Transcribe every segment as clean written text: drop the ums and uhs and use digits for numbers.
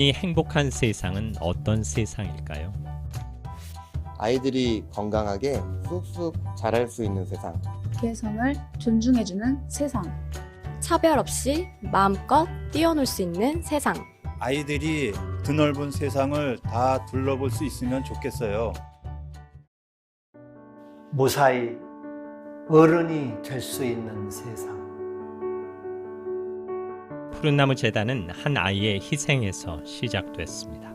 이 행복한 세상은 어떤 세상일까요? 아이들이 건강하게 쑥쑥 자랄 수 있는 세상. 개성을 존중해주는 세상. 차별 없이 마음껏 뛰어놀 수 있는 세상. 아이들이 드넓은 세상을 다 둘러볼 수 있으면 좋겠어요. 무사히 어른이 될 수 있는 세상. 푸른나무 재단은 한 아이의 희생에서 시작됐습니다.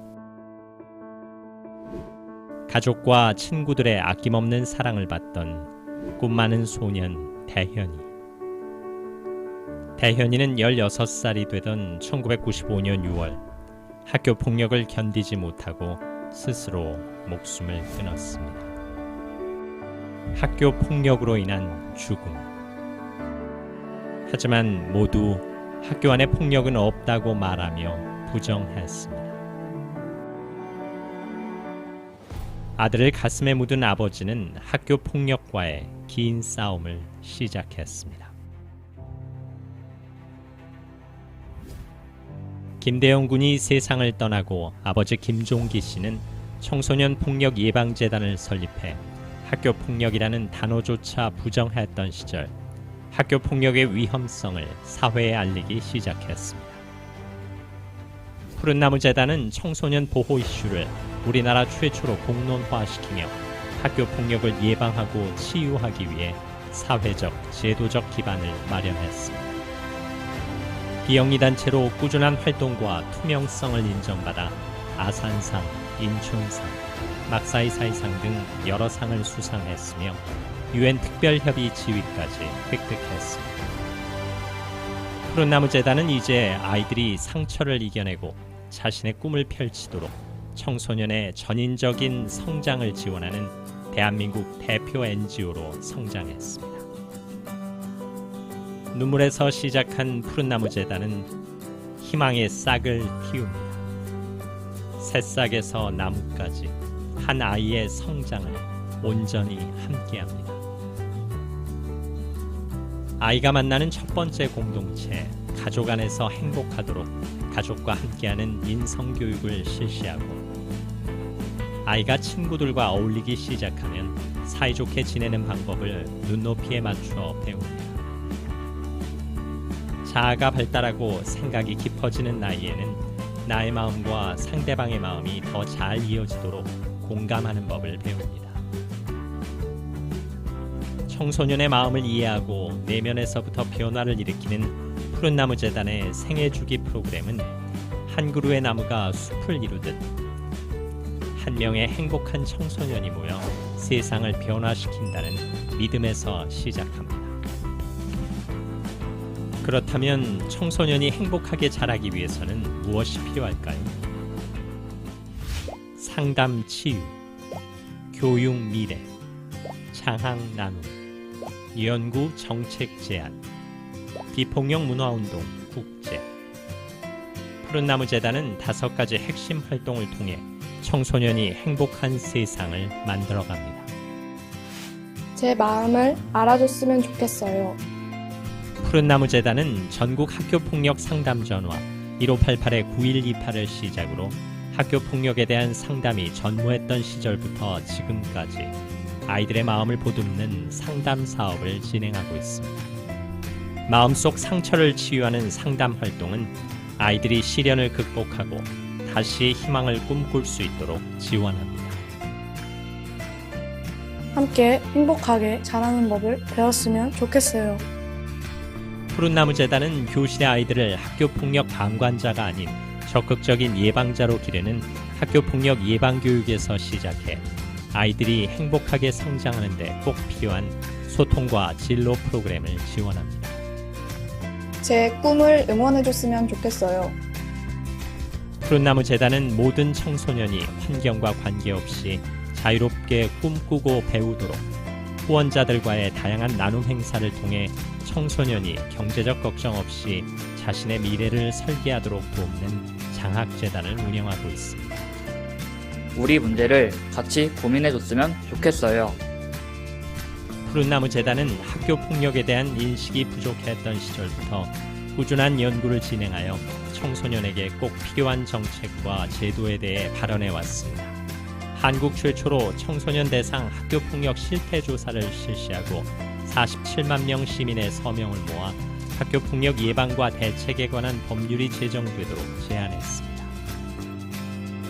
가족과 친구들의 아낌없는 사랑을 받던 꿈 많은 소년 대현이. 대현이는 16살이 되던 1995년 6월 학교 폭력을 견디지 못하고 스스로 목숨을 끊었습니다. 학교 폭력으로 인한 죽음. 하지만 모두 학교 안에 폭력은 없다고 말하며 부정했습니다. 아들을 가슴에 묻은 아버지는 학교 폭력과의 긴 싸움을 시작했습니다. 김대영 군이 세상을 떠나고 아버지 김종기 씨는 청소년 폭력 예방재단을 설립해 학교 폭력이라는 단어조차 부정했던 시절 학교 폭력의 위험성을 사회에 알리기 시작했습니다. 푸른나무 재단은 청소년 보호 이슈를 우리나라 최초로 공론화시키며 학교 폭력을 예방하고 치유하기 위해 사회적, 제도적 기반을 마련했습니다. 비영리단체로 꾸준한 활동과 투명성을 인정받아 아산상, 인춘상, 막사이사이상 등 여러 상을 수상했으며 UN 특별협의 지위까지 획득했습니다. 푸른나무 재단은 이제 아이들이 상처를 이겨내고 자신의 꿈을 펼치도록 청소년의 전인적인 성장을 지원하는 대한민국 대표 NGO로 성장했습니다. 눈물에서 시작한 푸른나무 재단은 희망의 싹을 틔웁니다. 새싹에서 나무까지 한 아이의 성장을 온전히 함께합니다. 아이가 만나는 첫 번째 공동체, 가족 안에서 행복하도록 가족과 함께하는 인성교육을 실시하고 아이가 친구들과 어울리기 시작하면 사이좋게 지내는 방법을 눈높이에 맞춰 배웁니다. 자아가 발달하고 생각이 깊어지는 나이에는 나의 마음과 상대방의 마음이 더 잘 이어지도록 공감하는 법을 배웁니다. 청소년의 마음을 이해하고 내면에서부터 변화를 일으키는 푸른나무 재단의 생애주기 프로그램은 한 그루의 나무가 숲을 이루듯 한 명의 행복한 청소년이 모여 세상을 변화시킨다는 믿음에서 시작합니다. 그렇다면 청소년이 행복하게 자라기 위해서는 무엇이 필요할까요? 상담 치유, 교육 미래, 창학 나눔, 연구 정책 제안, 비폭력 문화운동 국제. 푸른나무 재단은 5가지 핵심 활동을 통해 청소년이 행복한 세상을 만들어갑니다. 제 마음을 알아줬으면 좋겠어요. 푸른나무 재단은 전국 학교폭력 상담 전화 1588-9128을 시작으로 학교폭력에 대한 상담이 전무했던 시절부터 지금까지 아이들의 마음을 보듬는 상담 사업을 진행하고 있습니다. 마음속 상처를 치유하는 상담 활동은 아이들이 시련을 극복하고 다시 희망을 꿈꿀 수 있도록 지원합니다. 함께 행복하게 자라는 법을 배웠으면 좋겠어요. 푸른나무 재단은 교실의 아이들을 학교폭력 방관자가 아닌 적극적인 예방자로 기르는 학교폭력 예방교육에서 시작해 아이들이 행복하게 성장하는 데 꼭 필요한 소통과 진로 프로그램을 지원합니다. 제 꿈을 응원해줬으면 좋겠어요. 푸른나무 재단은 모든 청소년이 환경과 관계없이 자유롭게 꿈꾸고 배우도록 후원자들과의 다양한 나눔 행사를 통해 청소년이 경제적 걱정 없이 자신의 미래를 설계하도록 돕는 장학재단을 운영하고 있습니다. 우리 문제를 같이 고민해줬으면 좋겠어요. 푸른나무 재단은 학교 폭력에 대한 인식이 부족했던 시절부터 꾸준한 연구를 진행하여 청소년에게 꼭 필요한 정책과 제도에 대해 발언해 왔습니다. 한국 최초로 청소년 대상 학교폭력 실태조사를 실시하고 47만 명 시민의 서명을 모아 학교폭력 예방과 대책에 관한 법률이 제정되도록 제안했습니다.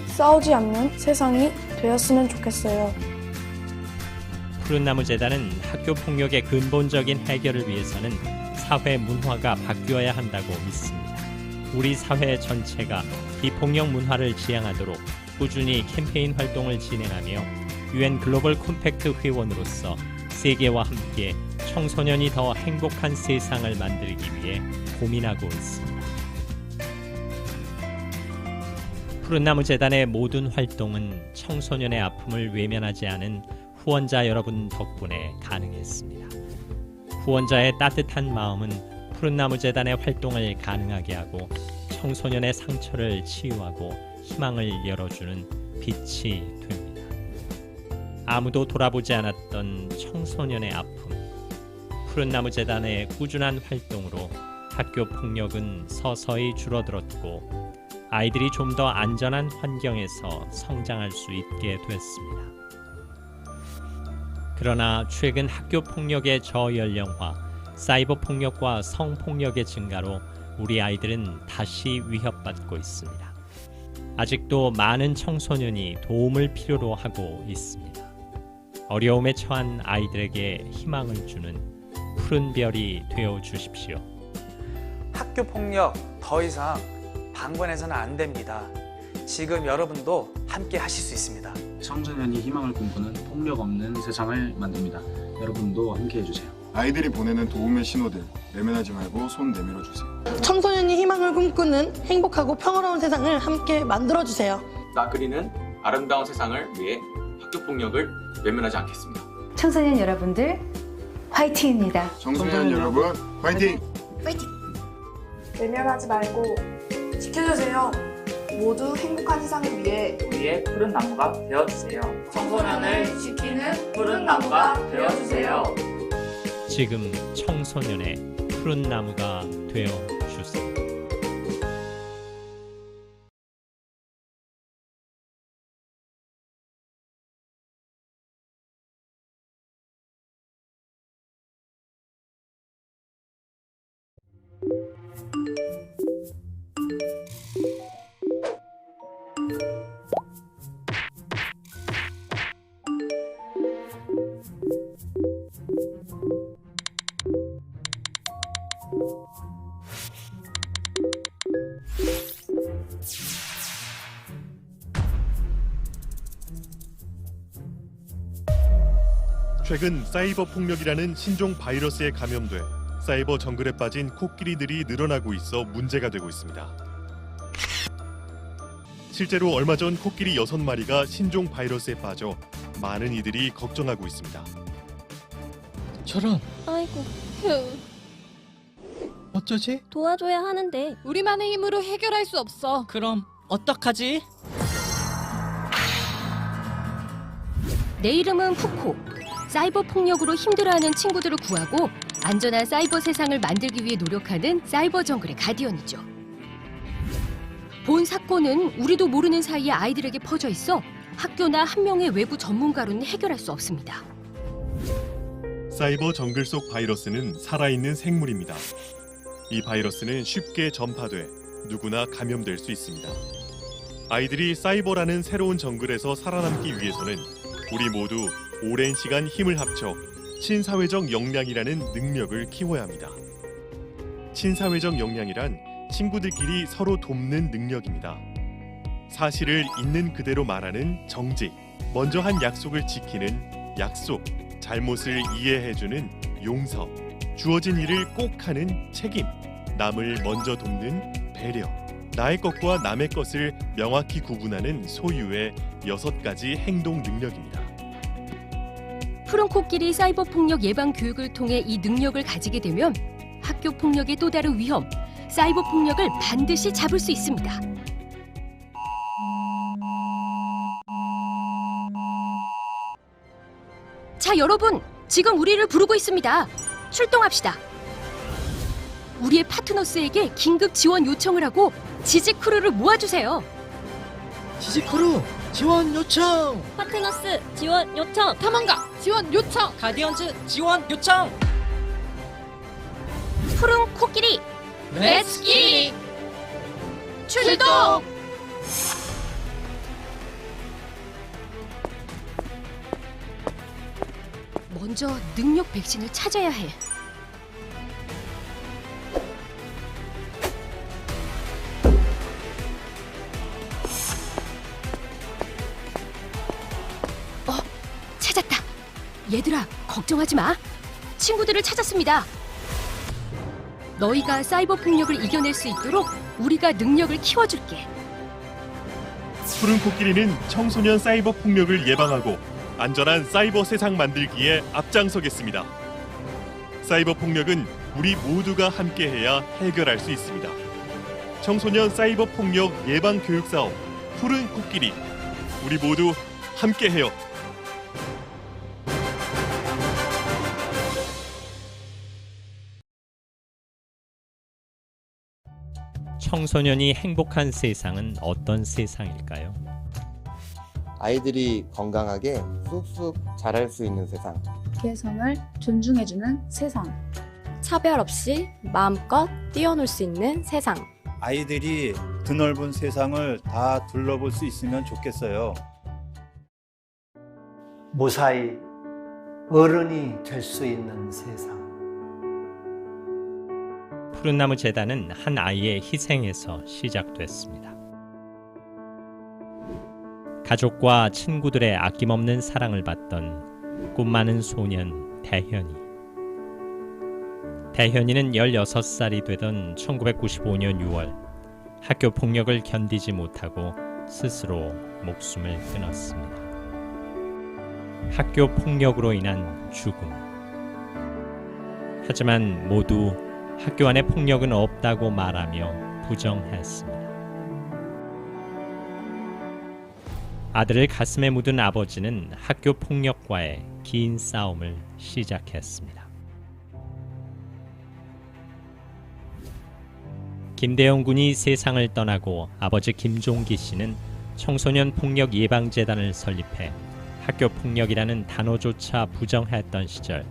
싸우지 않는 세상이 되었으면 좋겠어요. 푸른나무재단은 학교폭력의 근본적인 해결을 위해서는 사회 문화가 바뀌어야 한다고 믿습니다. 우리 사회 전체가 비폭력 문화를 지향하도록 꾸준히 캠페인 활동을 진행하며 UN 글로벌 콤팩트 회원으로서 세계와 함께 청소년이 더 행복한 세상을 만들기 위해 고민하고 있습니다. 푸른나무재단의 모든 활동은 청소년의 아픔을 외면하지 않은 후원자 여러분 덕분에 가능했습니다. 후원자의 따뜻한 마음은 푸른나무재단의 활동을 가능하게 하고 청소년의 상처를 치유하고 희망을 열어주는 빛이 됩니다. 아무도 돌아보지 않았던 청소년의 아픔. 푸른나무재단의 꾸준한 활동으로 학교 폭력은 서서히 줄어들었고 아이들이 좀 더 안전한 환경에서 성장할 수 있게 됐습니다. 그러나 최근 학교 폭력의 저연령화, 사이버 폭력과 성폭력의 증가로 우리 아이들은 다시 위협받고 있습니다. 아직도 많은 청소년이 도움을 필요로 하고 있습니다. 어려움에 처한 아이들에게 희망을 주는 푸른 별이 되어 주십시오. 학교 폭력 더 이상 방관해서는 안 됩니다. 지금 여러분도 함께 하실 수 있습니다. 청소년이 희망을 꿈꾸는 폭력 없는 세상을 만듭니다. 여러분도 함께 해주세요. 아이들이 보내는 도움의 신호들 외면하지 말고 손 내밀어 주세요. 청소년이 희망을 꿈꾸는 행복하고 평화로운 세상을 함께 만들어주세요. 나 그리는 아름다운 세상을 위해 학교폭력을 외면하지 않겠습니다. 청소년 여러분들 화이팅입니다. 청소년 여러분 화이팅! 화이팅! 외면하지 말고 지켜주세요. 모두 행복한 세상을 위해 우리의 푸른 나무가 되어주세요. 청소년을 지키는 푸른 나무가 되어주세요. 지금 청소년의 푸른 나무가 되어 주세요. 최근 사이버 폭력이라는 신종 바이러스에 감염돼 사이버 정글에 빠진 코끼리들이 늘어나고 있어 문제가 되고 있습니다. 실제로 얼마 전 코끼리 6마리가 신종 바이러스에 빠져 많은 이들이 걱정하고 있습니다. 저런, 아이고, 휴. 어쩌지? 도와줘야 하는데 우리만의 힘으로 해결할 수 없어. 그럼 어떡하지? 내 이름은 푸코. 사이버 폭력으로 힘들어하는 친구들을 구하고 안전한 사이버 세상을 만들기 위해 노력하는 사이버 정글의 가디언이죠. 본 사건은 우리도 모르는 사이에 아이들에게 퍼져 있어 학교나 한 명의 외부 전문가로는 해결할 수 없습니다. 사이버 정글 속 바이러스는 살아있는 생물입니다. 이 바이러스는 쉽게 전파돼 누구나 감염될 수 있습니다. 아이들이 사이버라는 새로운 정글에서 살아남기 위해서는 우리 모두 오랜 시간 힘을 합쳐 친사회적 역량이라는 능력을 키워야 합니다. 친사회적 역량이란 친구들끼리 서로 돕는 능력입니다. 사실을 있는 그대로 말하는 정직, 먼저 한 약속을 지키는 약속, 잘못을 이해해주는 용서, 주어진 일을 꼭 하는 책임, 남을 먼저 돕는 배려, 나의 것과 남의 것을 명확히 구분하는 소유의 6가지 행동 능력입니다. 푸른 코끼리 사이버 폭력 예방 교육을 통해 이 능력을 가지게 되면 학교 폭력의 또 다른 위험, 사이버 폭력을 반드시 잡을 수 있습니다. 자, 여러분, 지금 우리를 부르고 있습니다. 출동합시다. 우리의 파트너스에게 긴급 지원 요청을 하고 지직 크루를 모아주세요. 지직 크루 지원 요청. 파트너스 지원 요청. 탐험가 지원 요청. 가디언즈 지원 요청. 푸른 코끼리 레츠기 출동. 먼저 능력 백신을 찾아야 해. 찾았다. 얘들아, 걱정하지 마. 친구들을 찾았습니다. 너희가 사이버 폭력을 이겨낼 수 있도록 우리가 능력을 키워줄게. 푸른 코끼리는 청소년 사이버 폭력을 예방하고 안전한 사이버 세상 만들기에 앞장서겠습니다. 사이버 폭력은 우리 모두가 함께해야 해결할 수 있습니다. 청소년 사이버 폭력 예방 교육 사업 푸른 코끼리, 우리 모두 함께해요. 청소년이 행복한 세상은 어떤 세상일까요? 아이들이 건강하게 쑥쑥 자랄 수 있는 세상. 개성을 존중해주는 세상. 차별 없이 마음껏 뛰어놀 수 있는 세상. 아이들이 드넓은 세상을 다 둘러볼 수 있으면 좋겠어요. 무사히 어른이 될 수 있는 세상. 푸른나무 재단은 한 아이의 희생에서 시작됐습니다. 가족과 친구들의 아낌없는 사랑을 받던 꿈 많은 소년 대현이. 대현이는 16살이 되던 1995년 6월 학교 폭력을 견디지 못하고 스스로 목숨을 끊었습니다. 학교 폭력으로 인한 죽음. 하지만 모두 학교 안에 폭력은 없다고 말하며 부정했습니다. 아들을 가슴에 묻은 아버지는 학교 폭력과의 긴 싸움을 시작했습니다. 김대영 군이 세상을 떠나고 아버지 김종기 씨는 청소년 폭력 예방재단을 설립해 학교 폭력이라는 단어조차 부정했던 시절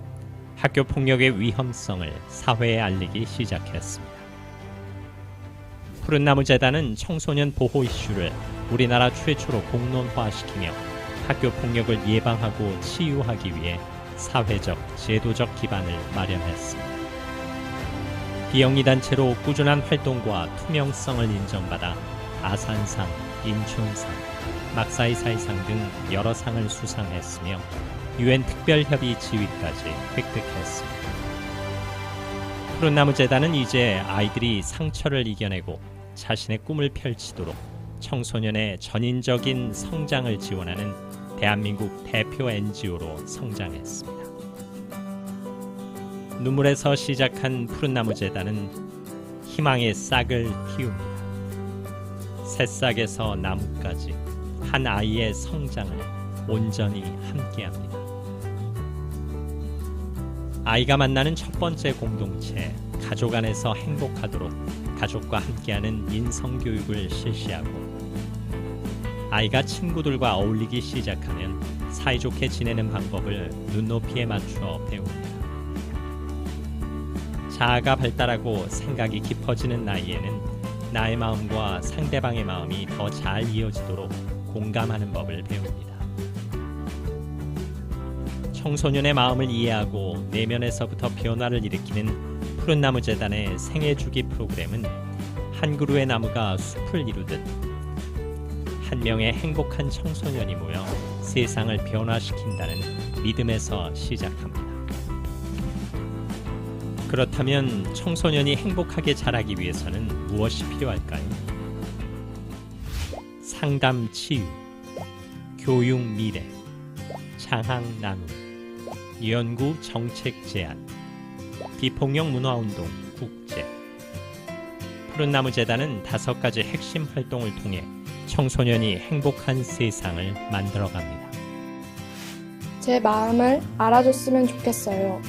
학교 폭력의 위험성을 사회에 알리기 시작했습니다. 푸른나무 재단은 청소년 보호 이슈를 우리나라 최초로 공론화시키며 학교 폭력을 예방하고 치유하기 위해 사회적, 제도적 기반을 마련했습니다. 비영리 단체로 꾸준한 활동과 투명성을 인정받아 아산상, 인춘상, 막사이사이상 등 여러 상을 수상했으며 UN 특별협의 지위까지 획득했습니다. 푸른나무 재단은 이제 아이들이 상처를 이겨내고 자신의 꿈을 펼치도록 청소년의 전인적인 성장을 지원하는 대한민국 대표 NGO로 성장했습니다. 눈물에서 시작한 푸른나무 재단은 희망의 싹을 틔웁니다. 새싹에서 나무까지 한 아이의 성장을 온전히 함께합니다. 아이가 만나는 첫 번째 공동체, 가족 안에서 행복하도록 가족과 함께하는 인성교육을 실시하고 아이가 친구들과 어울리기 시작하면 사이좋게 지내는 방법을 눈높이에 맞춰 배웁니다. 자아가 발달하고 생각이 깊어지는 나이에는 나의 마음과 상대방의 마음이 더 잘 이어지도록 공감하는 법을 배웁니다. 청소년의 마음을 이해하고 내면에서부터 변화를 일으키는 푸른나무 재단의 생애주기 프로그램은 한 그루의 나무가 숲을 이루듯 한 명의 행복한 청소년이 모여 세상을 변화시킨다는 믿음에서 시작합니다. 그렇다면 청소년이 행복하게 자라기 위해서는 무엇이 필요할까요? 상담 치유, 교육 미래, 장학 나눔, 연구 정책 제안, 비폭력 문화운동 국제. 푸른나무 재단은 5가지 핵심 활동을 통해 청소년이 행복한 세상을 만들어갑니다. 제 마음을 알아줬으면 좋겠어요.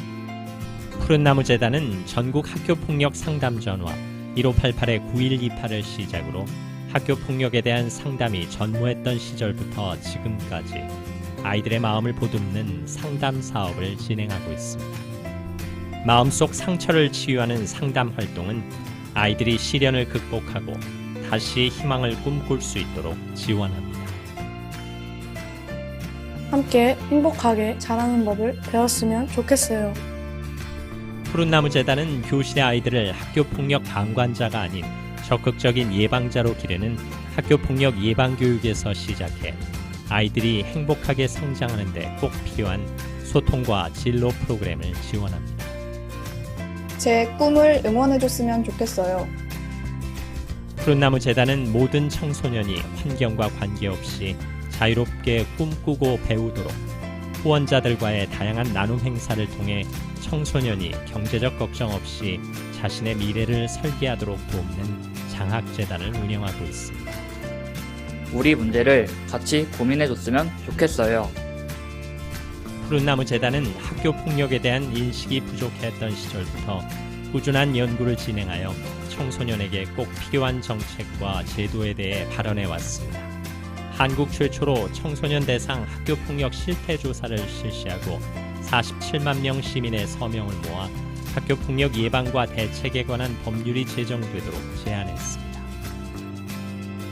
푸른나무재단은 전국 학교폭력 상담 전화 1588-9128을 시작으로 학교폭력에 대한 상담이 전무했던 시절부터 지금까지 아이들의 마음을 보듬는 상담 사업을 진행하고 있습니다. 마음속 상처를 치유하는 상담 활동은 아이들이 시련을 극복하고 다시 희망을 꿈꿀 수 있도록 지원합니다. 함께 행복하게 자라는 법을 배웠으면 좋겠어요. 푸른나무재단은 교실의 아이들을 학교폭력 방관자가 아닌 적극적인 예방자로 기르는 학교폭력 예방교육에서 시작해 아이들이 행복하게 성장하는 데 꼭 필요한 소통과 진로 프로그램을 지원합니다. 제 꿈을 응원해줬으면 좋겠어요. 푸른나무재단은 모든 청소년이 환경과 관계없이 자유롭게 꿈꾸고 배우도록 후원자들과의 다양한 나눔 행사를 통해 청소년이 경제적 걱정 없이 자신의 미래를 설계하도록 돕는 장학재단을 운영하고 있습니다. 우리 문제를 같이 고민해줬으면 좋겠어요. 푸른나무재단은 학교폭력에 대한 인식이 부족했던 시절부터 꾸준한 연구를 진행하여 청소년에게 꼭 필요한 정책과 제도에 대해 발언해 왔습니다. 한국 최초로 청소년 대상 학교폭력 실태조사를 실시하고 47만 명 시민의 서명을 모아 학교폭력 예방과 대책에 관한 법률이 제정되도록 제안했습니다.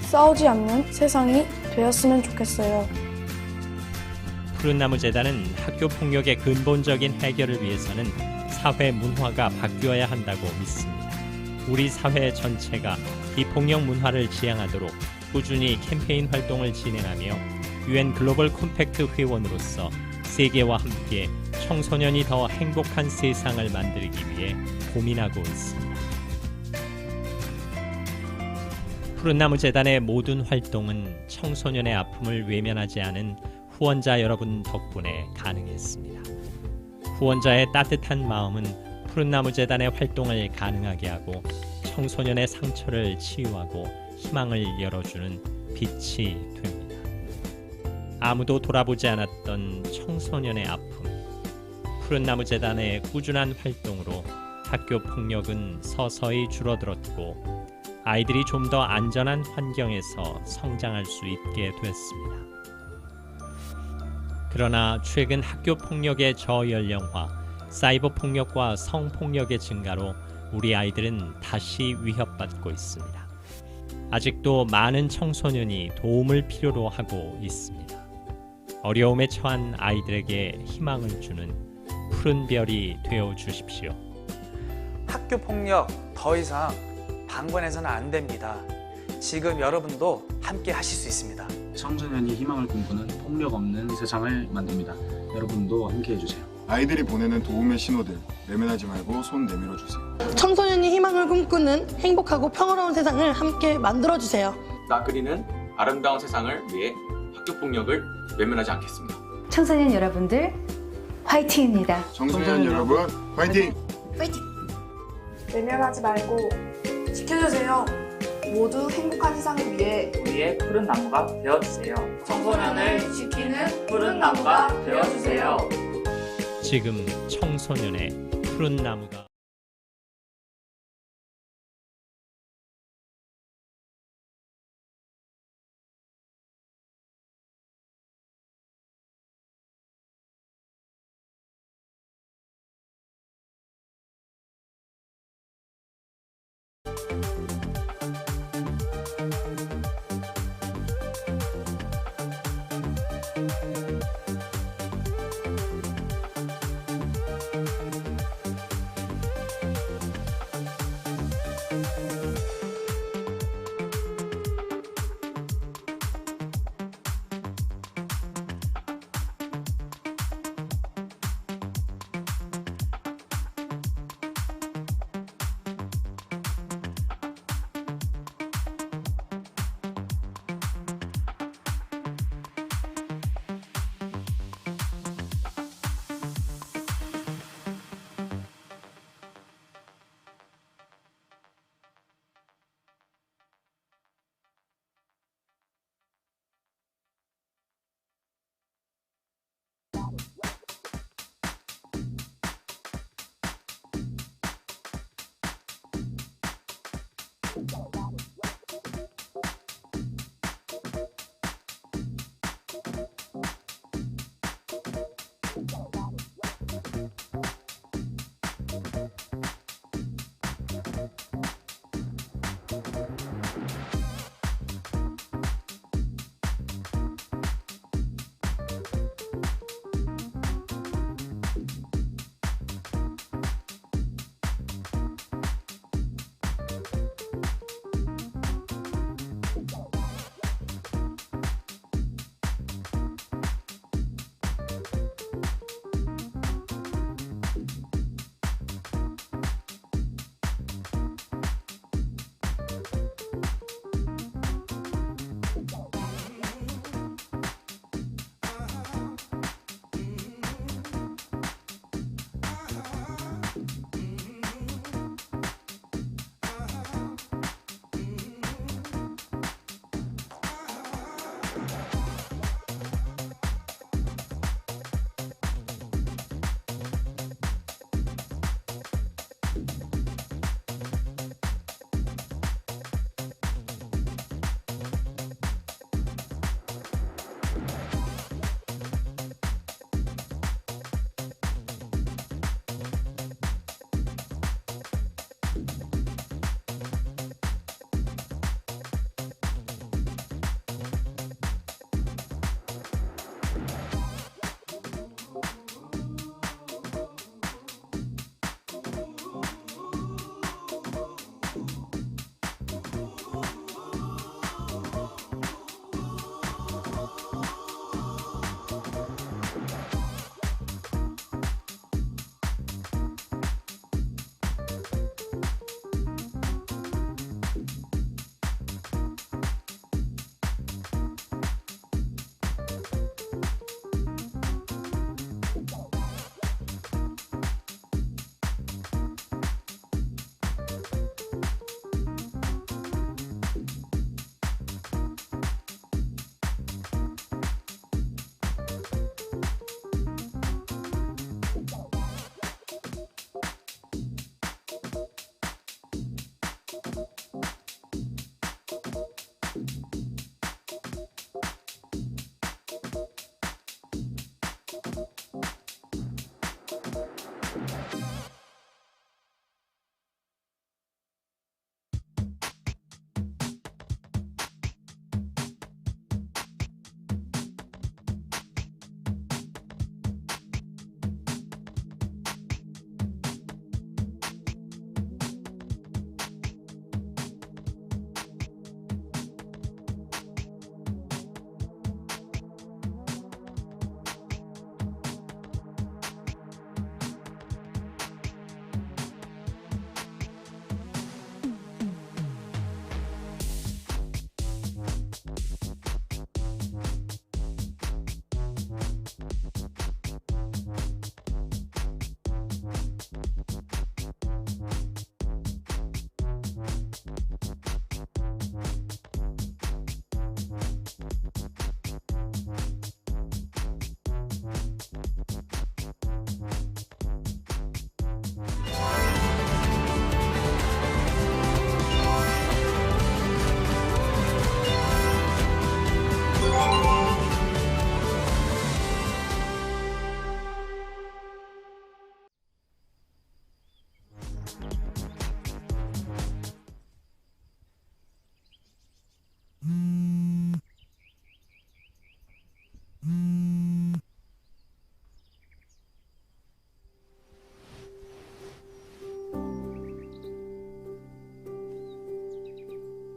싸우지 않는 세상이 되었으면 좋겠어요. 푸른나무재단은 학교폭력의 근본적인 해결을 위해서는 사회 문화가 바뀌어야 한다고 믿습니다. 우리 사회 전체가 비폭력 문화를 지향하도록 꾸준히 캠페인 활동을 진행하며 UN 글로벌 콤팩트 회원으로서 세계와 함께 청소년이 더 행복한 세상을 만들기 위해 고민하고 있습니다. 푸른나무재단의 모든 활동은 청소년의 아픔을 외면하지 않은 후원자 여러분 덕분에 가능했습니다. 후원자의 따뜻한 마음은 푸른나무재단의 활동을 가능하게 하고 청소년의 상처를 치유하고 희망을 열어주는 빛이 됩니다. 아무도 돌아보지 않았던 청소년의 아픔, 푸른나무재단의 꾸준한 활동으로 학교 폭력은 서서히 줄어들었고 아이들이 좀 더 안전한 환경에서 성장할 수 있게 됐습니다. 그러나 최근 학교 폭력의 저연령화, 사이버 폭력과 성폭력의 증가로 우리 아이들은 다시 위협받고 있습니다. 아직도 많은 청소년이 도움을 필요로 하고 있습니다. 어려움에 처한 아이들에게 희망을 주는 푸른 별이 되어 주십시오. 학교 폭력 더 이상 방관해서는 안 됩니다. 지금 여러분도 함께 하실 수 있습니다. 청소년이 희망을 꿈꾸는 폭력 없는 세상을 만듭니다. 여러분도 함께 해주세요. 아이들이 보내는 도움의 신호들 외면하지 말고 손 내밀어 주세요. 청소년이 희망을 꿈꾸는 행복하고 평화로운 세상을 함께 만들어주세요. 나 그리는 아름다운 세상을 위해 학교폭력을 외면하지 않겠습니다. 청소년 여러분들 화이팅입니다. 청소년 여러분 화이팅! 파이팅! 외면하지 말고 지켜주세요. 모두 행복한 세상을 위해 우리의 푸른 나무가 되어주세요. 청소년을 지키는 푸른 나무가 되어주세요. 지금 청소년의 푸른 나무가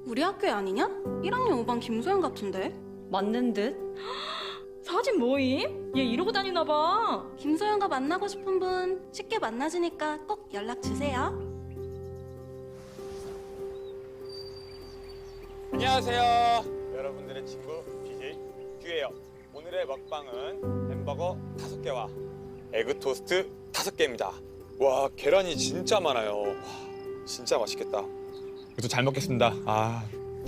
우리 학교에 아니냐? 1학년 5반 김소연 같은데? 맞는 듯? 사진 모임? 얘 이러고 다니나 봐. 김소연과 만나고 싶은 분 쉽게 만나지니까 꼭 연락 주세요. 안녕하세요. 여러분들의 친구 BJ 듀예요. 오늘의 먹방은 햄버거 5개와 에그 토스트 5개입니다. 와, 계란이 진짜 많아요. 와, 진짜 맛있겠다. 이것도 잘 먹겠습니다.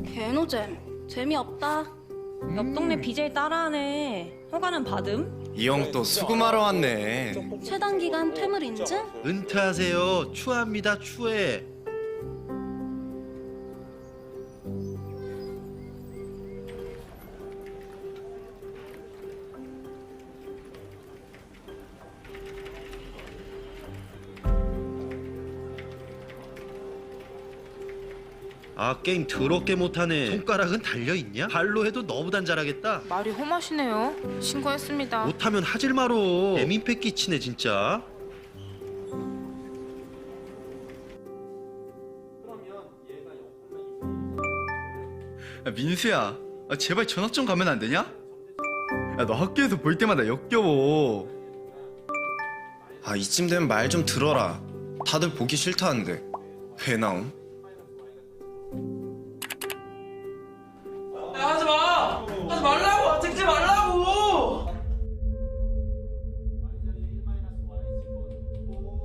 개노잼 재미없다. 옆 동네 BJ 따라하네. 허가는 받음? 이 형 또 수금하러 왔네. 최단 기간 퇴물 인증? 은퇴하세요. 추합니다. 추해. 아 게임 더럽게 못하네. 손가락은 달려있냐? 발로 해도 너보단 잘하겠다. 말이 험하시네요. 신고했습니다. 못하면 하질 말어. 애민폐 끼치네 진짜. 야, 민수야, 제발 전학 좀 가면 안 되냐? 야, 너 학교에서 볼 때마다 역겨워. 아 이쯤 되면 말 좀 들어라. 다들 보기 싫다는데 왜 나옴? 야, 하지 마! 하지 말라고! 찍지 말라고!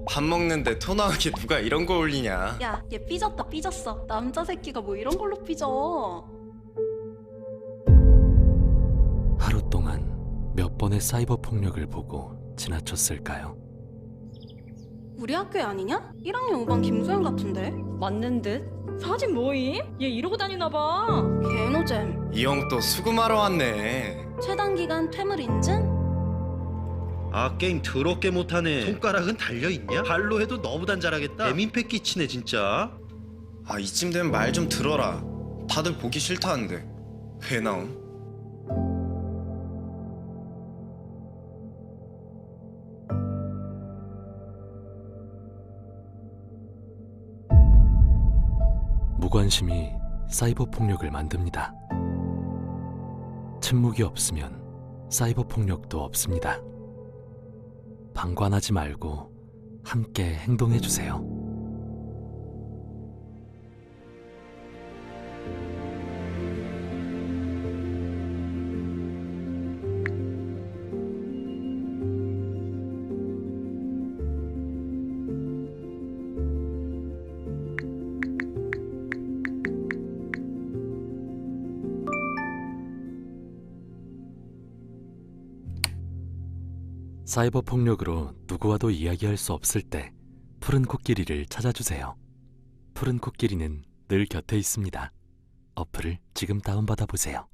밥 먹는데 토 나오게 누가 이런 거 올리냐? 야, 얘 삐졌다 삐졌어. 남자 새끼가 뭐 이런 걸로 삐져. 하루 동안 몇 번의 사이버 폭력을 보고 지나쳤을까요? 우리 학교에 아니냐? 1학년 5반 김소연 같은데? 맞는 듯? 사진 뭐임? 얘 이러고 다니나 봐. 개노잼. 이 형 또 수금하러 왔네. 최단 기간 퇴물 인증? 아 게임 더럽게 못하네. 손가락은 달려있냐? 발로 해도 너보단 잘하겠다. 애민폐 끼치네 진짜. 아 이쯤 되면 말 좀 들어라. 다들 보기 싫다는데 왜 나옴? 무관심이 사이버 폭력을 만듭니다. 침묵이 없으면 사이버 폭력도 없습니다. 방관하지 말고 함께 행동해 주세요. 사이버 폭력으로 누구와도 이야기할 수 없을 때 푸른 코끼리를 찾아주세요. 푸른 코끼리는 늘 곁에 있습니다. 어플을 지금 다운받아 보세요.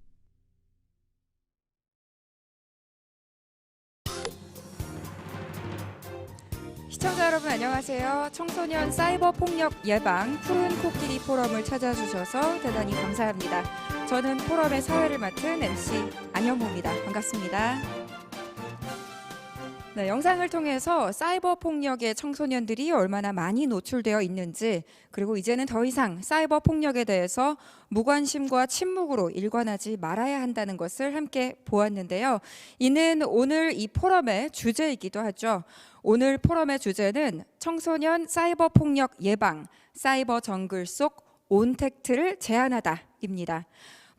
시청자 여러분 안녕하세요. 청소년 사이버 폭력 예방 푸른 코끼리 포럼을 찾아주셔서 대단히 감사합니다. 저는 포럼의 사회를 맡은 MC 안현모입니다. 반갑습니다. 네, 영상을 통해서 사이버 폭력에 청소년들이 얼마나 많이 노출되어 있는지, 그리고 이제는 더 이상 사이버 폭력에 대해서 무관심과 침묵으로 일관하지 말아야 한다는 것을 함께 보았는데요. 이는 오늘 이 포럼의 주제이기도 하죠. 오늘 포럼의 주제는 청소년 사이버 폭력 예방, 사이버 정글 속 온택트를 제안하다입니다.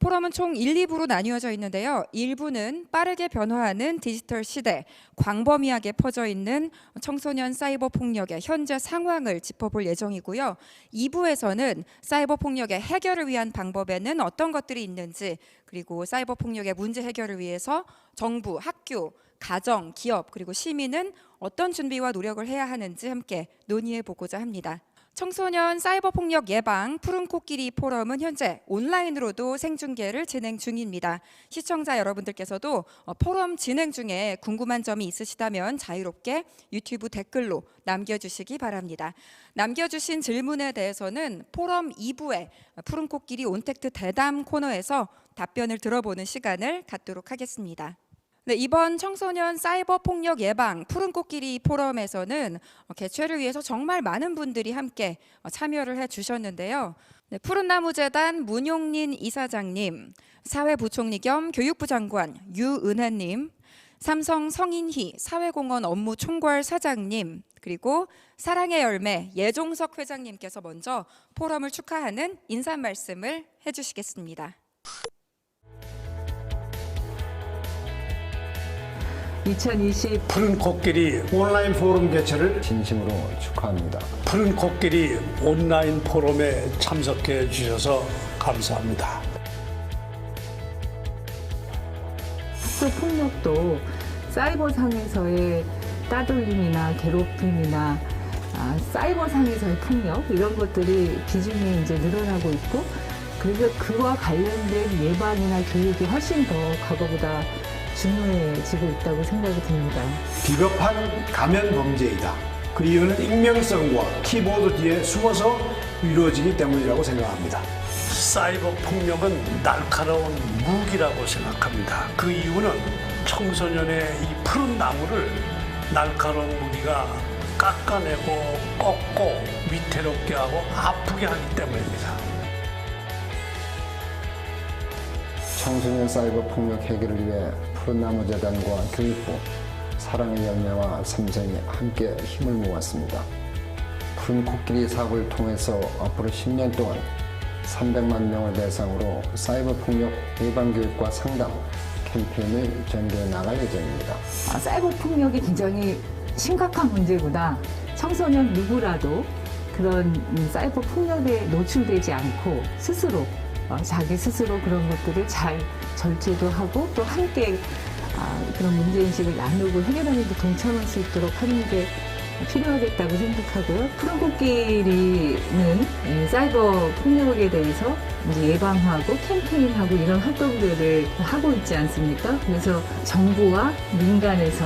포럼은 총 1, 2부로 나뉘어져 있는데요. 1부는 빠르게 변화하는 디지털 시대, 광범위하게 퍼져 있는 청소년 사이버 폭력의 현재 상황을 짚어볼 예정이고요. 2부에서는 사이버 폭력의 해결을 위한 방법에는 어떤 것들이 있는지, 그리고 사이버 폭력의 문제 해결을 위해서 정부, 학교, 가정, 기업, 그리고 시민은 어떤 준비와 노력을 해야 하는지 함께 논의해 보고자 합니다. 청소년 사이버 폭력 예방 푸른 코끼리 포럼은 현재 온라인으로도 생중계를 진행 중입니다. 시청자 여러분들께서도 포럼 진행 중에 궁금한 점이 있으시다면 자유롭게 유튜브 댓글로 남겨주시기 바랍니다. 남겨주신 질문에 대해서는 포럼 2부의 푸른 코끼리 온택트 대담 코너에서 답변을 들어보는 시간을 갖도록 하겠습니다. 네, 이번 청소년 사이버 폭력 예방 푸른 코끼리 포럼에서는 개최를 위해서 정말 많은 분들이 함께 참여를 해주셨는데요. 네, 푸른나무재단 문용린 이사장님, 사회부총리 겸 교육부 장관 유은혜님, 삼성 성인희 사회공헌 업무 총괄 사장님, 그리고 사랑의 열매 예종석 회장님께서 먼저 포럼을 축하하는 인사 말씀을 해주시겠습니다. 2020 푸른 코끼리 온라인 포럼 개최를 진심으로 축하합니다. 푸른 코끼리 온라인 포럼에 참석해 주셔서 감사합니다. 학교 폭력도 사이버상에서의 따돌림이나 괴롭힘이나 사이버상에서의 폭력 이런 것들이 비중이 이제 늘어나고 있고, 그래서 그와 관련된 예방이나 교육이 훨씬 더 과거보다 중요해지고 있다고 생각이 듭니다. 비겁한 가면 범죄이다. 그 이유는 익명성과 키보드 뒤에 숨어서 이루어지기 때문이라고 생각합니다. 사이버 폭력은 날카로운 무기라고 생각합니다. 그 이유는 청소년의 이 푸른 나무를 날카로운 무기가 깎아내고 꺾고 위태롭게 하고 아프게 하기 때문입니다. 청소년 사이버 폭력 해결을 위해 푸른나무 재단과 교육부, 사랑의 열매와 삼성이 함께 힘을 모았습니다. 푸른 코끼리 사업을 통해서 앞으로 10년 동안 300만 명을 대상으로 사이버 폭력 예방 교육과 상담 캠페인을 전개해 나갈 예정입니다. 사이버 폭력이 굉장히 심각한 문제구나. 청소년 누구라도 그런 사이버 폭력에 노출되지 않고 스스로 자기 스스로 그런 것들을 잘 절제도 하고 또 함께 그런 문제인식을 나누고 해결하는 데 동참할 수 있도록 하는 게 필요하겠다고 생각하고요. 푸른 코끼리는 사이버 폭력에 대해서 이제 예방하고 캠페인하고 이런 활동들을 하고 있지 않습니까? 그래서 정부와 민간에서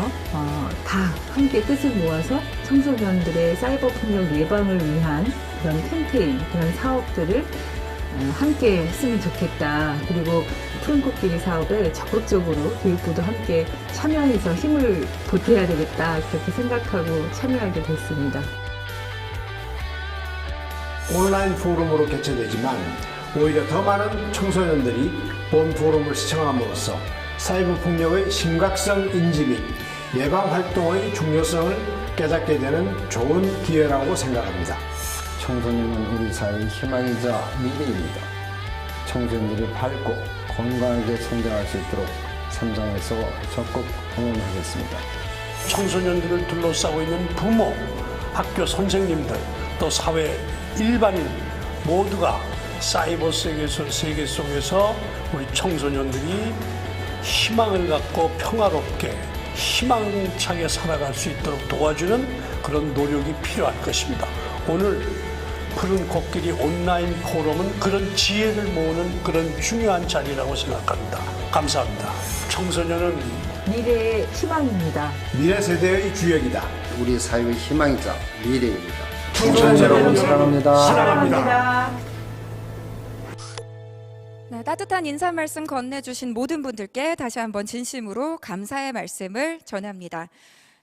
다 함께 뜻을 모아서 청소년들의 사이버 폭력 예방을 위한 그런 캠페인, 그런 사업들을 함께 했으면 좋겠다. 그리고 푸른 코끼리 사업에 적극적으로 교육부도 함께 참여해서 힘을 보태야 되겠다. 그렇게 생각하고 참여하게 됐습니다. 온라인 포럼으로 개최되지만 오히려 더 많은 청소년들이 본 포럼을 시청함으로써 사이버 폭력의 심각성 인지 및 예방 활동의 중요성을 깨닫게 되는 좋은 기회라고 생각합니다. 청소년은 우리 사회의 희망이자 미래입니다. 청소년들이 밝고 건강하게 성장할 수 있도록 삼성에서 적극 응원하겠습니다. 청소년들을 둘러싸고 있는 부모, 학교 선생님들, 또 사회 일반인 모두가 사이버 세계 속에서 우리 청소년들이 희망을 갖고 평화롭게 희망차게 살아갈 수 있도록 도와주는 그런 노력이 필요할 것입니다. 오늘 푸른 코끼리 온라인 포럼은 그런 지혜를 모으는 그런 중요한 자리라고 생각합니다. 감사합니다. 청소년은 미래의 희망입니다. 미래 세대의 주역이다. 우리 사회의 희망이자 미래입니다. 청소년 여러분 사랑합니다. 사랑합니다. 네, 따뜻한 인사 말씀 건네주신 모든 분들께 다시 한번 진심으로 감사의 말씀을 전합니다.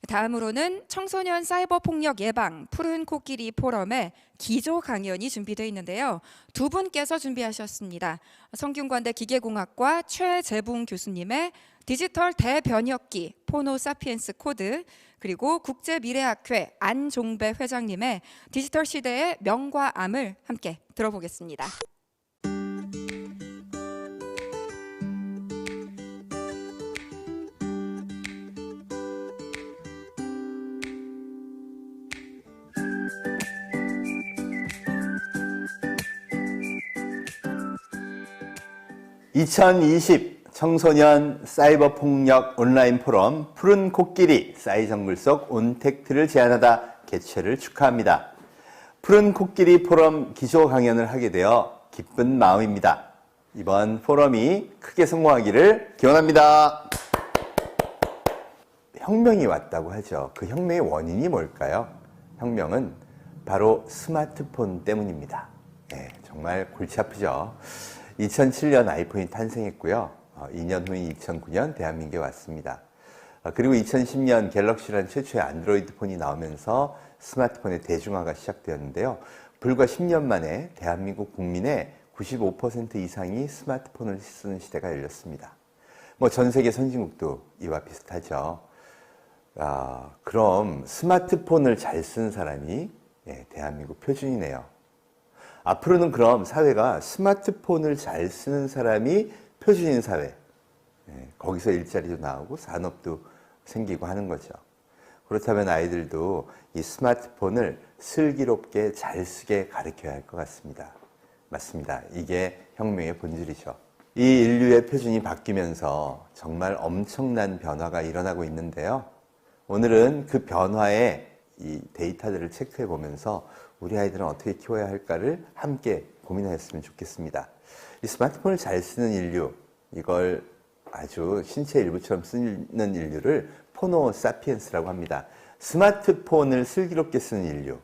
다음으로는 청소년 사이버 폭력 예방 푸른 코끼리 포럼의 기조 강연이 준비되어 있는데요. 두 분께서 준비하셨습니다. 성균관대 기계공학과 최재붕 교수님의 디지털 대변혁기 포노 사피엔스 코드, 그리고 국제미래학회 안종배 회장님의 디지털 시대의 명과 암을 함께 들어보겠습니다. 2020 청소년 사이버 폭력 온라인 포럼 푸른 코끼리 싸이 정글 속 온택트를 제안하다 개최를 축하합니다. 푸른 코끼리 포럼 기조 강연을 하게 되어 기쁜 마음입니다. 이번 포럼이 크게 성공하기를 기원합니다. 혁명이 왔다고 하죠. 그 혁명의 원인이 뭘까요? 혁명은 바로 스마트폰 때문입니다. 네, 정말 골치 아프죠. 2007년 아이폰이 탄생했고요. 2년 후인 2009년 대한민국에 왔습니다. 그리고 2010년 갤럭시라는 최초의 안드로이드 폰이 나오면서 스마트폰의 대중화가 시작되었는데요. 불과 10년 만에 대한민국 국민의 95% 이상이 스마트폰을 쓰는 시대가 열렸습니다. 전 세계 선진국도 이와 비슷하죠. 그럼 스마트폰을 잘 쓰는 사람이 대한민국 표준이네요. 앞으로는 그럼 사회가 스마트폰을 잘 쓰는 사람이 표준인 사회, 거기서 일자리도 나오고 산업도 생기고 하는 거죠. 그렇다면 아이들도 이 스마트폰을 슬기롭게 잘 쓰게 가르쳐야 할 것 같습니다. 맞습니다. 이게 혁명의 본질이죠. 이 인류의 표준이 바뀌면서 정말 엄청난 변화가 일어나고 있는데요. 오늘은 그 변화의 이 데이터들을 체크해 보면서 우리 아이들은 어떻게 키워야 할까를 함께 고민하였으면 좋겠습니다. 이 스마트폰을 잘 쓰는 인류, 이걸 아주 신체 일부처럼 쓰는 인류를 포노 사피엔스라고 합니다. 스마트폰을 슬기롭게 쓰는 인류.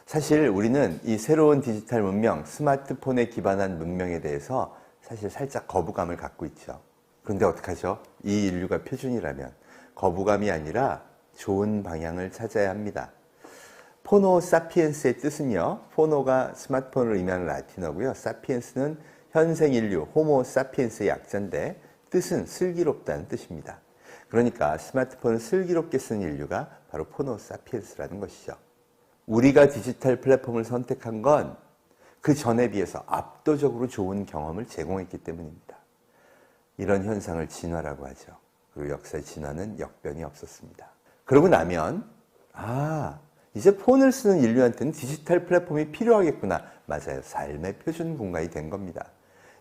사실 우리는 이 새로운 디지털 문명, 스마트폰에 기반한 문명에 대해서 사실 살짝 거부감을 갖고 있죠. 그런데 어떡하죠? 이 인류가 표준이라면 거부감이 아니라 좋은 방향을 찾아야 합니다. 포노 사피엔스의 뜻은요, 포노가 스마트폰을 의미하는 라틴어고요, 사피엔스는 현생 인류, 호모 사피엔스의 약자인데 뜻은 슬기롭다는 뜻입니다. 그러니까 스마트폰을 슬기롭게 쓰는 인류가 바로 포노 사피엔스라는 것이죠. 우리가 디지털 플랫폼을 선택한 건 그 전에 비해서 압도적으로 좋은 경험을 제공했기 때문입니다. 이런 현상을 진화라고 하죠. 그리고 역사의 진화는 역변이 없었습니다. 그러고 나면 이제 폰을 쓰는 인류한테는 디지털 플랫폼이 필요하겠구나. 맞아요. 삶의 표준 공간이 된 겁니다.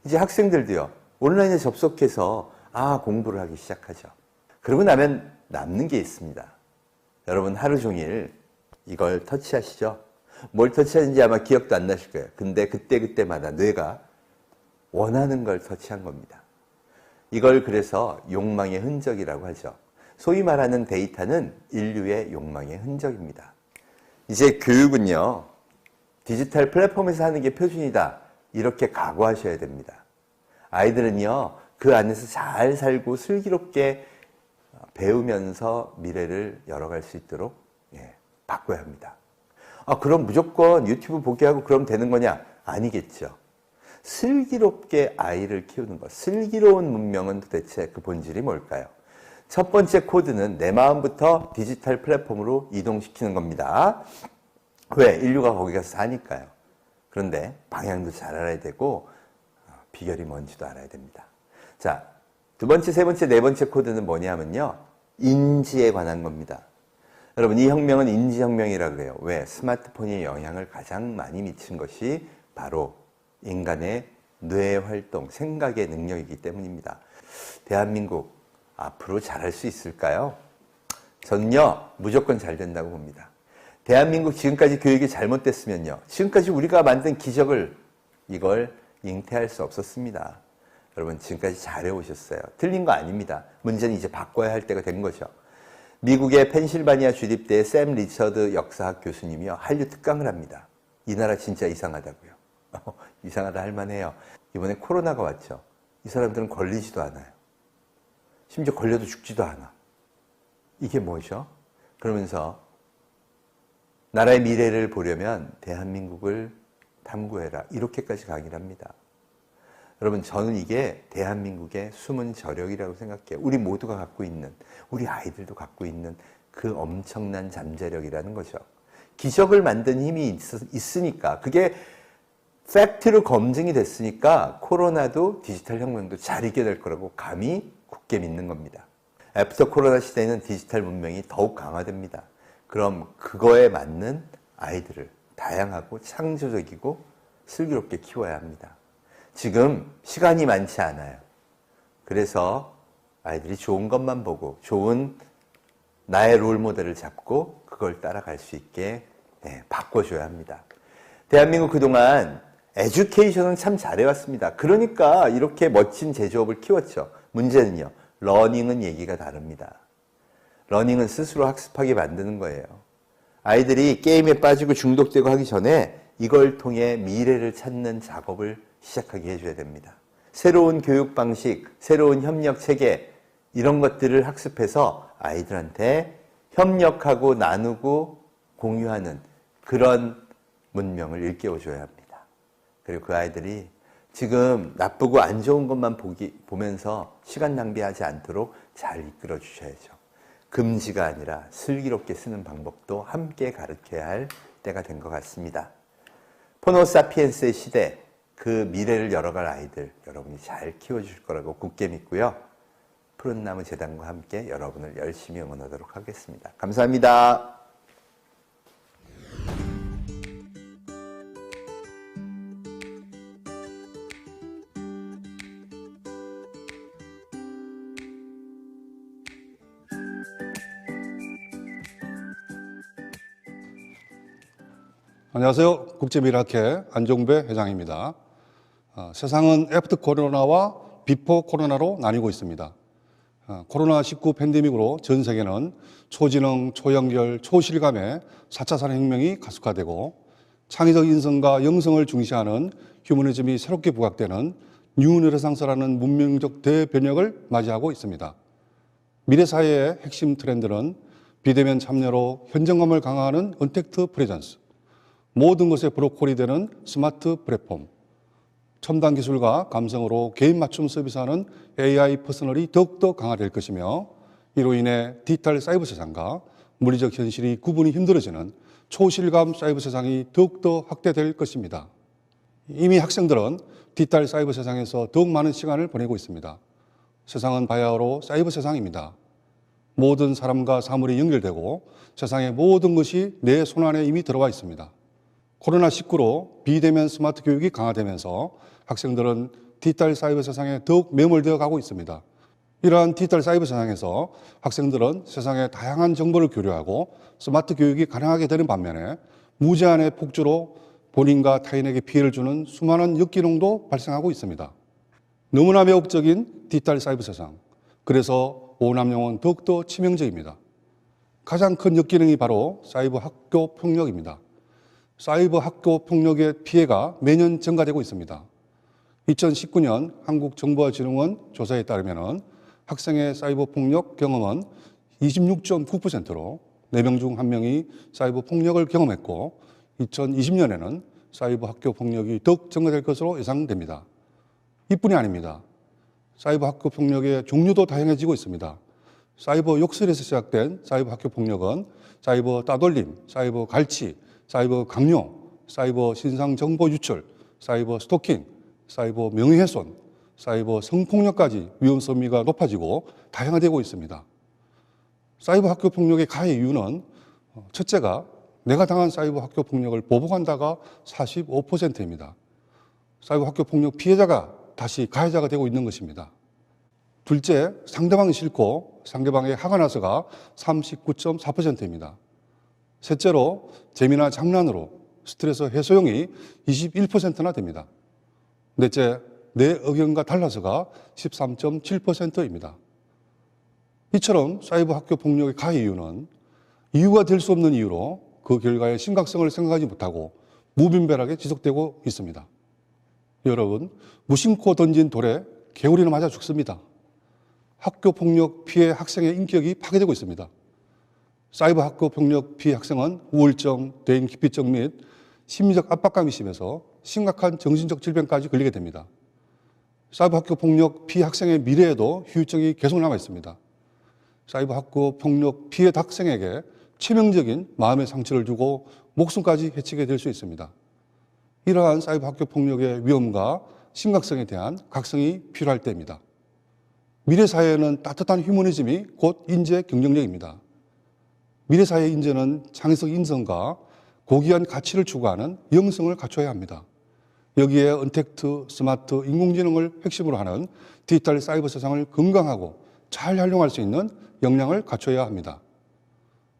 이제 학생들도요, 온라인에 접속해서 공부를 하기 시작하죠. 그러고 나면 남는 게 있습니다. 여러분 하루 종일 이걸 터치하시죠? 뭘 터치하는지 아마 기억도 안 나실 거예요. 근데 그때마다 뇌가 원하는 걸 터치한 겁니다. 이걸 그래서 욕망의 흔적이라고 하죠. 소위 말하는 데이터는 인류의 욕망의 흔적입니다. 이제 교육은요, 디지털 플랫폼에서 하는 게 표준이다. 이렇게 각오하셔야 됩니다. 아이들은요, 그 안에서 잘 살고 슬기롭게 배우면서 미래를 열어갈 수 있도록 바꿔야 합니다. 그럼 무조건 유튜브 보게 하고 그럼 되는 거냐? 아니겠죠. 슬기롭게 아이를 키우는 것, 슬기로운 문명은 도대체 그 본질이 뭘까요? 첫 번째 코드는 내 마음부터 디지털 플랫폼으로 이동시키는 겁니다. 왜? 인류가 거기 가서 사니까요. 그런데 방향도 잘 알아야 되고 비결이 뭔지도 알아야 됩니다. 자, 두 번째, 세 번째, 네 번째 코드는 뭐냐면요, 인지에 관한 겁니다. 여러분, 이 혁명은 인지혁명이라고 그래요. 왜? 스마트폰이 영향을 가장 많이 미친 것이 바로 인간의 뇌 활동, 생각의 능력이기 때문입니다. 대한민국 앞으로 잘할 수 있을까요? 저는요, 무조건 잘 된다고 봅니다. 대한민국 지금까지 교육이 잘못됐으면요, 지금까지 우리가 만든 기적을 이걸 잉태할 수 없었습니다. 여러분, 지금까지 잘해오셨어요. 틀린 거 아닙니다. 문제는 이제 바꿔야 할 때가 된 거죠. 미국의 펜실바니아 주립대의 샘 리처드 역사학 교수님이요, 한류 특강을 합니다. 이 나라 진짜 이상하다고요. 이상하다 할 만해요. 이번에 코로나가 왔죠. 이 사람들은 걸리지도 않아요. 심지어 걸려도 죽지도 않아. 이게 뭐죠? 그러면서 나라의 미래를 보려면 대한민국을 탐구해라. 이렇게까지 강의를 합니다. 여러분, 저는 이게 대한민국의 숨은 저력이라고 생각해요. 우리 모두가 갖고 있는, 우리 아이들도 갖고 있는 그 엄청난 잠재력이라는 거죠. 기적을 만든 힘이 있으니까, 그게 팩트로 검증이 됐으니까 코로나도 디지털 혁명도 잘 이겨낼 거라고 감히 굳게 믿는 겁니다. 애프터 코로나 시대에는 디지털 문명이 더욱 강화됩니다. 그럼 그거에 맞는 아이들을 다양하고 창조적이고 슬기롭게 키워야 합니다. 지금 시간이 많지 않아요. 그래서 아이들이 좋은 것만 보고 좋은 나의 롤모델을 잡고 그걸 따라갈 수 있게 바꿔줘야 합니다. 대한민국 그동안 에듀케이션은 참 잘해왔습니다. 그러니까 이렇게 멋진 제조업을 키웠죠. 문제는요, 러닝은 얘기가 다릅니다. 러닝은 스스로 학습하게 만드는 거예요. 아이들이 게임에 빠지고 중독되고 하기 전에 이걸 통해 미래를 찾는 작업을 시작하게 해줘야 됩니다. 새로운 교육 방식, 새로운 협력 체계, 이런 것들을 학습해서 아이들한테 협력하고 나누고 공유하는 그런 문명을 일깨워줘야 합니다. 그리고 그 아이들이 지금 나쁘고 안 좋은 것만 보면서 시간 낭비하지 않도록 잘 이끌어 주셔야죠. 금지가 아니라 슬기롭게 쓰는 방법도 함께 가르쳐야 할 때가 된 것 같습니다. 포노사피엔스의 시대, 그 미래를 열어갈 아이들 여러분이 잘 키워주실 거라고 굳게 믿고요. 푸른나무 재단과 함께 여러분을 열심히 응원하도록 하겠습니다. 감사합니다. 안녕하세요. 국제미라클 안종배 회장입니다. 세상은 애프터 코로나와 비포 코로나로 나뉘고 있습니다. 코로나19 팬데믹으로 전 세계는 초지능, 초연결, 초실감의 4차 산업혁명이 가속화되고 창의적 인성과 영성을 중시하는 휴머니즘이 새롭게 부각되는 뉴 르네상스라는 문명적 대변혁을 맞이하고 있습니다. 미래 사회의 핵심 트렌드는 비대면 참여로 현장감을 강화하는 언택트 프레전스, 모든 것에 브로콜이 되는 스마트 플랫폼, 첨단 기술과 감성으로 개인 맞춤 서비스하는 AI 퍼스널이 더욱더 강화될 것이며, 이로 인해 디지털 사이버 세상과 물리적 현실이 구분이 힘들어지는 초실감 사이버 세상이 더욱더 확대될 것입니다. 이미 학생들은 디지털 사이버 세상에서 더욱 많은 시간을 보내고 있습니다. 세상은 바야흐로 사이버 세상입니다. 모든 사람과 사물이 연결되고 세상의 모든 것이 내 손안에 이미 들어와 있습니다. 코로나19로 비대면 스마트 교육이 강화되면서 학생들은 디지털 사이버 세상에 더욱 매몰되어 가고 있습니다. 이러한 디지털 사이버 세상에서 학생들은 세상의 다양한 정보를 교류하고 스마트 교육이 가능하게 되는 반면에 무제한의 폭주로 본인과 타인에게 피해를 주는 수많은 역기능도 발생하고 있습니다. 너무나 매혹적인 디지털 사이버 세상. 그래서 오남용은 더욱더 치명적입니다. 가장 큰 역기능이 바로 사이버 학교 폭력입니다. 사이버 학교 폭력의 피해가 매년 증가되고 있습니다. 2019년 한국정보화진흥원 조사에 따르면 학생의 사이버 폭력 경험은 26.9%로 4명 중 1명이 사이버 폭력을 경험했고, 2020년에는 사이버 학교 폭력이 더욱 증가될 것으로 예상됩니다. 이뿐이 아닙니다. 사이버 학교 폭력의 종류도 다양해지고 있습니다. 사이버 욕설에서 시작된 사이버 학교 폭력은 사이버 따돌림, 사이버 갈취, 사이버 강요, 사이버 신상 정보 유출, 사이버 스토킹, 사이버 명예훼손, 사이버 성폭력까지 위험성미가 높아지고 다양화되고 있습니다. 사이버 학교 폭력의 가해 이유는 첫째가 내가 당한 사이버 학교 폭력을 보복한다가 45%입니다. 사이버 학교 폭력 피해자가 다시 가해자가 되고 있는 것입니다. 둘째, 상대방이 싫고 상대방이 화가 나서가 39.4%입니다. 셋째로 재미나 장난으로 스트레스 해소용이 21%나 됩니다. 넷째, 내 의견과 달라서가 13.7%입니다. 이처럼 사이버 학교 폭력의 가해 이유는 이유가 될 수 없는 이유로 그 결과의 심각성을 생각하지 못하고 무분별하게 지속되고 있습니다. 여러분, 무심코 던진 돌에 개구리는 맞아 죽습니다. 학교 폭력 피해 학생의 인격이 파괴되고 있습니다. 사이버 학교 폭력 피해 학생은 우울증, 대인 기피증 및 심리적 압박감이 심해서 심각한 정신적 질병까지 걸리게 됩니다. 사이버 학교 폭력 피해 학생의 미래에도 후유증이 계속 남아 있습니다. 사이버 학교 폭력 피해 학생에게 치명적인 마음의 상처를 주고 목숨까지 해치게 될 수 있습니다. 이러한 사이버 학교 폭력의 위험과 심각성에 대한 각성이 필요할 때입니다. 미래 사회에는 따뜻한 휴머니즘이 곧 인재 경쟁력입니다. 미래 사회의 인재는 창의적 인성과 고귀한 가치를 추구하는 영성을 갖춰야 합니다. 여기에 언택트, 스마트, 인공지능을 핵심으로 하는 디지털 사이버 세상을 건강하고 잘 활용할 수 있는 역량을 갖춰야 합니다.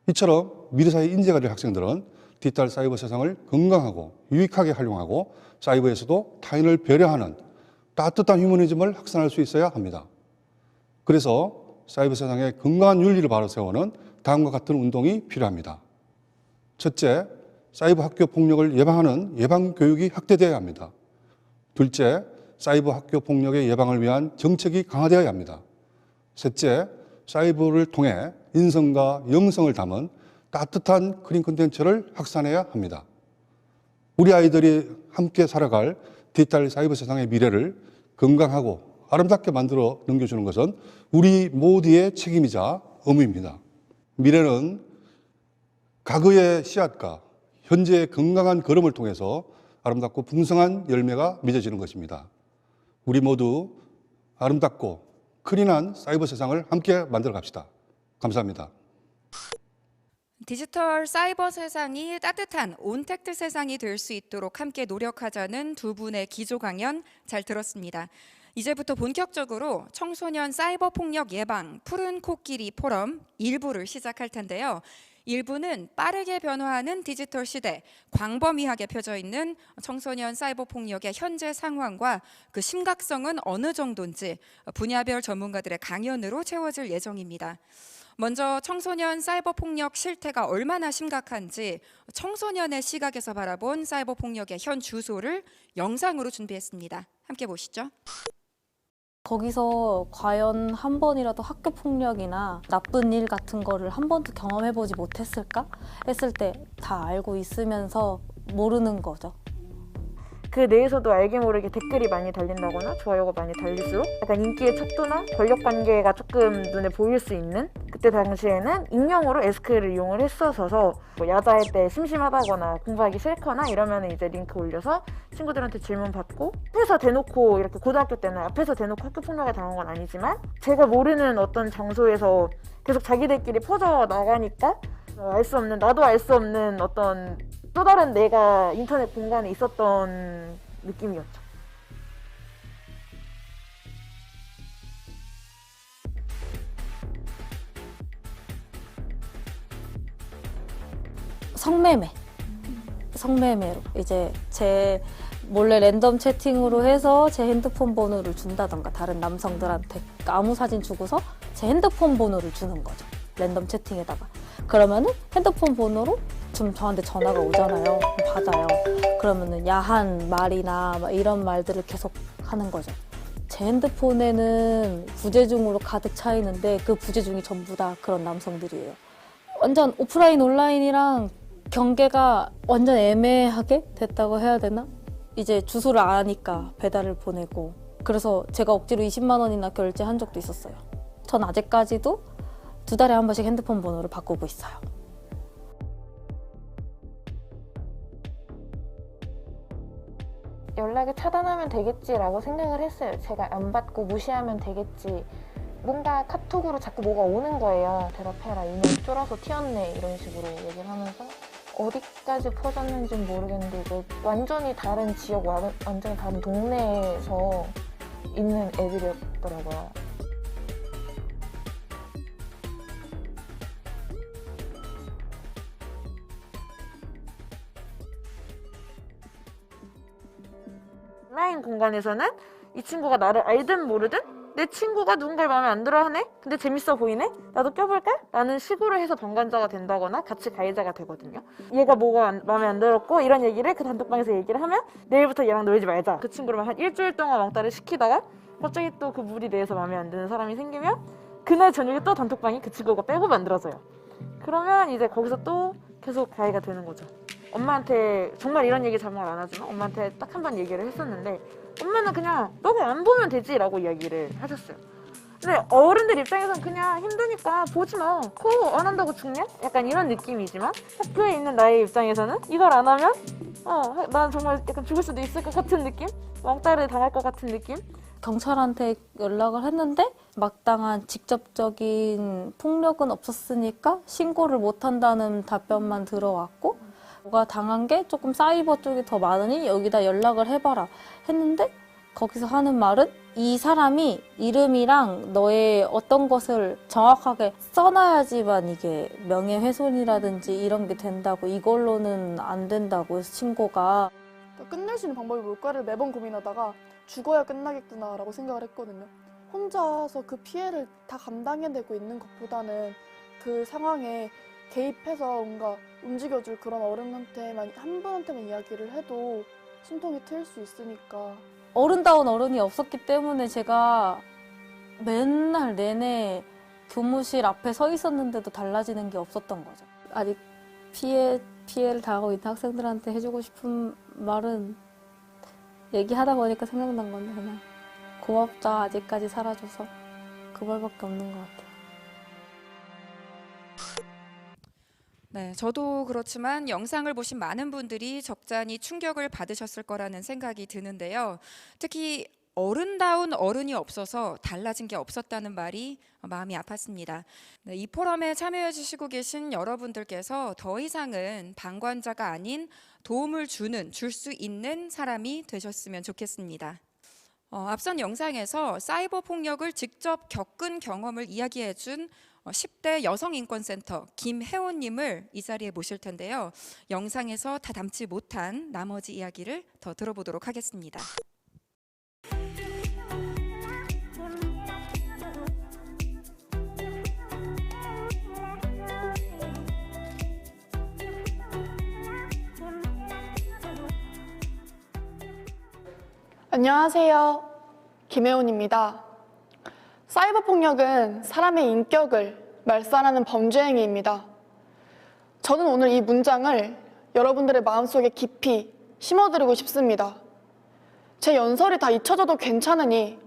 이처럼 미래사회 인재가 될 학생들은 디지털 사이버 세상을 건강하고 유익하게 활용하고 사이버에서도 타인을 배려하는 따뜻한 휴머니즘을 확산할 수 있어야 합니다. 그래서 사이버 세상의 건강한 윤리를 바로 세우는 다음과 같은 운동이 필요합니다. 첫째, 사이버 학교 폭력을 예방하는 예방교육이 확대되어야 합니다. 둘째, 사이버 학교 폭력의 예방을 위한 정책이 강화되어야 합니다. 셋째, 사이버를 통해 인성과 영성을 담은 따뜻한 크림 콘텐츠를 확산해야 합니다. 우리 아이들이 함께 살아갈 디지털 사이버 세상의 미래를 건강하고 아름답게 만들어 넘겨주는 것은 우리 모두의 책임이자 의무입니다. 미래는 과거의 씨앗과 현재의 건강한 걸음을 통해서 아름답고 풍성한 열매가 맺어지는 것입니다. 우리 모두 아름답고 클린한 사이버 세상을 함께 만들어 갑시다. 감사합니다. 디지털 사이버 세상이 따뜻한 온택트 세상이 될 수 있도록 함께 노력하자는 두 분의 기조 강연 잘 들었습니다. 이제부터 본격적으로 청소년 사이버 폭력 예방 푸른 코끼리 포럼 1부를 시작할 텐데요. 일부는 빠르게 변화하는 디지털 시대, 광범위하게 펴져 있는 청소년 사이버 폭력의 현재 상황과 그 심각성은 어느 정도인지 분야별 전문가들의 강연으로 채워질 예정입니다. 먼저 청소년 사이버 폭력 실태가 얼마나 심각한지 청소년의 시각에서 바라본 사이버 폭력의 현 주소를 영상으로 준비했습니다. 함께 보시죠. 거기서 과연 한 번이라도 학교 폭력이나 나쁜 일 같은 거를 한 번도 경험해보지 못했을까? 했을 때 다 알고 있으면서 모르는 거죠. 그 내에서도 알게 모르게 댓글이 많이 달린다거나 좋아요가 많이 달릴수록 약간 인기의 척도나 권력관계가 조금 눈에 보일 수 있는, 그때 당시에는 익명으로 에스크를 이용을 했어서 뭐 야자할 때 심심하다거나 공부하기 싫거나 이러면 이제 링크 올려서 친구들한테 질문 받고, 앞에서 대놓고 이렇게 고등학교 때는 앞에서 대놓고 학교 폭력을 당한 건 아니지만 제가 모르는 어떤 장소에서 계속 자기들끼리 퍼져 나가니까 알 수 없는, 나도 알 수 없는 어떤 또 다른 내가 인터넷 공간에 있었던 느낌이었죠. 성매매로 이제 제 몰래 랜덤 채팅으로 해서 제 핸드폰 번호를 준다던가 다른 남성들한테 아무 사진 주고서 제 핸드폰 번호를 주는 거죠. 랜덤 채팅에다가. 그러면은 핸드폰 번호로 좀 저한테 전화가 오잖아요. 받아요. 그러면은 야한 말이나 막 이런 말들을 계속 하는 거죠. 제 핸드폰에는 부재중으로 가득 차 있는데 그 부재중이 전부 다 그런 남성들이에요. 완전 오프라인 온라인이랑 경계가 완전 애매하게 됐다고 해야 되나? 이제 주소를 아니까 배달을 보내고, 그래서 제가 억지로 20만 원이나 결제한 적도 있었어요. 전 아직까지도 2달에 한 번씩 핸드폰 번호를 바꾸고 있어요. 연락을 차단하면 되겠지라고 생각을 했어요. 제가 안 받고 무시하면 되겠지. 뭔가 카톡으로 자꾸 뭐가 오는 거예요. 대답해라, 이놈 쫄아서 튀었네, 이런 식으로 얘기를 하면서 어디까지 퍼졌는지는 모르겠는데 이제 완전히 다른 지역, 완전히 다른 동네에서 있는 애들이었더라고요. 온라인 공간에서는 이 친구가 나를 알든 모르든 내 친구가 누군가를 마음에 안 들어 하네? 근데 재밌어 보이네? 나도 껴볼까? 라는 식으로 해서 방관자가 된다거나 같이 가해자가 되거든요. 얘가 뭐가 마음에 안 들었고 이런 얘기를 그 단톡방에서 얘기를 하면 내일부터 얘랑 놀지 말자. 그 친구를 한 일주일 동안 왕따를 시키다가 갑자기 또 그 무리 내에서 마음에 안 드는 사람이 생기면 그날 저녁에 또 단톡방이 그 친구가 빼고 만들어져요. 그러면 이제 거기서 또 계속 가해가 되는 거죠. 엄마한테 정말 이런 얘기 잘 말 안 하지만 엄마한테 딱 한 번 얘기를 했었는데 엄마는 그냥 너가 안 보면 되지 라고 이야기를 하셨어요. 근데 어른들 입장에선 그냥 힘드니까 보지 마. 그거 안 한다고 죽냐? 약간 이런 느낌이지만 학교에 있는 나의 입장에서는 이걸 안 하면 난 정말 약간 죽을 수도 있을 것 같은 느낌? 왕따를 당할 것 같은 느낌? 경찰한테 연락을 했는데 마땅한 직접적인 폭력은 없었으니까 신고를 못한다는 답변만 들어왔고, 뭐가 당한 게 조금 사이버 쪽이 더 많으니 여기다 연락을 해봐라 했는데, 거기서 하는 말은 이 사람이 이름이랑 너의 어떤 것을 정확하게 써놔야지만 이게 명예훼손이라든지 이런 게 된다고, 이걸로는 안 된다고 해서 친구가. 끝낼 수 있는 방법이 뭘까를 매번 고민하다가 죽어야 끝나겠구나라고 생각을 했거든요. 혼자서 그 피해를 다 감당해내고 있는 것보다는 그 상황에 개입해서 뭔가 움직여줄 그런 어른한테만, 한 분한테만 이야기를 해도 숨통이 트일 수 있으니까. 어른다운 어른이 없었기 때문에 제가 맨날 내내 교무실 앞에 서 있었는데도 달라지는 게 없었던 거죠. 아직 피해를 당하고 있는 학생들한테 해주고 싶은 말은 얘기하다 보니까 생각난 건데 그냥 고맙다, 아직까지 살아줘서. 그 말밖에 없는 것 같아요. 네, 저도 그렇지만 영상을 보신 많은 분들이 적잖이 충격을 받으셨을 거라는 생각이 드는데요. 특히 어른다운 어른이 없어서 달라진 게 없었다는 말이 마음이 아팠습니다. 네, 이 포럼에 참여해 주시고 계신 여러분들께서 더 이상은 방관자가 아닌 도움을 줄 수 있는 사람이 되셨으면 좋겠습니다. 앞선 영상에서 사이버 폭력을 직접 겪은 경험을 이야기해준 10대 여성인권센터 김혜원님을 이 자리에 모실 텐데요. 영상에서 다 담지 못한 나머지 이야기를 더 들어보도록 하겠습니다. 안녕하세요. 김혜원입니다. 사이버 폭력은 사람의 인격을 말살하는 범죄 행위입니다. 저는 오늘 이 문장을 여러분들의 마음속에 깊이 심어드리고 싶습니다. 제 연설이 다 잊혀져도 괜찮으니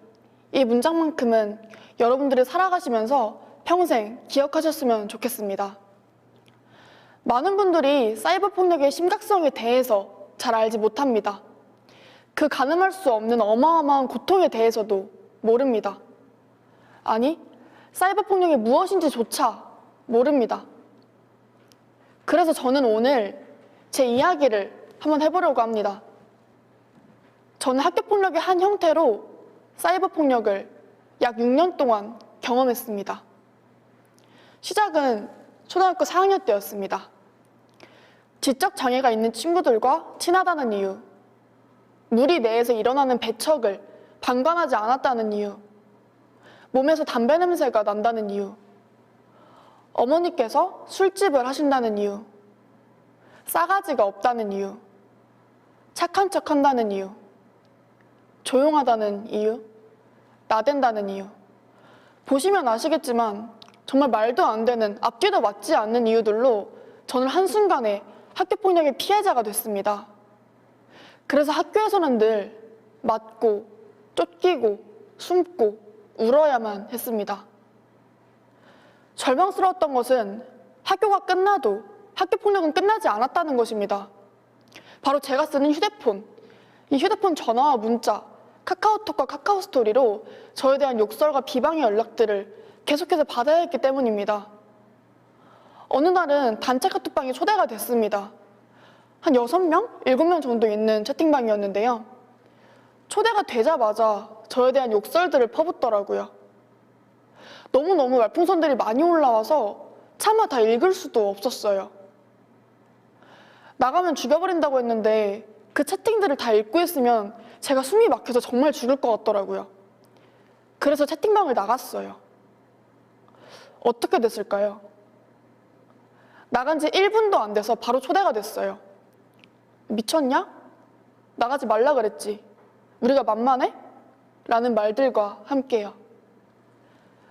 이 문장만큼은 여러분들이 살아가시면서 평생 기억하셨으면 좋겠습니다. 많은 분들이 사이버 폭력의 심각성에 대해서 잘 알지 못합니다. 그 가늠할 수 없는 어마어마한 고통에 대해서도 모릅니다. 아니, 사이버 폭력이 무엇인지조차 모릅니다. 그래서 저는 오늘 제 이야기를 한번 해보려고 합니다. 저는 학교 폭력의 한 형태로 사이버 폭력을 약 6년 동안 경험했습니다. 시작은 초등학교 4학년 때였습니다. 지적 장애가 있는 친구들과 친하다는 이유, 무리 내에서 일어나는 배척을 방관하지 않았다는 이유, 몸에서 담배 냄새가 난다는 이유, 어머니께서 술집을 하신다는 이유, 싸가지가 없다는 이유, 착한 척 한다는 이유, 조용하다는 이유, 나댄다는 이유. 보시면 아시겠지만 정말 말도 안 되는, 앞뒤도 맞지 않는 이유들로 저는 한순간에 학교폭력의 피해자가 됐습니다. 그래서 학교에서는 늘 맞고 쫓기고 숨고 울어야만 했습니다. 절망스러웠던 것은 학교가 끝나도 학교폭력은 끝나지 않았다는 것입니다. 바로 제가 쓰는 휴대폰, 이 휴대폰 전화와 문자, 카카오톡과 카카오스토리로 저에 대한 욕설과 비방의 연락들을 계속해서 받아야 했기 때문입니다. 어느 날은 단체 카톡방에 초대가 됐습니다. 한 6명, 7명 정도 있는 채팅방이었는데요. 초대가 되자마자 저에 대한 욕설들을 퍼붓더라고요. 너무너무 말풍선들이 많이 올라와서 차마 다 읽을 수도 없었어요. 나가면 죽여버린다고 했는데 그 채팅들을 다 읽고 있으면 제가 숨이 막혀서 정말 죽을 것 같더라고요. 그래서 채팅방을 나갔어요. 어떻게 됐을까요? 나간 지 1분도 안 돼서 바로 초대가 됐어요. 미쳤냐? 나가지 말라 그랬지. 우리가 만만해? 라는 말들과 함께요.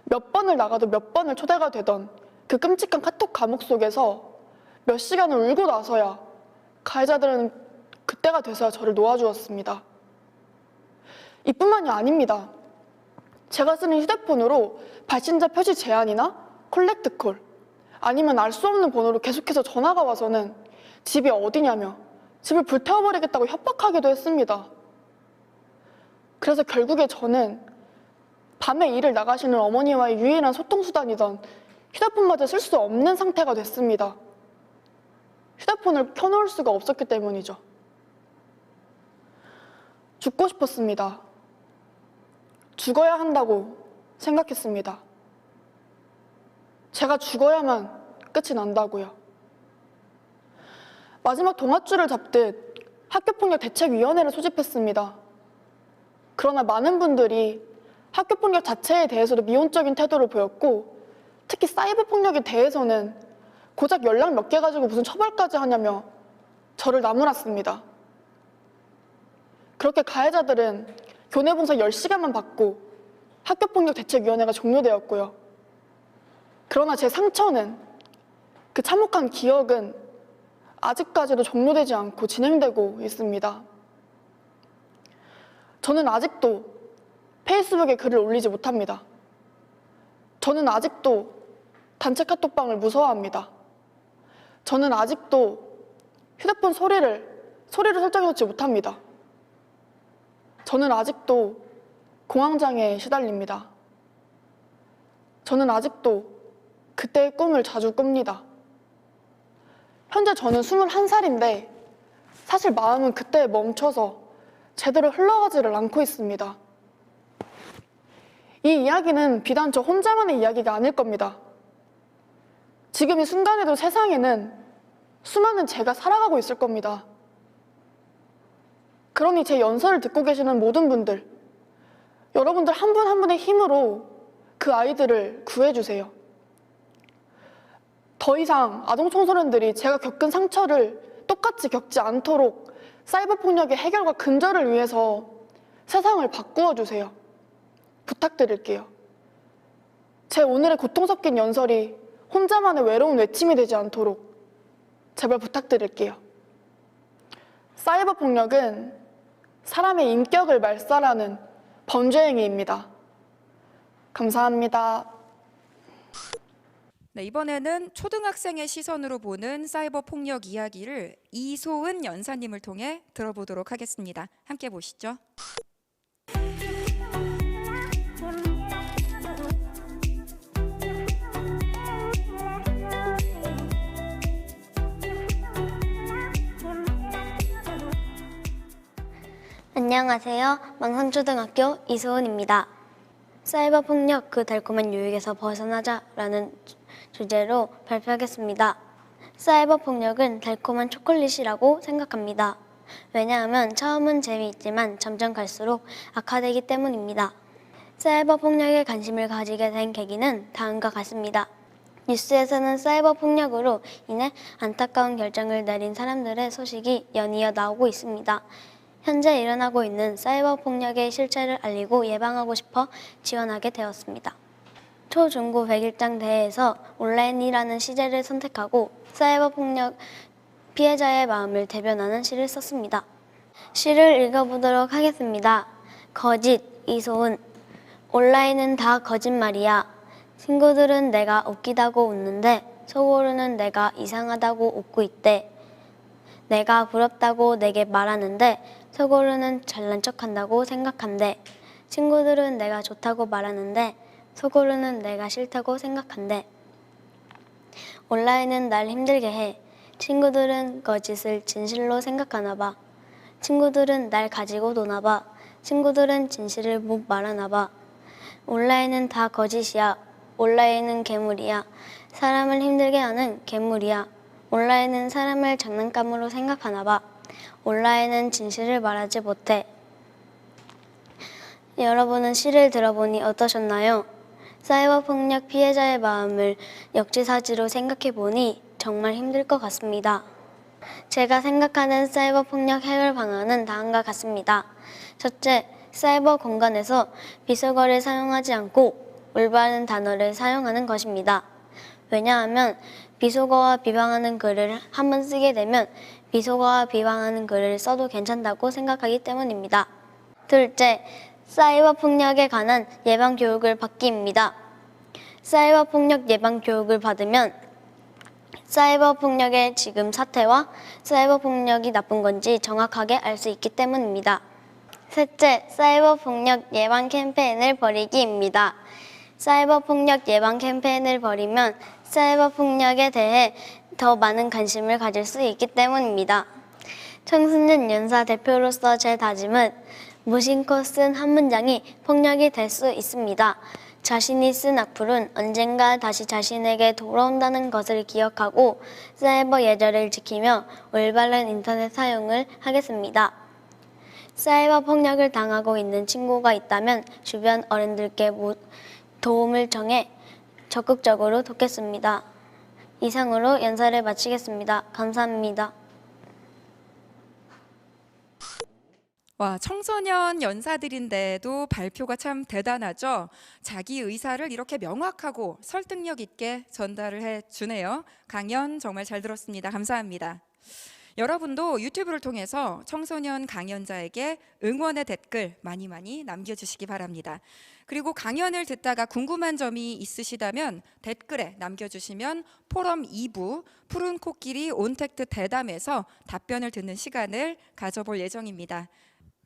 몇 번을 나가도 몇 번을 초대가 되던 그 끔찍한 카톡 감옥 속에서 몇 시간을 울고 나서야 가해자들은 그때가 돼서야 저를 놓아주었습니다. 이뿐만이 아닙니다. 제가 쓰는 휴대폰으로 발신자 표시 제한이나 콜렉트 콜, 아니면 알 수 없는 번호로 계속해서 전화가 와서는 집이 어디냐며 집을 불태워버리겠다고 협박하기도 했습니다. 그래서 결국에 저는 밤에 일을 나가시는 어머니와의 유일한 소통수단이던 휴대폰마저 쓸 수 없는 상태가 됐습니다. 휴대폰을 켜놓을 수가 없었기 때문이죠. 죽고 싶었습니다. 죽어야 한다고 생각했습니다. 제가 죽어야만 끝이 난다고요. 마지막 동아줄을 잡듯 학교폭력 대책위원회를 소집했습니다. 그러나 많은 분들이 학교폭력 자체에 대해서도 미온적인 태도를 보였고, 특히 사이버 폭력에 대해서는 고작 연락 몇 개 가지고 무슨 처벌까지 하냐며 저를 나무랐습니다. 그렇게 가해자들은 교내 봉사 10시간만 받고 학교폭력 대책위원회가 종료되었고요. 그러나 제 상처는, 그 참혹한 기억은 아직까지도 종료되지 않고 진행되고 있습니다. 저는 아직도 페이스북에 글을 올리지 못합니다. 저는 아직도 단체 카톡방을 무서워합니다. 저는 아직도 휴대폰 소리를 설정해놓지 못합니다. 저는 아직도 공황장애에 시달립니다. 저는 아직도 그때의 꿈을 자주 꿉니다. 현재 저는 21살인데 사실 마음은 그때에 멈춰서 제대로 흘러가지를 않고 있습니다. 이 이야기는 비단 저 혼자만의 이야기가 아닐 겁니다. 지금 이 순간에도 세상에는 수많은 제가 살아가고 있을 겁니다. 그러니 제 연설을 듣고 계시는 모든 분들, 여러분들 한 분 한 분의 힘으로 그 아이들을 구해주세요. 더 이상 아동 청소년들이 제가 겪은 상처를 똑같이 겪지 않도록 사이버 폭력의 해결과 근절을 위해서 세상을 바꾸어 주세요. 부탁드릴게요. 제 오늘의 고통 섞인 연설이 혼자만의 외로운 외침이 되지 않도록 제발 부탁드릴게요. 사이버 폭력은 사람의 인격을 말살하는 범죄 행위입니다. 감사합니다. 네, 이번에는 초등학생의 시선으로 보는 사이버 폭력 이야기를 이소은 연사님을 통해 들어보도록 하겠습니다. 함께 보시죠. 안녕하세요. 망성초등학교 이소은입니다. 사이버 폭력 그 달콤한 유혹에서 벗어나자라는 주제로 발표하겠습니다. 사이버 폭력은 달콤한 초콜릿이라고 생각합니다. 왜냐하면 처음은 재미있지만 점점 갈수록 악화되기 때문입니다. 사이버 폭력에 관심을 가지게 된 계기는 다음과 같습니다. 뉴스에서는 사이버 폭력으로 인해 안타까운 결정을 내린 사람들의 소식이 연이어 나오고 있습니다. 현재 일어나고 있는 사이버 폭력의 실체를 알리고 예방하고 싶어 지원하게 되었습니다. 초중고 100일장 대회에서 온라인이라는 시제를 선택하고 사이버 폭력 피해자의 마음을 대변하는 시를 썼습니다. 시를 읽어보도록 하겠습니다. 거짓, 이소은. 온라인은 다 거짓말이야. 친구들은 내가 웃기다고 웃는데 속으로는 내가 이상하다고 웃고 있대. 내가 부럽다고 내게 말하는데 속으로는 잘난 척한다고 생각한대. 친구들은 내가 좋다고 말하는데 속으로는 내가 싫다고 생각한대. 온라인은 날 힘들게 해. 친구들은 거짓을 진실로 생각하나 봐. 친구들은 날 가지고 노나 봐. 친구들은 진실을 못 말하나 봐. 온라인은 다 거짓이야. 온라인은 괴물이야. 사람을 힘들게 하는 괴물이야. 온라인은 사람을 장난감으로 생각하나 봐. 온라인은 진실을 말하지 못해. 여러분은 시를 들어보니 어떠셨나요? 사이버 폭력 피해자의 마음을 역지사지로 생각해보니 정말 힘들 것 같습니다. 제가 생각하는 사이버 폭력 해결 방안은 다음과 같습니다. 첫째, 사이버 공간에서 비속어를 사용하지 않고 올바른 단어를 사용하는 것입니다. 왜냐하면 비속어와 비방하는 글을 한번 쓰게 되면 비속어와 비방하는 글을 써도 괜찮다고 생각하기 때문입니다. 둘째, 사이버 폭력에 관한 예방 교육을 받기입니다. 사이버 폭력 예방 교육을 받으면 사이버 폭력의 지금 사태와 사이버 폭력이 나쁜 건지 정확하게 알 수 있기 때문입니다. 셋째, 사이버 폭력 예방 캠페인을 벌이기입니다. 사이버 폭력 예방 캠페인을 벌이면 사이버 폭력에 대해 더 많은 관심을 가질 수 있기 때문입니다. 청소년 연사 대표로서 제 다짐은 무심코 쓴 한 문장이 폭력이 될 수 있습니다. 자신이 쓴 악플은 언젠가 다시 자신에게 돌아온다는 것을 기억하고 사이버 예절을 지키며 올바른 인터넷 사용을 하겠습니다. 사이버 폭력을 당하고 있는 친구가 있다면 주변 어른들께 도움을 청해 적극적으로 돕겠습니다. 이상으로 연설을 마치겠습니다. 감사합니다. 와, 청소년 연사들인데도 발표가 참 대단하죠. 자기 의사를 이렇게 명확하고 설득력 있게 전달을 해주네요. 강연 정말 잘 들었습니다. 감사합니다. 여러분도 유튜브를 통해서 청소년 강연자에게 응원의 댓글 많이 남겨주시기 바랍니다. 그리고 강연을 듣다가 궁금한 점이 있으시다면 댓글에 남겨주시면 포럼 2부 푸른 코끼리 온택트 대담에서 답변을 듣는 시간을 가져볼 예정입니다.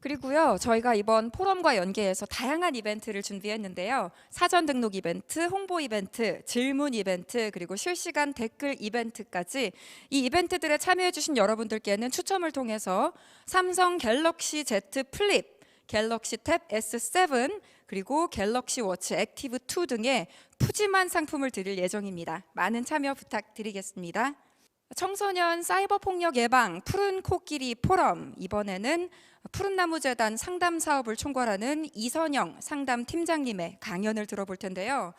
그리고요, 저희가 이번 포럼과 연계해서 다양한 이벤트를 준비했는데요. 사전 등록 이벤트, 홍보 이벤트, 질문 이벤트, 그리고 실시간 댓글 이벤트까지 이 이벤트들에 참여해 주신 여러분들께는 추첨을 통해서 삼성 갤럭시 Z 플립, 갤럭시 탭 S7, 그리고 갤럭시 워치 액티브 2 등의 푸짐한 상품을 드릴 예정입니다. 많은 참여 부탁드리겠습니다. 청소년 사이버 폭력 예방 푸른 코끼리 포럼, 이번에는 푸른나무재단 상담 사업을 총괄하는 이선영 상담팀장님의 강연을 들어볼 텐데요.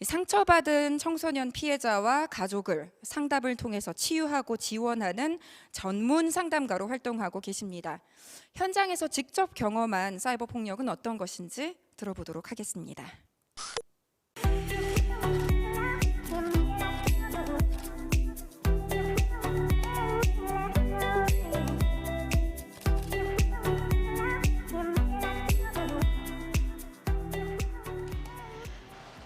상처받은 청소년 피해자와 가족을 상담을 통해서 치유하고 지원하는 전문 상담가로 활동하고 계십니다. 현장에서 직접 경험한 사이버 폭력은 어떤 것인지 들어보도록 하겠습니다.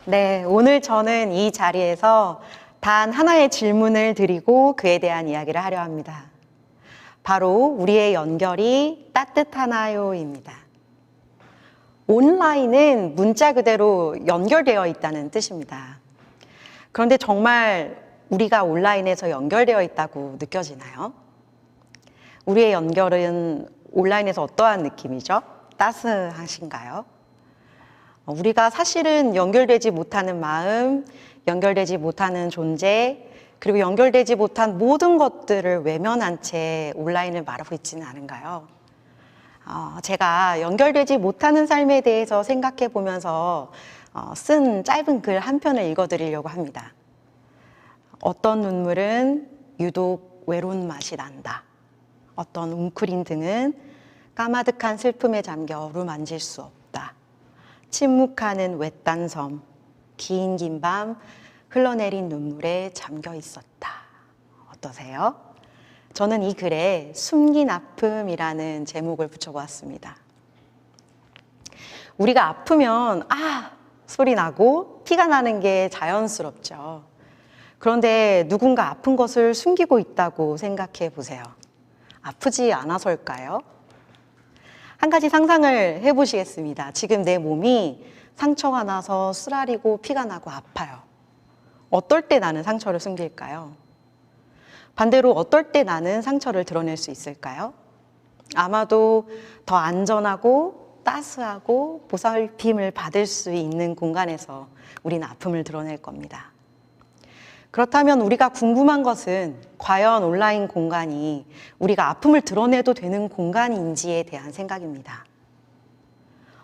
네, 오늘 저는 이 자리에서 단 하나의 질문을 드리고 그에 대한 이야기를 하려 합니다. 바로 우리의 연결이 따뜻하나요입니다. 온라인은 문자 그대로 연결되어 있다는 뜻입니다. 그런데 정말 우리가 온라인에서 연결되어 있다고 느껴지나요? 우리의 연결은 온라인에서 어떠한 느낌이죠? 따스하신가요? 우리가 사실은 연결되지 못하는 마음, 연결되지 못하는 존재, 그리고 연결되지 못한 모든 것들을 외면한 채 온라인을 말하고 있지는 않은가요? 제가 연결되지 못하는 삶에 대해서 생각해 보면서 쓴 짧은 글 한 편을 읽어드리려고 합니다. 어떤 눈물은 유독 외로운 맛이 난다. 어떤 웅크린 등은 까마득한 슬픔에 잠겨 어루만질 수 없다. 침묵하는 외딴 섬, 긴 밤 흘러내린 눈물에 잠겨 있었다. 어떠세요? 저는 이 글에 숨긴 아픔이라는 제목을 붙여보았습니다. 우리가 아프면 소리 나고 티가 나는 게 자연스럽죠. 그런데 누군가 아픈 것을 숨기고 있다고 생각해 보세요. 아프지 않아서일까요? 한 가지 상상을 해보시겠습니다. 지금 내 몸이 상처가 나서 쓰라리고 피가 나고 아파요. 어떨 때 나는 상처를 숨길까요? 반대로 어떨 때 나는 상처를 드러낼 수 있을까요? 아마도 더 안전하고 따스하고 보살핌을 받을 수 있는 공간에서 우리는 아픔을 드러낼 겁니다. 그렇다면 우리가 궁금한 것은 과연 온라인 공간이 우리가 아픔을 드러내도 되는 공간인지에 대한 생각입니다.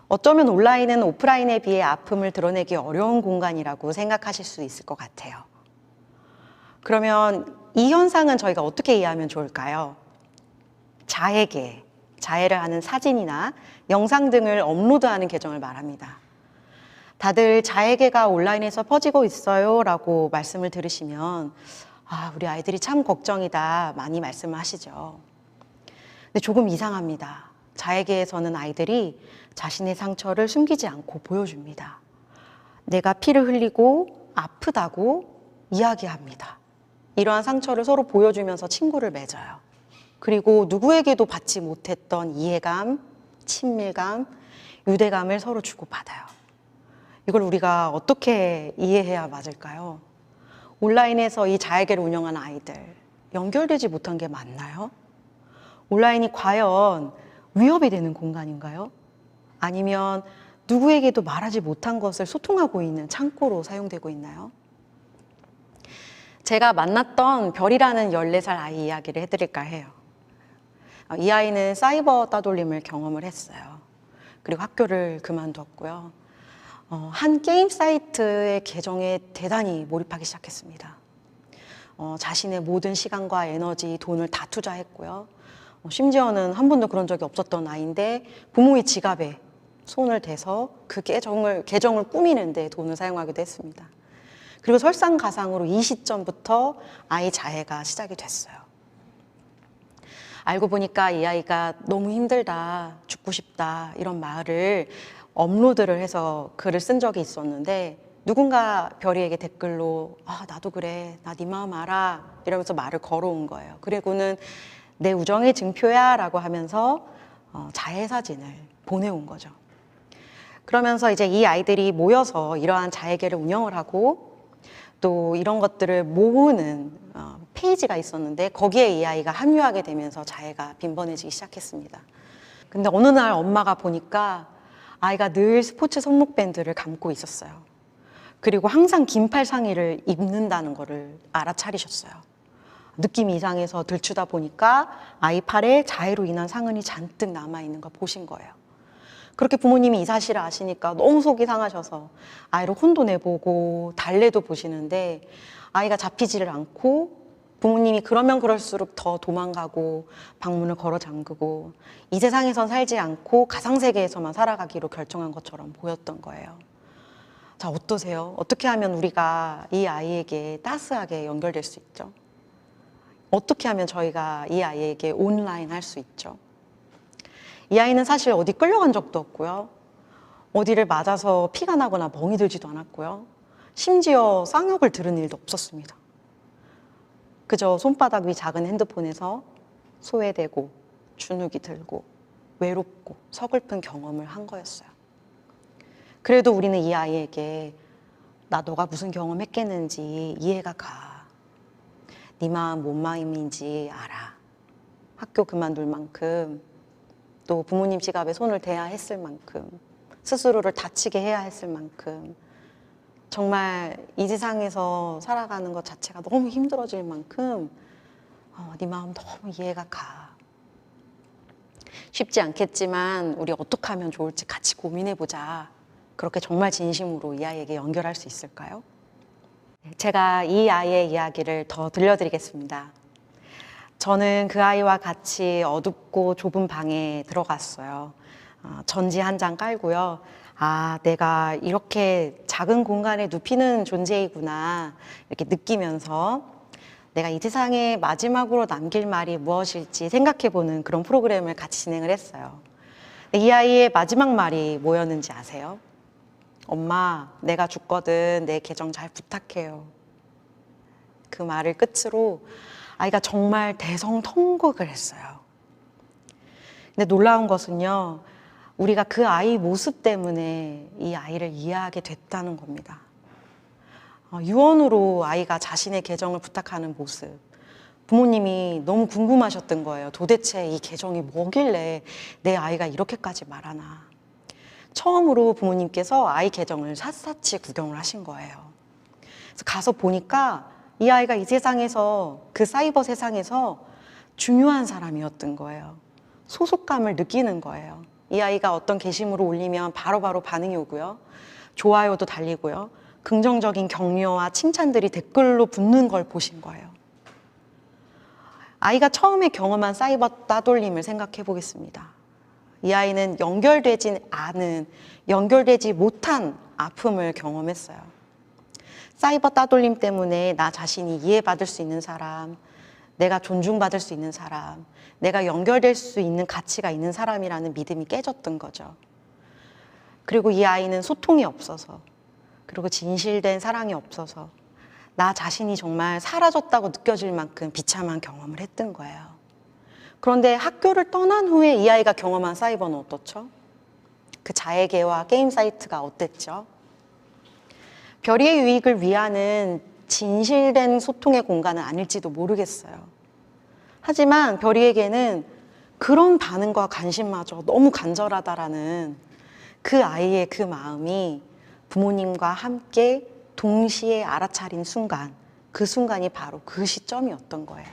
어쩌면 온라인은 오프라인에 비해 아픔을 드러내기 어려운 공간이라고 생각하실 수 있을 것 같아요. 그러면 이 현상은 저희가 어떻게 이해하면 좋을까요? 자해를 하는 사진이나 영상 등을 업로드하는 계정을 말합니다. 다들 자해계가 온라인에서 퍼지고 있어요 라고 말씀을 들으시면 우리 아이들이 참 걱정이다 많이 말씀을 하시죠. 근데 조금 이상합니다. 자해계에서는 아이들이 자신의 상처를 숨기지 않고 보여줍니다. 내가 피를 흘리고 아프다고 이야기합니다. 이러한 상처를 서로 보여주면서 친구를 맺어요. 그리고 누구에게도 받지 못했던 이해감, 친밀감, 유대감을 서로 주고받아요. 이걸 우리가 어떻게 이해해야 맞을까요? 온라인에서 이 자해계를 운영하는 아이들, 연결되지 못한 게 맞나요? 온라인이 과연 위협이 되는 공간인가요? 아니면 누구에게도 말하지 못한 것을 소통하고 있는 창고로 사용되고 있나요? 제가 만났던 별이라는 14살 아이 이야기를 해드릴까 해요. 이 아이는 사이버 따돌림을 경험을 했어요. 그리고 학교를 그만두었고요. 한 게임 사이트의 계정에 대단히 몰입하기 시작했습니다. 자신의 모든 시간과 에너지, 돈을 다 투자했고요. 심지어는 한 번도 그런 적이 없었던 아이인데 부모의 지갑에 손을 대서 그 계정을 꾸미는데 돈을 사용하기도 했습니다. 그리고 설상가상으로 이 시점부터 아이 자해가 시작이 됐어요. 알고 보니까 이 아이가 너무 힘들다, 죽고 싶다 이런 말을 업로드를 해서 글을 쓴 적이 있었는데 누군가 별이에게 댓글로 나도 그래, 나 네 마음 알아 이러면서 말을 걸어온 거예요. 그리고는 내 우정의 증표야 라고 하면서 자해 사진을 보내온 거죠. 그러면서 이제 이 아이들이 모여서 이러한 자해계를 운영을 하고 또 이런 것들을 모으는 페이지가 있었는데 거기에 이 아이가 합류하게 되면서 자해가 빈번해지기 시작했습니다. 근데 어느 날 엄마가 보니까 아이가 늘 스포츠 손목밴드를 감고 있었어요. 그리고 항상 긴팔 상의를 입는다는 거를 알아차리셨어요. 느낌이 이상해서 들추다 보니까 아이 팔에 자해로 인한 상흔이 잔뜩 남아있는 거 보신 거예요. 그렇게 부모님이 이 사실을 아시니까 너무 속이 상하셔서 아이를 혼도 내보고 달래도 보시는데 아이가 잡히지를 않고 부모님이 그러면 그럴수록 더 도망가고 방문을 걸어 잠그고 이 세상에선 살지 않고 가상세계에서만 살아가기로 결정한 것처럼 보였던 거예요. 자, 어떠세요? 어떻게 하면 우리가 이 아이에게 따스하게 연결될 수 있죠? 어떻게 하면 저희가 이 아이에게 온라인 할 수 있죠? 이 아이는 사실 어디 끌려간 적도 없고요. 어디를 맞아서 피가 나거나 멍이 들지도 않았고요. 심지어 쌍욕을 들은 일도 없었습니다. 그저 손바닥 위 작은 핸드폰에서 소외되고 주눅이 들고 외롭고 서글픈 경험을 한 거였어요. 그래도 우리는 이 아이에게 나 너가 무슨 경험했겠는지 이해가 가. 네 마음 뭔 마음인지 알아. 학교 그만둘 만큼 또 부모님 지갑에 손을 대야 했을 만큼 스스로를 다치게 해야 했을 만큼 정말 이 세상에서 살아가는 것 자체가 너무 힘들어질 만큼 네 마음 너무 이해가 가. 쉽지 않겠지만 우리 어떻게 하면 좋을지 같이 고민해보자. 그렇게 정말 진심으로 이 아이에게 연결할 수 있을까요? 제가 이 아이의 이야기를 더 들려드리겠습니다. 저는 그 아이와 같이 어둡고 좁은 방에 들어갔어요. 전지 한 장 깔고요. 아, 내가 이렇게 작은 공간에 눕히는 존재이구나 이렇게 느끼면서 내가 이 세상에 마지막으로 남길 말이 무엇일지 생각해보는 그런 프로그램을 같이 진행을 했어요. 이 아이의 마지막 말이 뭐였는지 아세요? 엄마, 내가 죽거든 내 계정 잘 부탁해요. 그 말을 끝으로 아이가 정말 대성통곡을 했어요. 근데 놀라운 것은요, 우리가 그 아이 모습 때문에 이 아이를 이해하게 됐다는 겁니다. 유언으로 아이가 자신의 계정을 부탁하는 모습, 부모님이 너무 궁금하셨던 거예요. 도대체 이 계정이 뭐길래 내 아이가 이렇게까지 말하나. 처음으로 부모님께서 아이 계정을 샅샅이 구경을 하신 거예요. 그래서 가서 보니까 이 아이가 이 세상에서, 그 사이버 세상에서 중요한 사람이었던 거예요. 소속감을 느끼는 거예요. 이 아이가 어떤 게시물을 올리면 바로바로 반응이 오고요. 좋아요도 달리고요. 긍정적인 격려와 칭찬들이 댓글로 붙는 걸 보신 거예요. 아이가 처음에 경험한 사이버 따돌림을 생각해 보겠습니다. 이 아이는 연결되지 않은, 연결되지 못한 아픔을 경험했어요. 사이버 따돌림 때문에 나 자신이 이해받을 수 있는 사람, 내가 존중받을 수 있는 사람, 내가 연결될 수 있는 가치가 있는 사람이라는 믿음이 깨졌던 거죠. 그리고 이 아이는 소통이 없어서, 그리고 진실된 사랑이 없어서 나 자신이 정말 사라졌다고 느껴질 만큼 비참한 경험을 했던 거예요. 그런데 학교를 떠난 후에 이 아이가 경험한 사이버는 어떻죠? 그 자해계와 게임 사이트가 어땠죠? 별이의 유익을 위하는 진실된 소통의 공간은 아닐지도 모르겠어요. 하지만 별이에게는 그런 반응과 관심마저 너무 간절하다라는 그 아이의 그 마음이 부모님과 함께 동시에 알아차린 순간, 그 순간이 바로 그 시점이었던 거예요.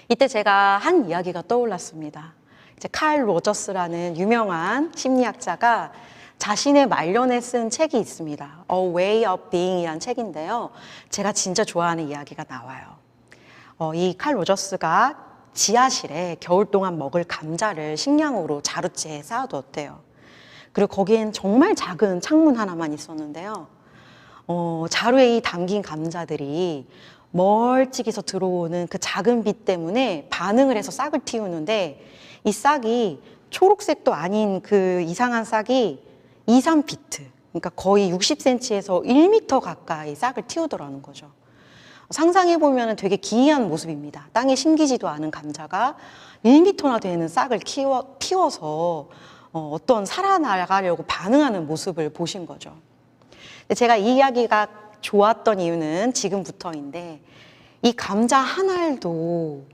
이때 제가 한 이야기가 떠올랐습니다. 이제 칼 로저스라는 유명한 심리학자가 자신의 말년에 쓴 책이 있습니다. A Way of Being이라는 책인데요. 제가 진짜 좋아하는 이야기가 나와요. 이 칼 로저스가 지하실에 겨울 동안 먹을 감자를 식량으로 자루째에 쌓아두었대요. 그리고 거기엔 정말 작은 창문 하나만 있었는데요. 자루에 이 담긴 감자들이 멀찍이서 들어오는 그 작은 빛 때문에 반응을 해서 싹을 틔우는데 이 싹이 초록색도 아닌 그 이상한 싹이 2, 3피트, 그러니까 거의 60cm에서 1m 가까이 싹을 틔우더라는 거죠. 상상해보면 되게 기이한 모습입니다. 땅에 심기지도 않은 감자가 1m나 되는 싹을 틔워서 어떤 살아나가려고 반응하는 모습을 보신 거죠. 제가 이 이야기가 좋았던 이유는 지금부터인데 이 감자 한 알도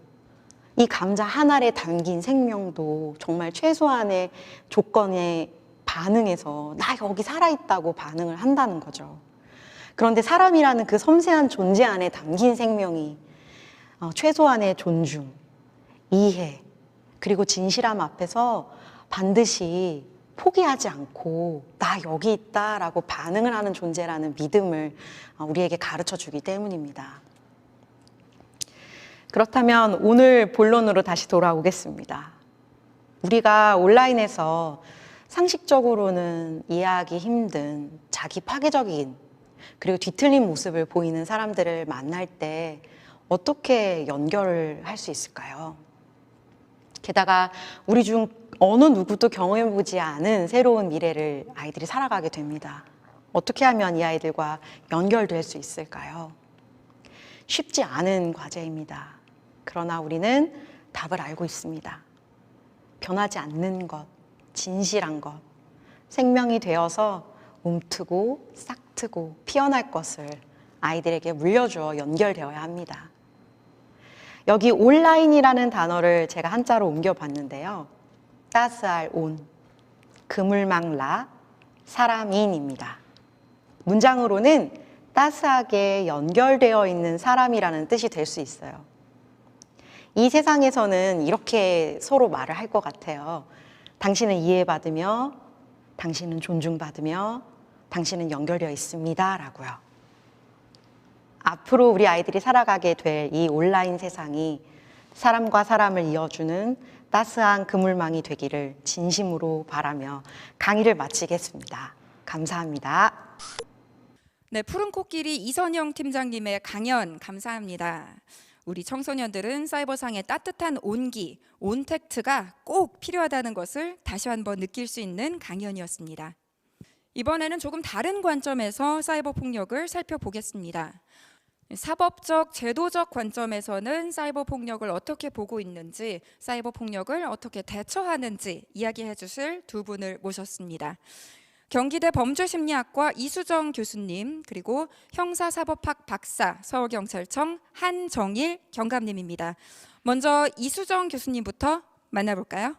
이 감자 한 알에 담긴 생명도 정말 최소한의 조건에 반응해서 나 여기 살아있다고 반응을 한다는 거죠. 그런데 사람이라는 그 섬세한 존재 안에 담긴 생명이 최소한의 존중, 이해, 그리고 진실함 앞에서 반드시 포기하지 않고 나 여기 있다라고 반응을 하는 존재라는 믿음을 우리에게 가르쳐 주기 때문입니다. 그렇다면 오늘 본론으로 다시 돌아오겠습니다. 우리가 온라인에서 상식적으로는 이해하기 힘든 자기 파괴적인 그리고 뒤틀린 모습을 보이는 사람들을 만날 때 어떻게 연결을 할 수 있을까요? 게다가 우리 중 어느 누구도 경험해보지 않은 새로운 미래를 아이들이 살아가게 됩니다. 어떻게 하면 이 아이들과 연결될 수 있을까요? 쉽지 않은 과제입니다. 그러나 우리는 답을 알고 있습니다. 변하지 않는 것, 진실한 것, 생명이 되어서 움트고 싹트고 피어날 것을 아이들에게 물려주어 연결되어야 합니다. 여기 온라인이라는 단어를 제가 한자로 옮겨봤는데요. 따스할 온, 그물망 라, 사람인입니다. 문장으로는 따스하게 연결되어 있는 사람이라는 뜻이 될 수 있어요. 이 세상에서는 이렇게 서로 말을 할 것 같아요. 당신은 이해받으며, 당신은 존중받으며, 당신은 연결되어 있습니다. 라고요. 앞으로 우리 아이들이 살아가게 될 이 온라인 세상이 사람과 사람을 이어주는 따스한 그물망이 되기를 진심으로 바라며 강의를 마치겠습니다. 감사합니다. 네, 푸른 코끼리 이선영 팀장님의 강연 감사합니다. 우리 청소년들은 사이버상의 따뜻한 온기, 온택트가 꼭 필요하다는 것을 다시 한번 느낄 수 있는 강연이었습니다. 이번에는 조금 다른 관점에서 사이버 폭력을 살펴보겠습니다. 사법적, 제도적 관점에서는 사이버 폭력을 어떻게 보고 있는지, 사이버 폭력을 어떻게 대처하는지 이야기해 주실 두 분을 모셨습니다. 경기대 범죄심리학과 이수정 교수님, 그리고 형사사법학 박사, 서울경찰청 한정일 경감님입니다. 먼저 이수정 교수님부터 만나볼까요?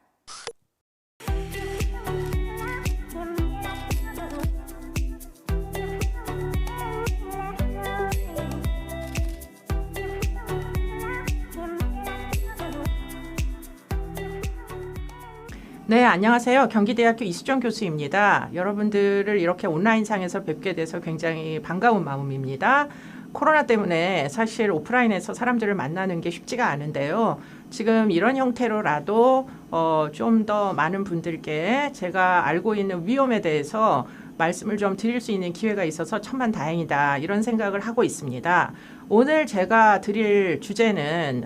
네, 안녕하세요. 경기대학교 이수정 교수입니다. 여러분들을 이렇게 온라인상에서 뵙게 돼서 굉장히 반가운 마음입니다. 코로나 때문에 사실 오프라인에서 사람들을 만나는 게 쉽지가 않은데요. 지금 이런 형태로라도 좀 더 많은 분들께 제가 알고 있는 위험에 대해서 말씀을 좀 드릴 수 있는 기회가 있어서 천만다행이다, 이런 생각을 하고 있습니다. 오늘 제가 드릴 주제는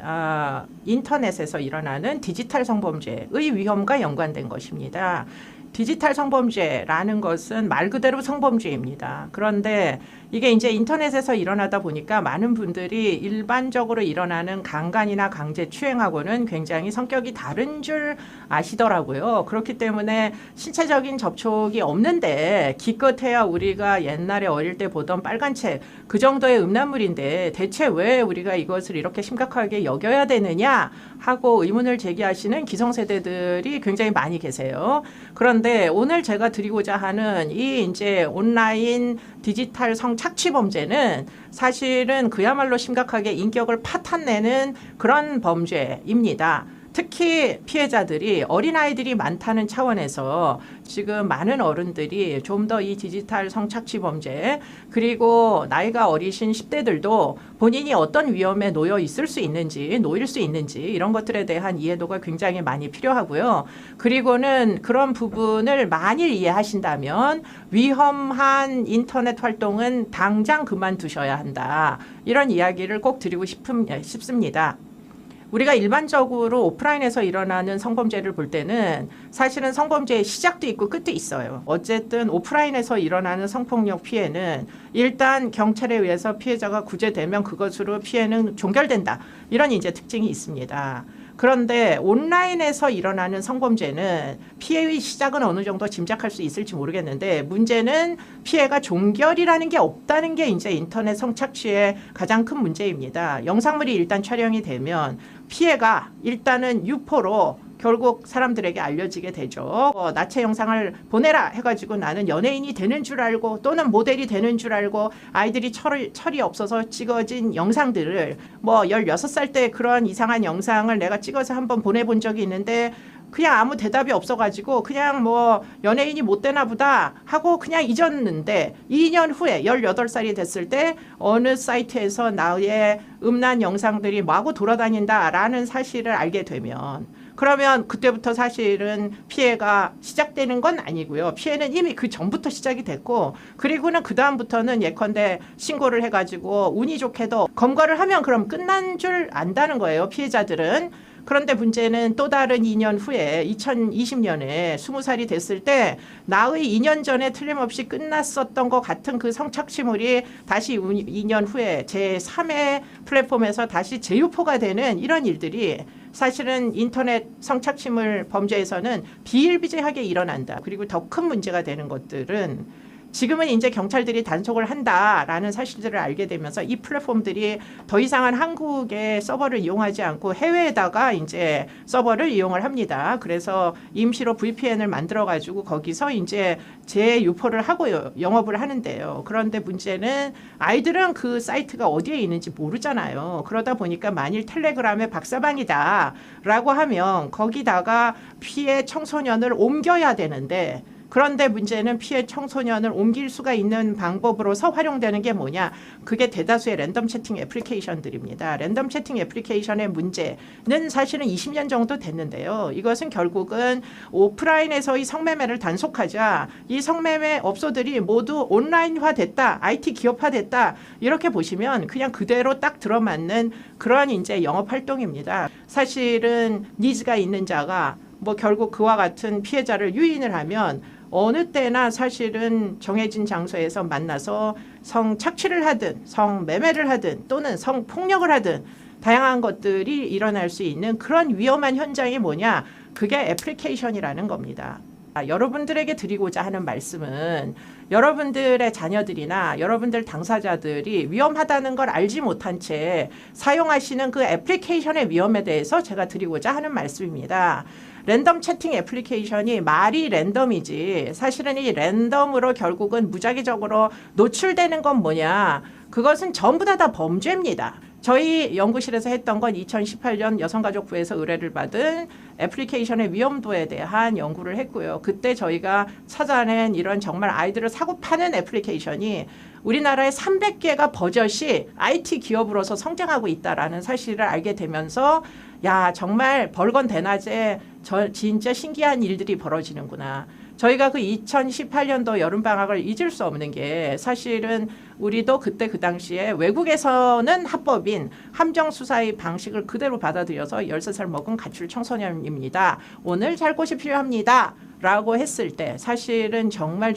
인터넷에서 일어나는 디지털 성범죄의 위험과 연관된 것입니다. 디지털 성범죄라는 것은 말 그대로 성범죄입니다. 그런데 이게 이제 인터넷에서 일어나다 보니까 많은 분들이 일반적으로 일어나는 강간이나 강제추행하고는 굉장히 성격이 다른 줄 아시더라고요. 그렇기 때문에 신체적인 접촉이 없는데 기껏해야 우리가 옛날에 어릴 때 보던 빨간 책, 그 정도의 음란물인데 대체 왜 우리가 이것을 이렇게 심각하게 여겨야 되느냐 하고 의문을 제기하시는 기성세대들이 굉장히 많이 계세요. 그런데 오늘 제가 드리고자 하는 이 이제 온라인 디지털 성착취 범죄는 사실은 그야말로 심각하게 인격을 파탄내는 그런 범죄입니다. 특히 피해자들이 어린아이들이 많다는 차원에서 지금 많은 어른들이 좀 더 이 디지털 성착취 범죄, 그리고 나이가 어리신 10대들도 본인이 어떤 위험에 놓여 있을 수 있는지, 놓일 수 있는지 이런 것들에 대한 이해도가 굉장히 많이 필요하고요. 그리고는 그런 부분을 만일 이해하신다면 위험한 인터넷 활동은 당장 그만두셔야 한다, 이런 이야기를 꼭 드리고 싶습니다. 우리가 일반적으로 오프라인에서 일어나는 성범죄를 볼 때는 사실은 성범죄의 시작도 있고 끝도 있어요. 어쨌든 오프라인에서 일어나는 성폭력 피해는 일단 경찰에 의해서 피해자가 구제되면 그것으로 피해는 종결된다, 이런 이제 특징이 있습니다. 그런데 온라인에서 일어나는 성범죄는 피해의 시작은 어느 정도 짐작할 수 있을지 모르겠는데 문제는 피해가 종결이라는 게 없다는 게 이제 인터넷 성착취의 가장 큰 문제입니다. 영상물이 일단 촬영이 되면 피해가 일단은 유포로 결국 사람들에게 알려지게 되죠. 나체 영상을 보내라 해가지고 나는 연예인이 되는 줄 알고 또는 모델이 되는 줄 알고 아이들이 철이 없어서 찍어진 영상들을 뭐 16살 때 그런 이상한 영상을 내가 찍어서 한번 보내본 적이 있는데 그냥 아무 대답이 없어가지고 그냥 뭐 연예인이 못 되나 보다 하고 그냥 잊었는데 2년 후에 18살이 됐을 때 어느 사이트에서 나의 음란 영상들이 마구 돌아다닌다라는 사실을 알게 되면 그러면 그때부터 사실은 피해가 시작되는 건 아니고요. 피해는 이미 그 전부터 시작이 됐고 그리고는 그 다음부터는 예컨대 신고를 해가지고 운이 좋게도 검거를 하면 그럼 끝난 줄 안다는 거예요. 피해자들은. 그런데 문제는 또 다른 2년 후에 2020년에 20살이 됐을 때 나의 2년 전에 틀림없이 끝났었던 것 같은 그 성착취물이 다시 2년 후에 제3의 플랫폼에서 다시 재유포가 되는 이런 일들이 사실은 인터넷 성착취물 범죄에서는 비일비재하게 일어난다. 그리고 더 큰 문제가 되는 것들은 지금은 이제 경찰들이 단속을 한다라는 사실들을 알게 되면서 이 플랫폼들이 더 이상은 한국의 서버를 이용하지 않고 해외에다가 이제 서버를 이용을 합니다. 그래서 임시로 VPN을 만들어 가지고 거기서 이제 재유포를 하고 영업을 하는데요. 그런데 문제는 아이들은 그 사이트가 어디에 있는지 모르잖아요. 그러다 보니까 만일 텔레그램의 박사방이다라고 하면 거기다가 피해 청소년을 옮겨야 되는데 그런데 문제는 피해 청소년을 옮길 수가 있는 방법으로서 활용되는 게 뭐냐? 그게 대다수의 랜덤 채팅 애플리케이션들입니다. 랜덤 채팅 애플리케이션의 문제는 사실은 20년 정도 됐는데요. 이것은 결국은 오프라인에서의 성매매를 단속하자 이 성매매 업소들이 모두 온라인화됐다, IT 기업화됐다 이렇게 보시면 그냥 그대로 딱 들어맞는 그런 이제 영업 활동입니다. 사실은 니즈가 있는 자가 뭐 결국 그와 같은 피해자를 유인을 하면 어느 때나 사실은 정해진 장소에서 만나서 성착취를 하든 성매매를 하든 또는 성폭력을 하든 다양한 것들이 일어날 수 있는 그런 위험한 현장이 뭐냐? 그게 애플리케이션이라는 겁니다. 여러분들에게 드리고자 하는 말씀은 여러분들의 자녀들이나 여러분들 당사자들이 위험하다는 걸 알지 못한 채 사용하시는 그 애플리케이션의 위험에 대해서 제가 드리고자 하는 말씀입니다. 랜덤 채팅 애플리케이션이 말이 랜덤이지 사실은 이 랜덤으로 결국은 무작위적으로 노출되는 건 뭐냐? 그것은 전부 다 범죄입니다. 저희 연구실에서 했던 건 2018년 여성가족부에서 의뢰를 받은 애플리케이션의 위험도에 대한 연구를 했고요. 그때 저희가 찾아낸 이런 정말 아이들을 사고 파는 애플리케이션이 우리나라에 300개가 버젓이 IT 기업으로서 성장하고 있다라는 사실을 알게 되면서 야 정말 벌건 대낮에 진짜 신기한 일들이 벌어지는구나. 저희가 그 2018년도 여름방학을 잊을 수 없는 게 사실은 우리도 그때 그 당시에 외국에서는 합법인 함정수사의 방식을 그대로 받아들여서 13살 먹은 가출 청소년입니다. 오늘 살 곳이 필요합니다. 라고 했을 때 사실은 정말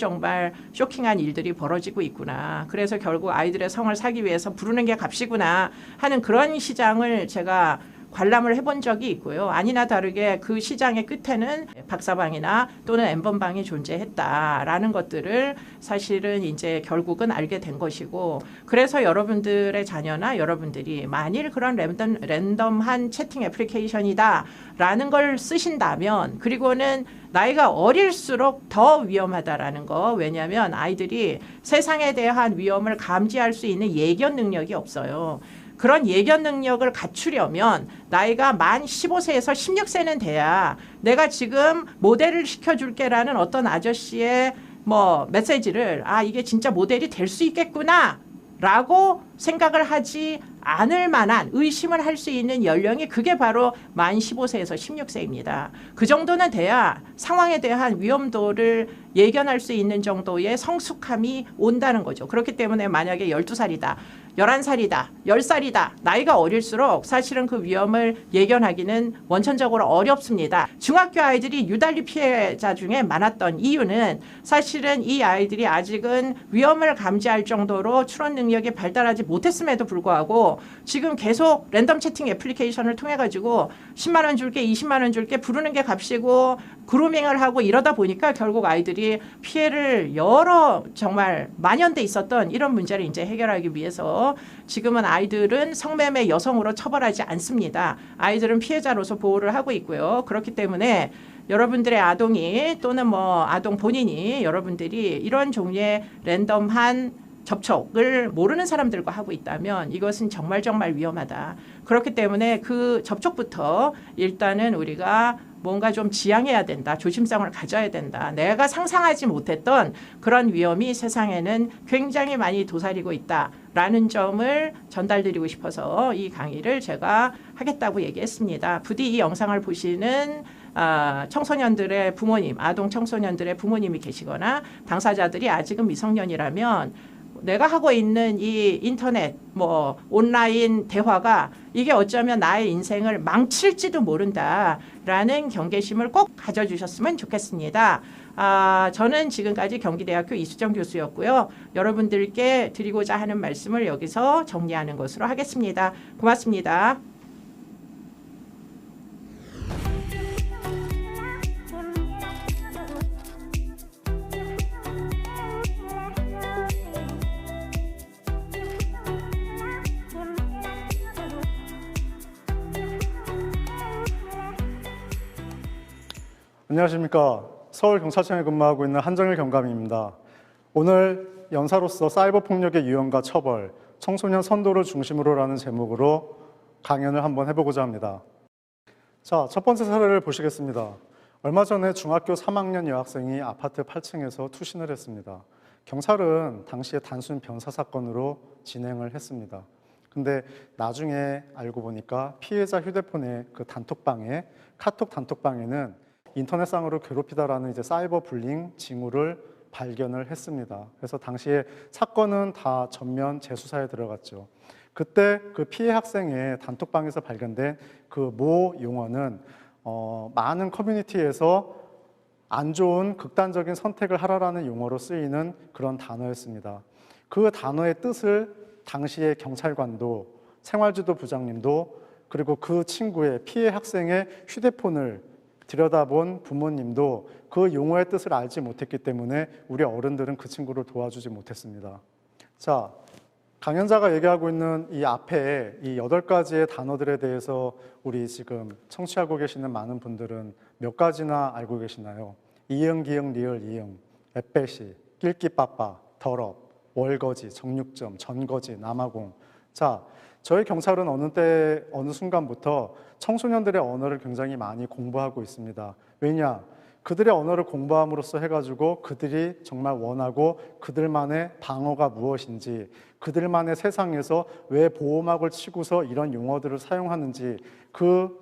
쇼킹한 일들이 벌어지고 있구나. 그래서 결국 아이들의 성을 사기 위해서 부르는 게 값이구나 하는 그런 시장을 제가 관람을 해본 적이 있고요. 아니나 다르게 그 시장의 끝에는 박사방이나 또는 엠번방이 존재했다라는 것들을 사실은 이제 결국은 알게 된 것이고 그래서 여러분들의 자녀나 여러분들이 만일 그런 랜덤한 채팅 애플리케이션이다라는 걸 쓰신다면 그리고는 나이가 어릴수록 더 위험하다라는 거. 왜냐하면 아이들이 세상에 대한 위험을 감지할 수 있는 예견 능력이 없어요. 그런 예견 능력을 갖추려면 나이가 만 15세에서 16세는 돼야 내가 지금 모델을 시켜줄게라는 어떤 아저씨의 뭐 메시지를 이게 진짜 모델이 될 수 있겠구나 라고 생각을 하지 않을 만한 의심을 할 수 있는 연령이 그게 바로 만 15세에서 16세입니다. 그 정도는 돼야 상황에 대한 위험도를 예견할 수 있는 정도의 성숙함이 온다는 거죠. 그렇기 때문에 만약에 12살이다. 11살이다, 10살이다, 나이가 어릴수록 사실은 그 위험을 예견하기는 원천적으로 어렵습니다. 중학교 아이들이 유달리 피해자 중에 많았던 이유는 사실은 이 아이들이 아직은 위험을 감지할 정도로 추론 능력이 발달하지 못했음에도 불구하고 지금 계속 랜덤 채팅 애플리케이션을 통해 가지고 10만 원 줄게, 20만 원 줄게 부르는 게 값이고 그루밍을 하고 이러다 보니까 결국 아이들이 피해를 여러 정말 만연돼 있었던 이런 문제를 이제 해결하기 위해서 지금은 아이들은 성매매 여성으로 처벌하지 않습니다. 아이들은 피해자로서 보호를 하고 있고요. 그렇기 때문에 여러분들의 아동이 또는 뭐 아동 본인이 여러분들이 이런 종류의 랜덤한 접촉을 모르는 사람들과 하고 있다면 이것은 정말 위험하다. 그렇기 때문에 그 접촉부터 일단은 우리가 뭔가 좀 지양해야 된다. 조심성을 가져야 된다. 내가 상상하지 못했던 그런 위험이 세상에는 굉장히 많이 도사리고 있다라는 점을 전달드리고 싶어서 이 강의를 제가 하겠다고 얘기했습니다. 부디 이 영상을 보시는 청소년들의 부모님, 아동 청소년들의 부모님이 계시거나 당사자들이 아직은 미성년이라면 내가 하고 있는 이 인터넷, 뭐 온라인 대화가 이게 어쩌면 나의 인생을 망칠지도 모른다라는 경계심을 꼭 가져주셨으면 좋겠습니다. 저는 지금까지 경기대학교 이수정 교수였고요. 여러분들께 드리고자 하는 말씀을 여기서 정리하는 것으로 하겠습니다. 고맙습니다. 안녕하십니까. 서울경찰청에 근무하고 있는 한정일 경감입니다. 오늘 연사로서 사이버 폭력의 유형과 처벌, 청소년 선도를 중심으로라는 제목으로 강연을 한번 해보고자 합니다. 자, 첫 번째 사례를 보시겠습니다. 얼마 전에 중학교 3학년 여학생이 아파트 8층에서 투신을 했습니다. 경찰은 당시에 단순 변사 사건으로 진행을 했습니다. 근데 나중에 알고 보니까 피해자 휴대폰의 그 단톡방에, 카톡 단톡방에는 인터넷상으로 괴롭히다라는 이제 사이버 불링 징후를 발견을 했습니다. 그래서 당시에 사건은 다 전면 재수사에 들어갔죠. 그때 그 피해 학생의 단톡방에서 발견된 그 모 용어는 많은 커뮤니티에서 안 좋은 극단적인 선택을 하라라는 용어로 쓰이는 그런 단어였습니다. 그 단어의 뜻을 당시의 경찰관도 생활지도 부장님도 그리고 그 친구의 피해 학생의 휴대폰을 들여다본 부모님도 그 용어의 뜻을 알지 못했기 때문에 우리 어른들은 그 친구를 도와주지 못했습니다. 자, 강연자가 얘기하고 있는 이 앞에 이 8가지의 단어들에 대해서 우리 지금 청취하고 계시는 많은 분들은 몇 가지나 알고 계시나요? 이응, 기응, 리을, 이응, 햇배시, 낄끼빠빠, 더럽, 월거지, 정육점, 전거지, 남아공. 자, 저희 경찰은 어느 순간부터 청소년들의 언어를 굉장히 많이 공부하고 있습니다. 왜냐? 그들의 언어를 공부함으로써 해가지고 그들이 정말 원하고 그들만의 방어가 무엇인지, 그들만의 세상에서 왜 보호막을 치고서 이런 용어들을 사용하는지 그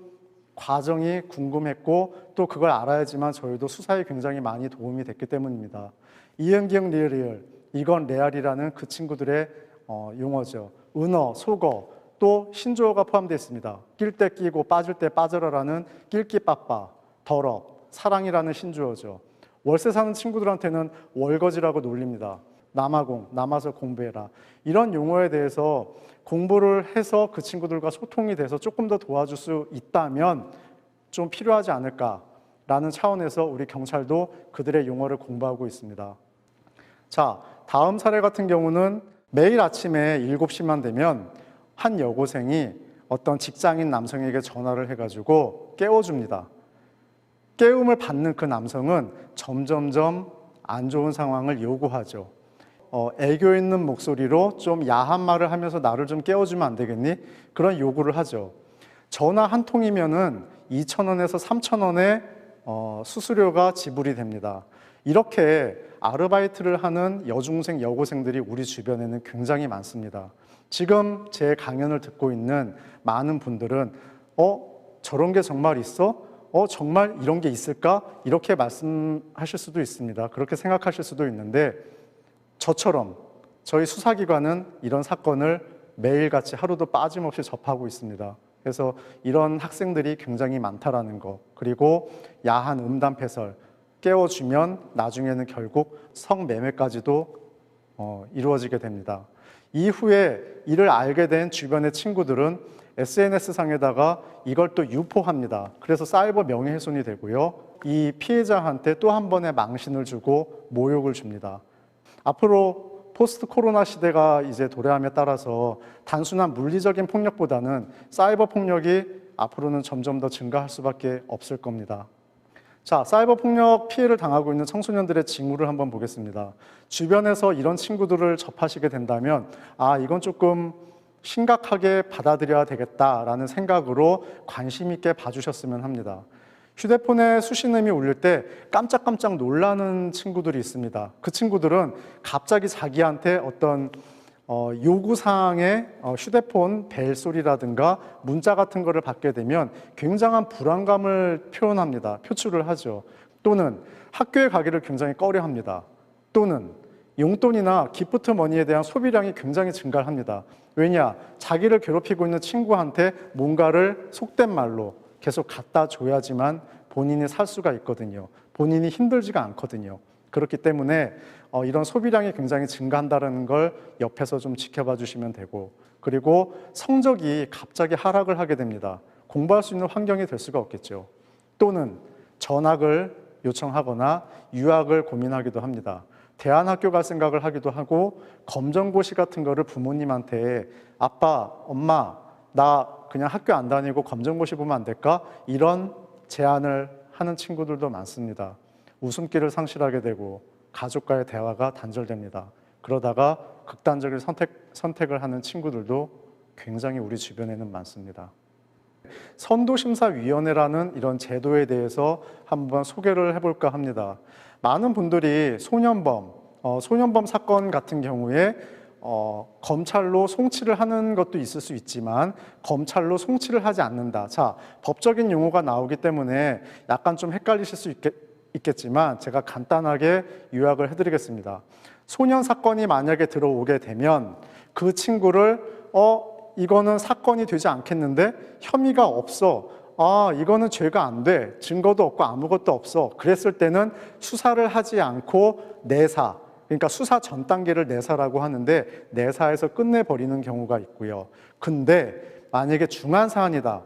과정이 궁금했고 또 그걸 알아야지만 저희도 수사에 굉장히 많이 도움이 됐기 때문입니다. 이응, 기응, 리을, 리을. 이건 레알이라는 그 친구들의 용어죠. 은어, 속어, 또 신조어가 포함되어 있습니다. 낄 때 끼고 빠질 때 빠져라라는 낄끼빠빠, 더럽, 사랑이라는 신조어죠. 월세 사는 친구들한테는 월거지라고 놀립니다. 남아공, 남아서 공부해라. 이런 용어에 대해서 공부를 해서 그 친구들과 소통이 돼서 조금 더 도와줄 수 있다면 좀 필요하지 않을까라는 차원에서 우리 경찰도 그들의 용어를 공부하고 있습니다. 자, 다음 사례 같은 경우는 매일 아침에 7시만 되면 한 여고생이 어떤 직장인 남성에게 전화를 해가지고 깨워줍니다. 깨움을 받는 그 남성은 점점점 안 좋은 상황을 요구하죠. 애교 있는 목소리로 좀 야한 말을 하면서 나를 좀 깨워주면 안 되겠니? 그런 요구를 하죠. 전화 한 통이면은 2,000원에서 3,000원의 수수료가 지불이 됩니다. 이렇게 아르바이트를 하는 여중생, 여고생들이 우리 주변에는 굉장히 많습니다. 지금 제 강연을 듣고 있는 많은 분들은 저런 게 정말 있어? 정말 이런 게 있을까? 이렇게 말씀하실 수도 있습니다. 그렇게 생각하실 수도 있는데 저처럼 저희 수사기관은 이런 사건을 매일같이 하루도 빠짐없이 접하고 있습니다. 그래서 이런 학생들이 굉장히 많다라는 거, 그리고 야한 음담패설, 깨워주면 나중에는 결국 성매매까지도 이루어지게 됩니다. 이후에 이를 알게 된 주변의 친구들은 SNS상에다가 이걸 또 유포합니다. 그래서 사이버 명예훼손이 되고요. 이 피해자한테 또 한 번의 망신을 주고 모욕을 줍니다. 앞으로 포스트 코로나 시대가 이제 도래함에 따라서 단순한 물리적인 폭력보다는 사이버 폭력이 앞으로는 점점 더 증가할 수밖에 없을 겁니다. 자, 사이버 폭력 피해를 당하고 있는 청소년들의 징후를 한번 보겠습니다. 주변에서 이런 친구들을 접하시게 된다면 이건 조금 심각하게 받아들여야 되겠다라는 생각으로 관심 있게 봐주셨으면 합니다. 휴대폰에 수신음이 울릴 때 깜짝깜짝 놀라는 친구들이 있습니다. 그 친구들은 갑자기 자기한테 어떤 요구사항의 휴대폰 벨 소리라든가 문자 같은 거를 받게 되면 굉장한 불안감을 표현합니다. 표출을 하죠. 또는 학교에 가기를 굉장히 꺼려합니다. 또는 용돈이나 기프트 머니에 대한 소비량이 굉장히 증가를 합니다. 왜냐? 자기를 괴롭히고 있는 친구한테 뭔가를 속된 말로 계속 갖다 줘야지만 본인이 살 수가 있거든요. 본인이 힘들지가 않거든요. 그렇기 때문에 이런 소비량이 굉장히 증가한다는 걸 옆에서 좀 지켜봐 주시면 되고, 그리고 성적이 갑자기 하락을 하게 됩니다. 공부할 수 있는 환경이 될 수가 없겠죠. 또는 전학을 요청하거나 유학을 고민하기도 합니다. 대안학교 갈 생각을 하기도 하고, 검정고시 같은 거를 부모님한테 아빠, 엄마, 나 그냥 학교 안 다니고 검정고시 보면 안 될까? 이런 제안을 하는 친구들도 많습니다. 웃음기를 상실하게 되고 가족과의 대화가 단절됩니다. 그러다가 극단적인 선택을 하는 친구들도 굉장히 우리 주변에는 많습니다. 선도심사위원회라는 이런 제도에 대해서 한번 소개를 해볼까 합니다. 많은 분들이 소년범 사건 같은 경우에 검찰로 송치를 하는 것도 있을 수 있지만 검찰로 송치를 하지 않는다. 자, 법적인 용어가 나오기 때문에 약간 좀 헷갈리실 수 있겠지만 제가 간단하게 요약을 해드리겠습니다. 소년 사건이 만약에 들어오게 되면 그 친구를 이거는 사건이 되지 않겠는데 혐의가 없어. 이거는 죄가 안 돼. 증거도 없고 아무것도 없어. 그랬을 때는 수사를 하지 않고 내사, 그러니까 수사 전 단계를 내사라고 하는데 내사에서 끝내버리는 경우가 있고요. 근데 만약에 중한 사안이다.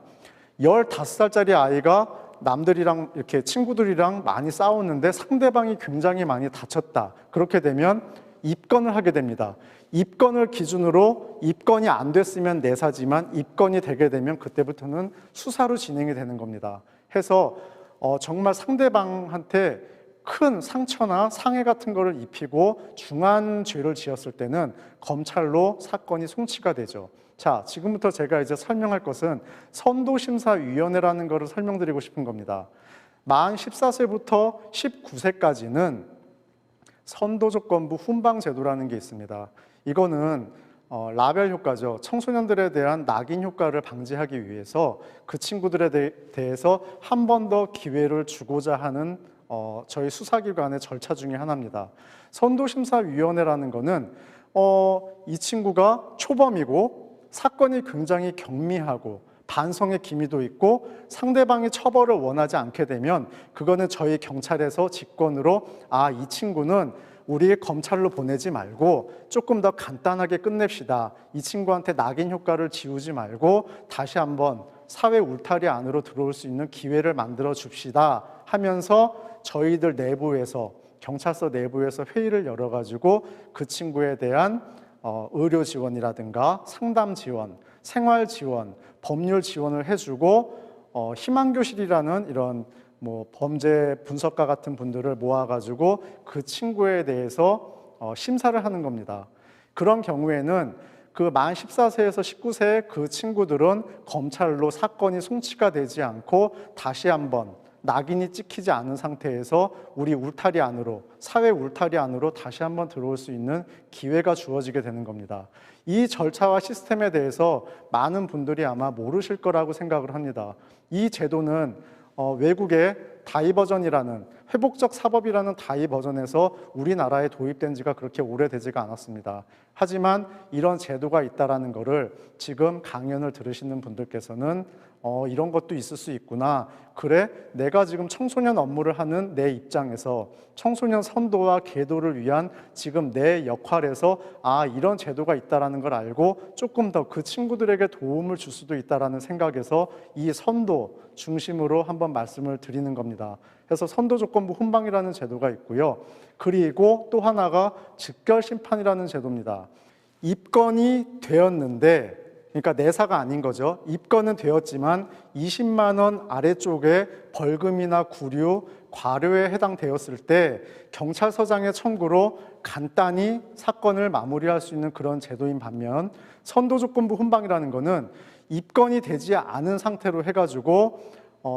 15살짜리 아이가 남들이랑 이렇게 친구들이랑 많이 싸웠는데 상대방이 굉장히 많이 다쳤다. 그렇게 되면 입건을 하게 됩니다. 입건을 기준으로 입건이 안 됐으면 내사지만 입건이 되게 되면 그때부터는 수사로 진행이 되는 겁니다. 해서 정말 상대방한테 큰 상처나 상해 같은 거를 입히고 중한 죄를 지었을 때는 검찰로 사건이 송치가 되죠. 자, 지금부터 제가 이제 설명할 것은 선도심사위원회라는 것을 설명드리고 싶은 겁니다. 만 14세부터 19세까지는 선도조건부 훈방제도라는 게 있습니다. 이거는 라벨 효과죠. 청소년들에 대한 낙인 효과를 방지하기 위해서 그 친구들에 대해서 한 번 더 기회를 주고자 하는 저희 수사기관의 절차 중에 하나입니다. 선도심사위원회라는 거는 이 친구가 초범이고 사건이 굉장히 경미하고 반성의 기미도 있고 상대방이 처벌을 원하지 않게 되면 그거는 저희 경찰에서 직권으로 이 친구는 우리 검찰로 보내지 말고 조금 더 간단하게 끝냅시다. 이 친구한테 낙인 효과를 지우지 말고 다시 한번 사회 울타리 안으로 들어올 수 있는 기회를 만들어 줍시다 하면서 저희들 내부에서 경찰서 내부에서 회의를 열어가지고 그 친구에 대한 의료 지원이라든가 상담 지원, 생활 지원, 법률 지원을 해주고 희망교실이라는 이런 범죄 분석가 같은 분들을 모아가지고 그 친구에 대해서 심사를 하는 겁니다. 그런 경우에는 그 만 14세에서 19세 그 친구들은 검찰로 사건이 송치가 되지 않고 다시 한번 낙인이 찍히지 않은 상태에서 우리 울타리 안으로, 사회 울타리 안으로 다시 한번 들어올 수 있는 기회가 주어지게 되는 겁니다. 이 절차와 시스템에 대해서 많은 분들이 아마 모르실 거라고 생각을 합니다. 이 제도는 외국의 다이버전이라는 회복적 사법이라는 다이 버전에서 우리나라에 도입된 지가 그렇게 오래되지가 않았습니다. 하지만 이런 제도가 있다는 것을 지금 강연을 들으시는 분들께서는 이런 것도 있을 수 있구나. 그래, 내가 지금 청소년 업무를 하는 내 입장에서 청소년 선도와 계도를 위한 지금 내 역할에서 이런 제도가 있다는 걸 알고 조금 더 그 친구들에게 도움을 줄 수도 있다는 생각에서 이 선도 중심으로 한번 말씀을 드리는 겁니다. 그래서 선도조건부 훈방이라는 제도가 있고요. 그리고 또 하나가 즉결심판이라는 제도입니다. 입건이 되었는데, 그러니까 내사가 아닌 거죠. 입건은 되었지만 20만 원 아래쪽에 벌금이나 구류, 과료에 해당되었을 때 경찰서장의 청구로 간단히 사건을 마무리할 수 있는 그런 제도인 반면, 선도조건부 훈방이라는 거는 입건이 되지 않은 상태로 해가지고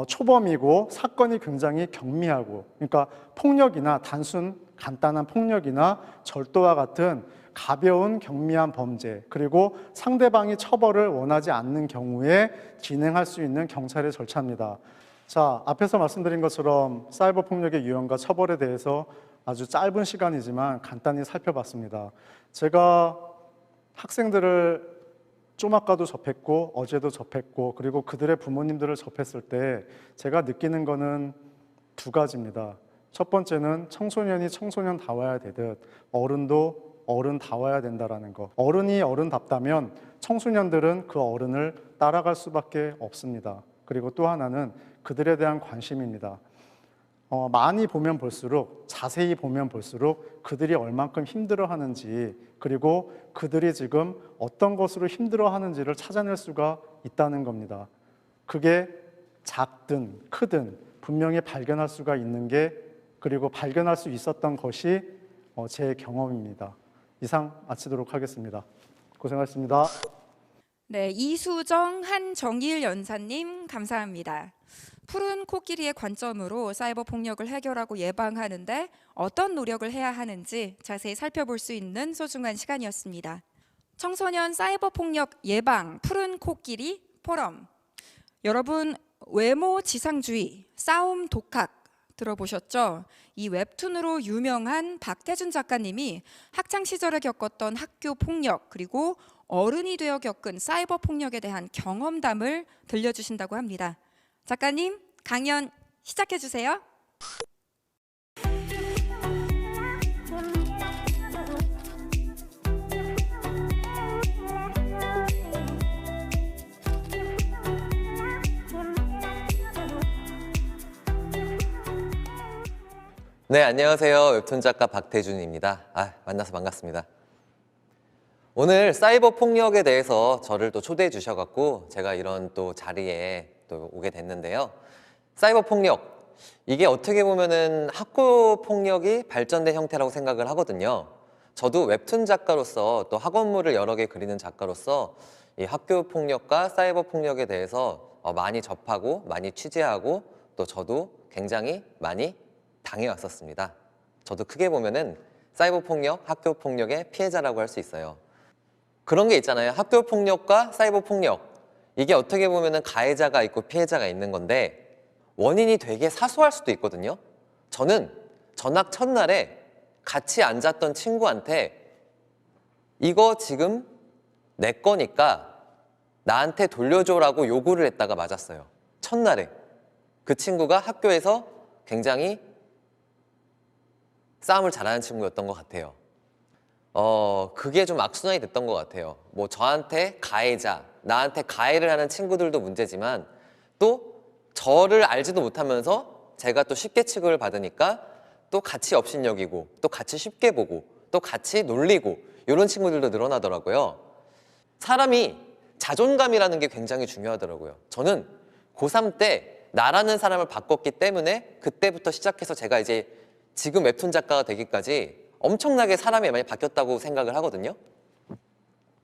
초범이고 사건이 굉장히 경미하고, 그러니까 폭력이나 단순 간단한 폭력이나 절도와 같은 가벼운 경미한 범죄, 그리고 상대방이 처벌을 원하지 않는 경우에 진행할 수 있는 경찰의 절차입니다. 자, 앞에서 말씀드린 것처럼 사이버 폭력의 유형과 처벌에 대해서 아주 짧은 시간이지만 간단히 살펴봤습니다. 제가 학생들을 좀 아까도 접했고 어제도 접했고 그리고 그들의 부모님들을 접했을 때 제가 느끼는 거는 두 가지입니다. 첫 번째는 청소년이 청소년다워야 되듯 어른도 어른다워야 된다는 거. 어른이 어른답다면 청소년들은 그 어른을 따라갈 수밖에 없습니다. 그리고 또 하나는 그들에 대한 관심입니다. 많이 보면 볼수록, 자세히 보면 볼수록 그들이 얼만큼 힘들어하는지, 그리고 그들이 지금 어떤 것으로 힘들어하는지를 찾아낼 수가 있다는 겁니다. 그게 작든 크든 분명히 발견할 수가 있는 게, 그리고 발견할 수 있었던 것이 제 경험입니다. 이상 마치도록 하겠습니다. 고생하셨습니다. 네, 이수정 한정일 연사님 감사합니다. 푸른 코끼리의 관점으로 사이버 폭력을 해결하고 예방하는데 어떤 노력을 해야 하는지 자세히 살펴볼 수 있는 소중한 시간이었습니다. 청소년 사이버 폭력 예방 푸른 코끼리 포럼. 여러분, 외모 지상주의, 싸움 독학 들어보셨죠? 이 웹툰으로 유명한 박태준 작가님이 학창 시절에 겪었던 학교 폭력, 그리고 어른이 되어 겪은 사이버 폭력에 대한 경험담을 들려주신다고 합니다. 작가님, 강연 시작해 주세요. 네, 안녕하세요. 웹툰 작가 박태준입니다. 만나서 반갑습니다. 오늘 사이버 폭력에 대해서 저를 또 초대해 주셔갖고 제가 이런 또 자리에 또 오게 됐는데요. 사이버 폭력, 이게 어떻게 보면은 학교 폭력이 발전된 형태라고 생각을 하거든요. 저도 웹툰 작가로서 또 학원물을 여러 개 그리는 작가로서 이 학교 폭력과 사이버 폭력에 대해서 많이 접하고 많이 취재하고 또 저도 굉장히 많이 당해왔었습니다. 저도 크게 보면은 사이버 폭력, 학교 폭력의 피해자라고 할 수 있어요. 그런 게 있잖아요. 학교 폭력과 사이버 폭력, 이게 어떻게 보면은 가해자가 있고 피해자가 있는 건데 원인이 되게 사소할 수도 있거든요. 저는 전학 첫날에 같이 앉았던 친구한테 이거 지금 내 거니까 나한테 돌려줘라고 요구를 했다가 맞았어요. 첫날에. 그 친구가 학교에서 굉장히 싸움을 잘하는 친구였던 것 같아요. 그게 좀 악순환이 됐던 것 같아요. 뭐 저한테 가해자, 나한테 가해를 하는 친구들도 문제지만 또 저를 알지도 못하면서 제가 또 쉽게 취급을 받으니까 또 같이 업신여기고 또 같이 쉽게 보고 또 같이 놀리고 이런 친구들도 늘어나더라고요. 사람이 자존감이라는 게 굉장히 중요하더라고요. 저는 고3 때 나라는 사람을 바꿨기 때문에 그때부터 시작해서 제가 이제 지금 웹툰 작가가 되기까지 엄청나게 사람이 많이 바뀌었다고 생각을 하거든요.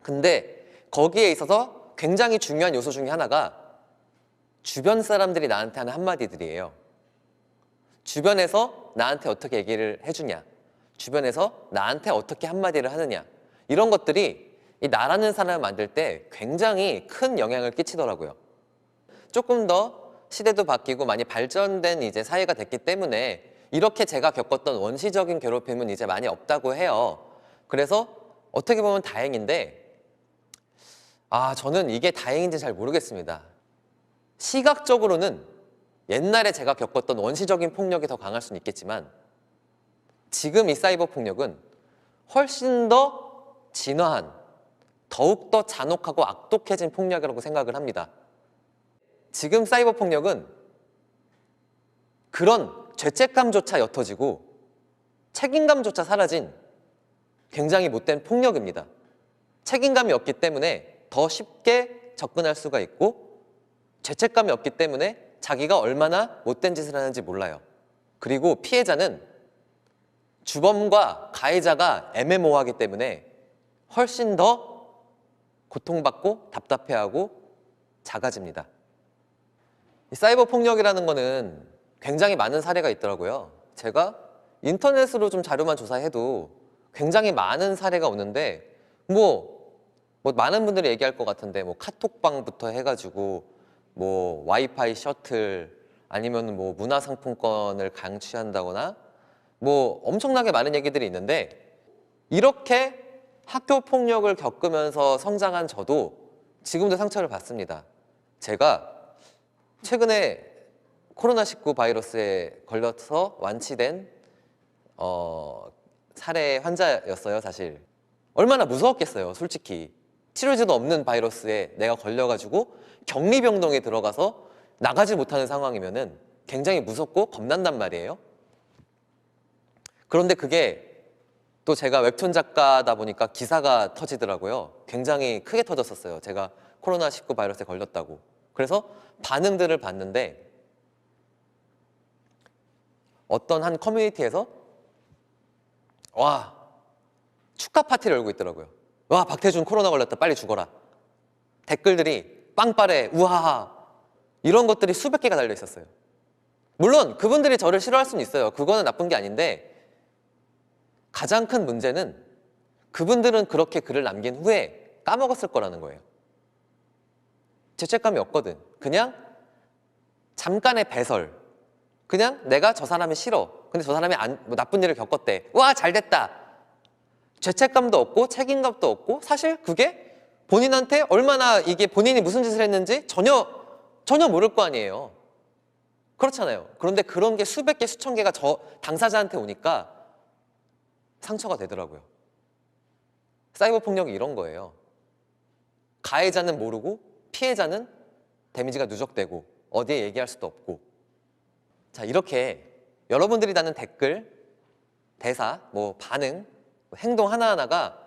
근데 거기에 있어서 굉장히 중요한 요소 중에 하나가 주변 사람들이 나한테 하는 한마디들이에요. 주변에서 나한테 어떻게 얘기를 해주냐, 주변에서 나한테 어떻게 한마디를 하느냐, 이런 것들이 이 나라는 사람을 만들 때 굉장히 큰 영향을 끼치더라고요. 조금 더 시대도 바뀌고 많이 발전된 이제 사회가 됐기 때문에 이렇게 제가 겪었던 원시적인 괴롭힘은 이제 많이 없다고 해요. 그래서 어떻게 보면 다행인데 저는 이게 다행인지 잘 모르겠습니다. 시각적으로는 옛날에 제가 겪었던 원시적인 폭력이 더 강할 수는 있겠지만 지금 이 사이버 폭력은 훨씬 더 진화한, 더욱더 잔혹하고 악독해진 폭력이라고 생각을 합니다. 지금 사이버 폭력은 그런 죄책감조차 옅어지고 책임감조차 사라진 굉장히 못된 폭력입니다. 책임감이 없기 때문에 더 쉽게 접근할 수가 있고 죄책감이 없기 때문에 자기가 얼마나 못된 짓을 하는지 몰라요. 그리고 피해자는 주범과 가해자가 애매모호하기 때문에 훨씬 더 고통받고 답답해하고 작아집니다. 이 사이버 폭력이라는 거는 굉장히 많은 사례가 있더라고요. 제가 인터넷으로 좀 자료만 조사해도 굉장히 많은 사례가 오는데 뭐 많은 분들이 얘기할 것 같은데 뭐 카톡방부터 해가지고 뭐 와이파이 셔틀 아니면 뭐 문화상품권을 강취한다거나 뭐 엄청나게 많은 얘기들이 있는데 이렇게 학교 폭력을 겪으면서 성장한 저도 지금도 상처를 받습니다. 제가 최근에 코로나19 바이러스에 걸려서 완치된 사례 환자였어요, 사실. 얼마나 무서웠겠어요, 솔직히. 치료제도 없는 바이러스에 내가 걸려가지고 격리병동에 들어가서 나가지 못하는 상황이면은 굉장히 무섭고 겁난단 말이에요. 그런데 그게 또 제가 웹툰 작가다 보니까 기사가 터지더라고요. 굉장히 크게 터졌었어요. 제가 코로나19 바이러스에 걸렸다고. 그래서 반응들을 봤는데 어떤 한 커뮤니티에서 와, 축하 파티를 열고 있더라고요. 와, 박태준 코로나 걸렸다, 빨리 죽어라. 댓글들이 빵빠레, 우하하 이런 것들이 수백 개가 달려 있었어요. 물론 그분들이 저를 싫어할 수는 있어요. 그거는 나쁜 게 아닌데 가장 큰 문제는 그분들은 그렇게 글을 남긴 후에 까먹었을 거라는 거예요. 죄책감이 없거든. 그냥 잠깐의 배설. 그냥 내가 저 사람이 싫어. 근데 저 사람이 뭐 나쁜 일을 겪었대. 와, 잘 됐다. 죄책감도 없고 책임감도 없고 사실 그게 본인한테 얼마나 이게 본인이 무슨 짓을 했는지 전혀 모를 거 아니에요. 그렇잖아요. 그런데 그런 게 수백 개, 수천 개가 저 당사자한테 오니까 상처가 되더라고요. 사이버 폭력이 이런 거예요. 가해자는 모르고 피해자는 데미지가 누적되고 어디에 얘기할 수도 없고. 자, 이렇게 여러분들이 다는 댓글, 대사, 뭐 반응, 행동 하나하나가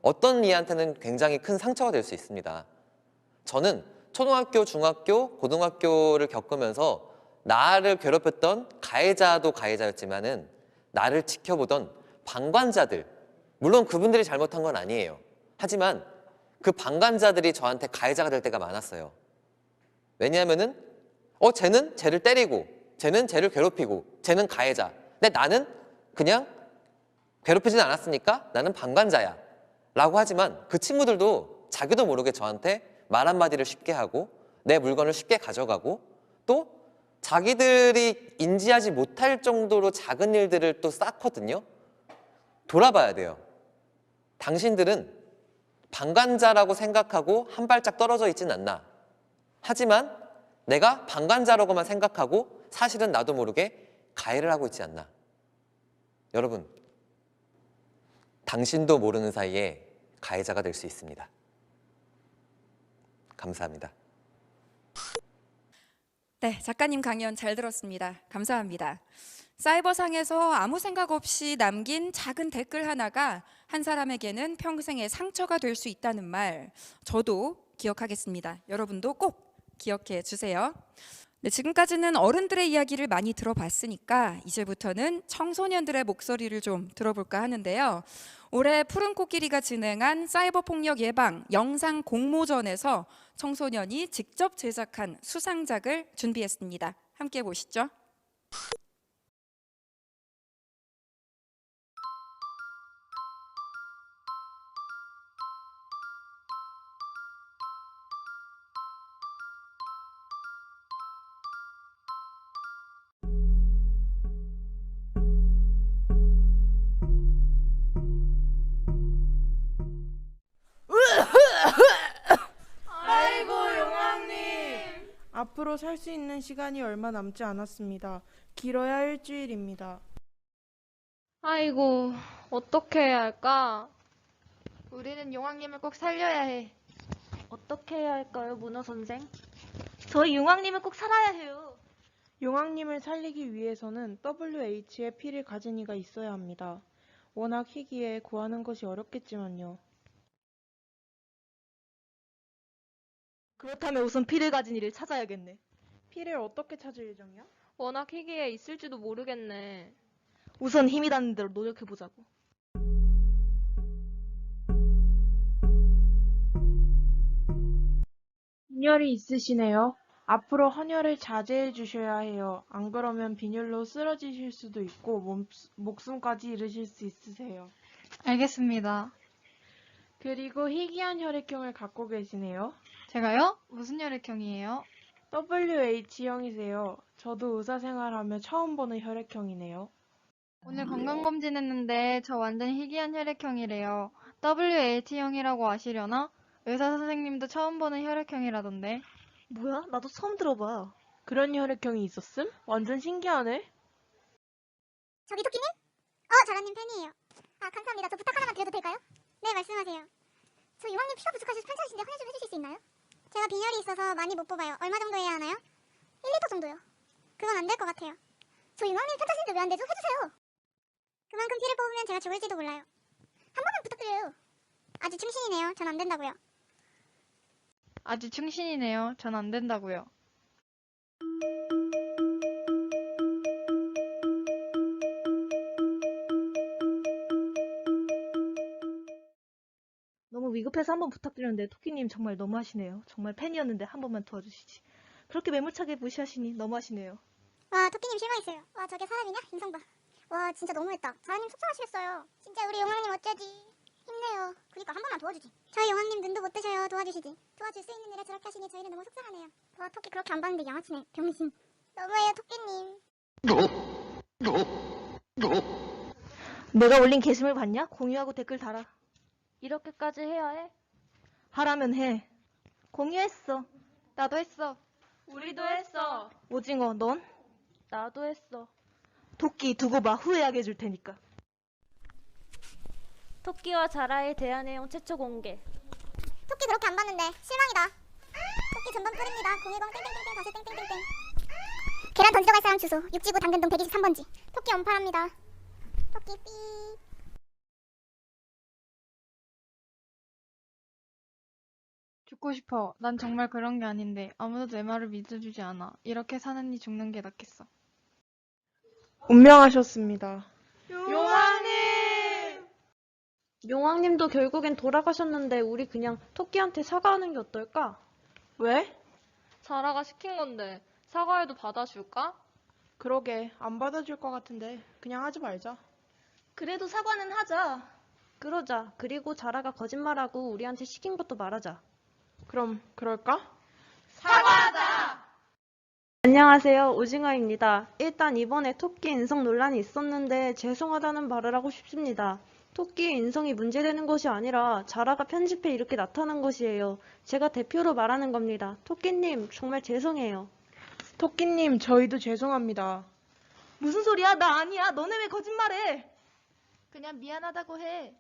어떤 이한테는 굉장히 큰 상처가 될 수 있습니다. 저는 초등학교, 중학교, 고등학교를 겪으면서 나를 괴롭혔던 가해자도 가해자였지만은 나를 지켜보던 방관자들, 물론 그분들이 잘못한 건 아니에요. 하지만 그 방관자들이 저한테 가해자가 될 때가 많았어요. 왜냐하면은 쟤는 쟤를 때리고 쟤는 쟤를 괴롭히고 쟤는 가해자. 근데 나는 그냥 괴롭히진 않았으니까 나는 방관자야 라고 하지만 그 친구들도 자기도 모르게 저한테 말 한마디를 쉽게 하고 내 물건을 쉽게 가져가고 또 자기들이 인지하지 못할 정도로 작은 일들을 또 쌓거든요. 돌아봐야 돼요. 당신들은 방관자라고 생각하고 한 발짝 떨어져 있진 않나. 하지만 내가 방관자라고만 생각하고 사실은 나도 모르게 가해를 하고 있지 않나. 여러분, 당신도 모르는 사이에 가해자가 될 수 있습니다. 감사합니다. 네, 작가님 강연 잘 들었습니다. 감사합니다. 사이버상에서 아무 생각 없이 남긴 작은 댓글 하나가 한 사람에게는 평생의 상처가 될 수 있다는 말, 저도 기억하겠습니다. 여러분도 꼭 기억해 주세요. 네, 지금까지는 어른들의 이야기를 많이 들어봤으니까 이제부터는 청소년들의 목소리를 좀 들어볼까 하는데요. 올해 푸른 코끼리가 진행한 사이버 폭력 예방 영상 공모전에서 청소년이 직접 제작한 수상작을 준비했습니다. 함께 보시죠. 앞으로 살 수 있는 시간이 얼마 남지 않았습니다. 길어야 일주일입니다. 아이고, 어떻게 해야 할까? 우리는 용왕님을 꼭 살려야 해. 어떻게 해야 할까요, 문어 선생? 저희 용왕님은 꼭 살아야 해요. 용왕님을 살리기 위해서는 WH의 피를 가진 이가 있어야 합니다. 워낙 희귀해 구하는 것이 어렵겠지만요. 그렇다면 우선 피를 가진 이를 찾아야겠네. 피를 어떻게 찾을 예정이야? 워낙 희귀해 있을지도 모르겠네. 우선 힘이 닿는 대로 노력해보자고. 빈혈이 있으시네요. 앞으로 헌혈을 자제해 주셔야 해요. 안 그러면 빈혈로 쓰러지실 수도 있고 목숨까지 잃으실 수 있으세요. 알겠습니다. 그리고 희귀한 혈액형을 갖고 계시네요. 제가요? 무슨 혈액형이에요? WH형이세요. 저도 의사생활하며 처음 보는 혈액형이네요. 오늘 건강검진했는데 저 완전 희귀한 혈액형이래요. WH형이라고 아시려나? 의사 선생님도 처음 보는 혈액형이라던데. 뭐야? 나도 처음 들어봐. 그런 혈액형이 있었음? 완전 신기하네. 저기 토끼님? 자라님 팬이에요. 감사합니다. 저 부탁 하나만 드려도 될까요? 네, 말씀하세요. 저 용왕님 피가 부족하셔서 편찮으신데 헌혈 좀 해주실 수 있나요? 제가 빈혈이 있어서 많이 못 뽑아요. 얼마 정도 해야 하나요? 1리터 정도요. 그건 안 될 것 같아요. 저 용왕님 편찮으신데 왜 안 되죠? 해주세요. 그만큼 피를 뽑으면 제가 죽을지도 몰라요. 한 번만 부탁드려요. 아주 충신이네요. 전 안 된다고요. 아주 충신이네요. 전 안 된다고요. 너무 위급해서 한번 부탁드렸는데 토끼님 정말 너무하시네요. 정말 팬이었는데 한 번만 도와주시지. 그렇게 매몰차게 무시하시니 너무하시네요. 와, 토끼님 실망했어요. 와, 저게 사람이냐? 인성 봐. 와, 진짜 너무했다. 자라님 속상하시겠어요. 진짜 우리 용왕님 어쩌지? 힘내요. 그러니까 한 번만 도와주지. 저희 용왕님 눈도 못 뜨셔요. 도와주시지. 도와줄 수 있는 일에 저렇게 하시니 저희는 너무 속상하네요. 와, 토끼 그렇게 안 봤는데 양아치네. 병신. 너무해요, 토끼님. 내가 올린 게시물 봤냐? 공유하고 댓글 달아. 이렇게까지 해야 해? 하라면 해. 공유했어. 나도 했어. 우리도 했어. 오징어, 넌? 나도 했어. 토끼 두고 봐. 후회하게 해줄 테니까. 토끼와 자라의 대화 내용 최초 공개. 토끼 그렇게 안 봤는데 실망이다. 토끼 전반 뿌립니다. 010 땡땡땡땡 다시 땡땡땡땡. 계란 던지러 갈 사람 주소. 6지구 당근동 123번지. 토끼 언팔합니다. 토끼 삐. 죽고 싶어. 난 정말 그런 게 아닌데 아무도 내 말을 믿어주지 않아. 이렇게 사느니 죽는 게 낫겠어. 운명하셨습니다. 용왕님! 용왕님도 결국엔 돌아가셨는데 우리 그냥 토끼한테 사과하는 게 어떨까? 왜? 자라가 시킨 건데 사과해도 받아줄까? 그러게 안 받아줄 것 같은데 그냥 하지 말자. 그래도 사과는 하자. 그러자. 그리고 자라가 거짓말하고 우리한테 시킨 것도 말하자. 그럼 그럴까? 사과하자! 안녕하세요. 오징어입니다. 일단 이번에 토끼 인성 논란이 있었는데 죄송하다는 말을 하고 싶습니다. 토끼의 인성이 문제되는 것이 아니라 자라가 편집해 이렇게 나타난 것이에요. 제가 대표로 말하는 겁니다. 토끼님 정말 죄송해요. 토끼님 저희도 죄송합니다. 무슨 소리야? 나 아니야. 너네 왜 거짓말해? 그냥 미안하다고 해.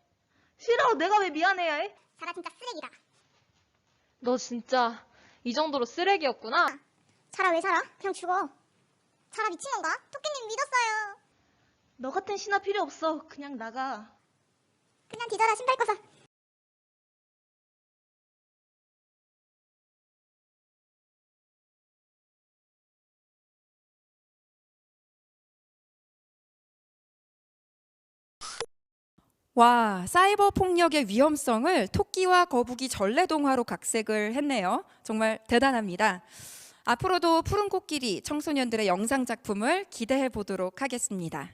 싫어. 내가 왜 미안해야 해? 자라 진짜 쓰레기다. 너 진짜 이 정도로 쓰레기였구나? 자라 왜 살아? 그냥 죽어. 자라 미친 건가? 토끼님 믿었어요. 너 같은 신하 필요 없어. 그냥 나가. 그냥 뒤져라 신발 꺼서. 와, 사이버 폭력의 위험성을 토끼와 거북이 전래동화로 각색을 했네요. 정말 대단합니다. 앞으로도 푸른 코끼리 청소년들의 영상 작품을 기대해 보도록 하겠습니다.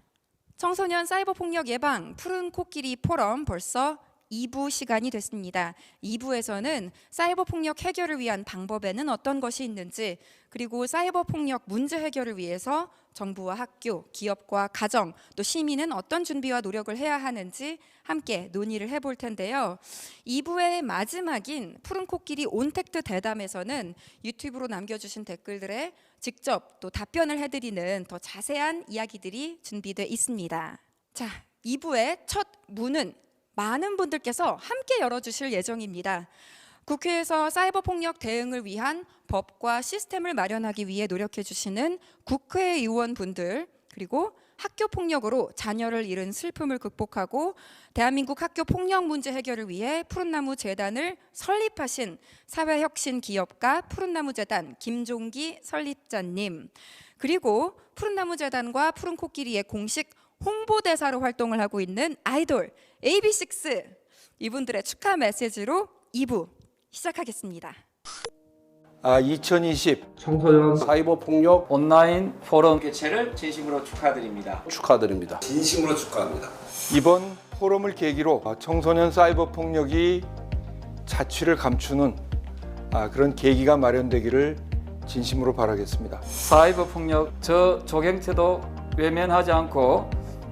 청소년 사이버 폭력 예방 푸른 코끼리 포럼 벌써 2부 시간이 됐습니다. 2부에서는 사이버 폭력 해결을 위한 방법에는 어떤 것이 있는지, 그리고 사이버 폭력 문제 해결을 위해서 정부와 학교, 기업과 가정, 또 시민은 어떤 준비와 노력을 해야 하는지 함께 논의를 해볼 텐데요. 2부의 마지막인 푸른 코끼리 온택트 대담에서는 유튜브로 남겨주신 댓글들에 직접 또 답변을 해드리는 더 자세한 이야기들이 준비되어 있습니다. 자, 2부의 첫 문은 많은 분들께서 함께 열어주실 예정입니다. 국회에서 사이버 폭력 대응을 위한 법과 시스템을 마련하기 위해 노력해 주시는 국회의원분들, 그리고 학교 폭력으로 자녀를 잃은 슬픔을 극복하고 대한민국 학교 폭력 문제 해결을 위해 푸른나무 재단을 설립하신 사회혁신 기업가 푸른나무 재단 김종기 설립자님, 그리고 푸른나무 재단과 푸른 코끼리의 공식 홍보대사로 활동을 하고 있는 아이돌 AB6 이분들의 축하 메시지로 2부 시작하겠습니다. 2020 청소년 사이버 폭력 온라인 포럼 개최를 진심으로 축하드립니다. 축하드립니다. 진심으로 축하합니다. 이번 포럼을 계기로 청소년 사이버 폭력이 자취를 감추는 그런 계기가 마련되기를 진심으로 바라겠습니다. 사이버 폭력 저 조경태도 외면하지 않고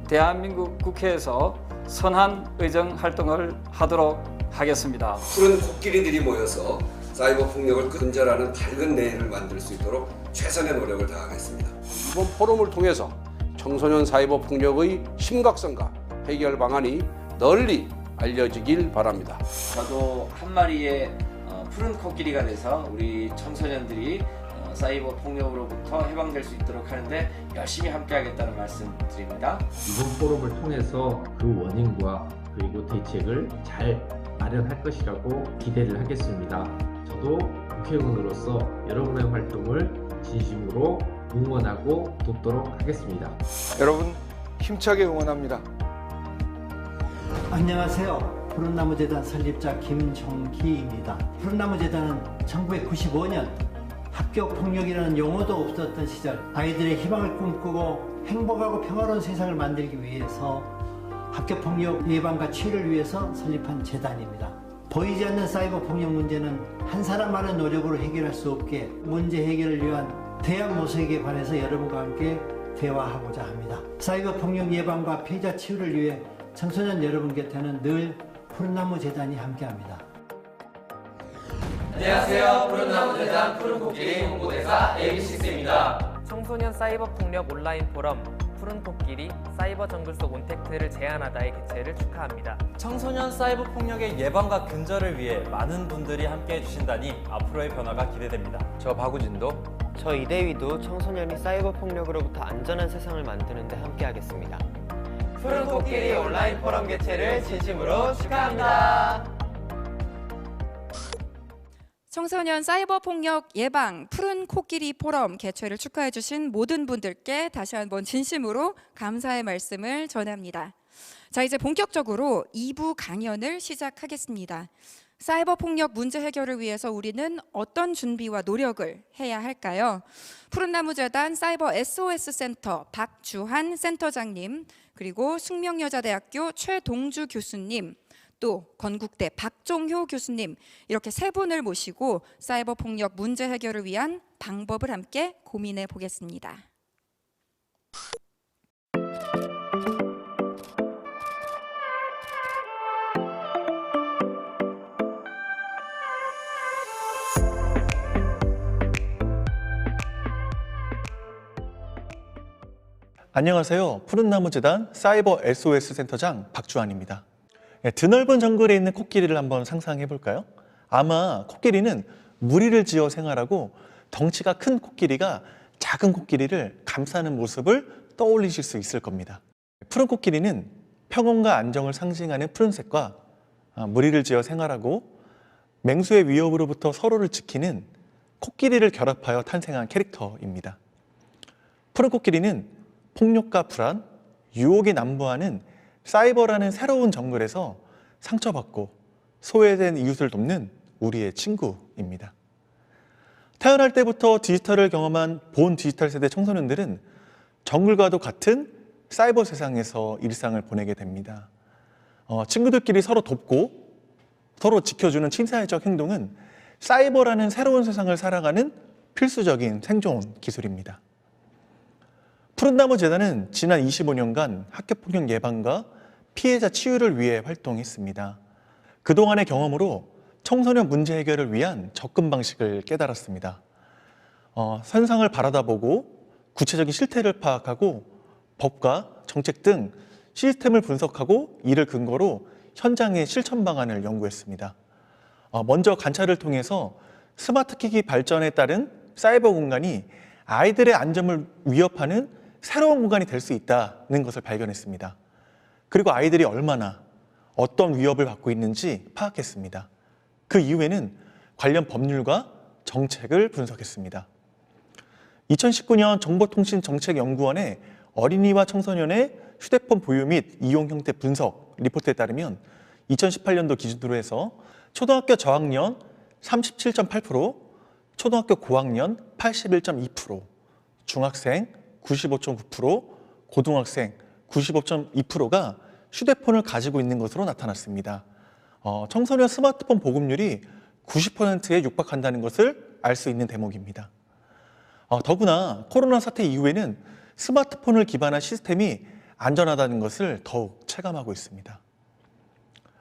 대한민국 국회에서 선한 의정 활동을 하도록 하겠습니다. 푸른 코끼리들이 모여서 사이버 폭력을 근절하는 밝은 내일을 만들 수 있도록 최선의 노력을 다하겠습니다. 이번 포럼을 통해서 청소년 사이버 폭력의 심각성과 해결 방안이 널리 알려지길 바랍니다. 저도 한 마리의 푸른 코끼리가 돼서 우리 청소년들이 사이버 폭력으로부터 해방될 수 있도록 하는데 열심히 함께하겠다는 말씀 드립니다. 이번 포럼을 통해서 그 원인과 그리고 대책을 잘 마련할 것이라고 기대를 하겠습니다. 저도 국회의원으로서 여러분의 활동을 진심으로 응원하고 돕도록 하겠습니다. 여러분 힘차게 응원합니다. 안녕하세요. 푸른나무재단 설립자 김종기입니다. 푸른나무재단은 1995년 학교 폭력이라는 용어도 없었던 시절 아이들의 희망을 꿈꾸고 행복하고 평화로운 세상을 만들기 위해서 학교 폭력 예방과 치유를 위해서 설립한 재단입니다. 보이지 않는 사이버 폭력 문제는 한 사람만의 노력으로 해결할 수 없기에 문제 해결을 위한 대안 모색에 관해서 여러분과 함께 대화하고자 합니다. 사이버 폭력 예방과 피해자 치유를 위해 청소년 여러분 곁에는 늘 푸른나무 재단이 함께합니다. 안녕하세요. 푸른나무재단 푸른코끼리 홍보대사 AB6입니다. 청소년 사이버 폭력 온라인 포럼 푸른코끼리 사이버 정글 속 온택트를 제안하다의 개최를 축하합니다. 청소년 사이버 폭력의 예방과 근절을 위해 많은 분들이 함께해 주신다니 앞으로의 변화가 기대됩니다. 저 박우진도, 저 이대휘도 청소년이 사이버 폭력으로부터 안전한 세상을 만드는 데 함께하겠습니다. 푸른코끼리 온라인 포럼 개최를 진심으로 축하합니다. 청소년 사이버 폭력 예방 푸른 코끼리 포럼 개최를 축하해 주신 모든 분들께 다시 한번 진심으로 감사의 말씀을 전합니다. 자, 이제 본격적으로 2부 강연을 시작하겠습니다. 사이버 폭력 문제 해결을 위해서 우리는 어떤 준비와 노력을 해야 할까요? 푸른나무재단 사이버 SOS 센터 박주한 센터장님, 그리고 숙명여자대학교 최동주 교수님, 또 건국대 박종효 교수님, 이렇게 세 분을 모시고 사이버 폭력 문제 해결을 위한 방법을 함께 고민해 보겠습니다. 안녕하세요. 푸른나무재단 사이버 SOS 센터장 박주환입니다. 드넓은 정글에 있는 코끼리를 한번 상상해 볼까요? 아마 코끼리는 무리를 지어 생활하고 덩치가 큰 코끼리가 작은 코끼리를 감싸는 모습을 떠올리실 수 있을 겁니다. 푸른 코끼리는 평온과 안정을 상징하는 푸른색과 무리를 지어 생활하고 맹수의 위협으로부터 서로를 지키는 코끼리를 결합하여 탄생한 캐릭터입니다. 푸른 코끼리는 폭력과 불안, 유혹이 난무하는 사이버라는 새로운 정글에서 상처받고 소외된 이웃을 돕는 우리의 친구입니다. 태어날 때부터 디지털을 경험한 본 디지털 세대 청소년들은 정글과도 같은 사이버 세상에서 일상을 보내게 됩니다. 친구들끼리 서로 돕고 서로 지켜주는 친사회적 행동은 사이버라는 새로운 세상을 살아가는 필수적인 생존 기술입니다. 푸른나무 재단은 지난 25년간 학교폭력 예방과 피해자 치유를 위해 활동했습니다. 그동안의 경험으로 청소년 문제 해결을 위한 접근 방식을 깨달았습니다. 현상을 바라다보고 구체적인 실태를 파악하고 법과 정책 등 시스템을 분석하고 이를 근거로 현장의 실천 방안을 연구했습니다. 먼저 관찰을 통해서 스마트 기기 발전에 따른 사이버 공간이 아이들의 안전을 위협하는 새로운 공간이 될 수 있다는 것을 발견했습니다. 그리고 아이들이 얼마나 어떤 위협을 받고 있는지 파악했습니다. 그 이후에는 관련 법률과 정책을 분석했습니다. 2019년 정보통신정책연구원의 어린이와 청소년의 휴대폰 보유 및 이용 형태 분석 리포트에 따르면 2018년도 기준으로 해서 초등학교 저학년 37.8%, 초등학교 고학년 81.2%, 중학생 95.9%, 고등학생 95.2%가 휴대폰을 가지고 있는 것으로 나타났습니다. 청소년 스마트폰 보급률이 90%에 육박한다는 것을 알 수 있는 대목입니다. 더구나 코로나 사태 이후에는 스마트폰을 기반한 시스템이 안전하다는 것을 더욱 체감하고 있습니다.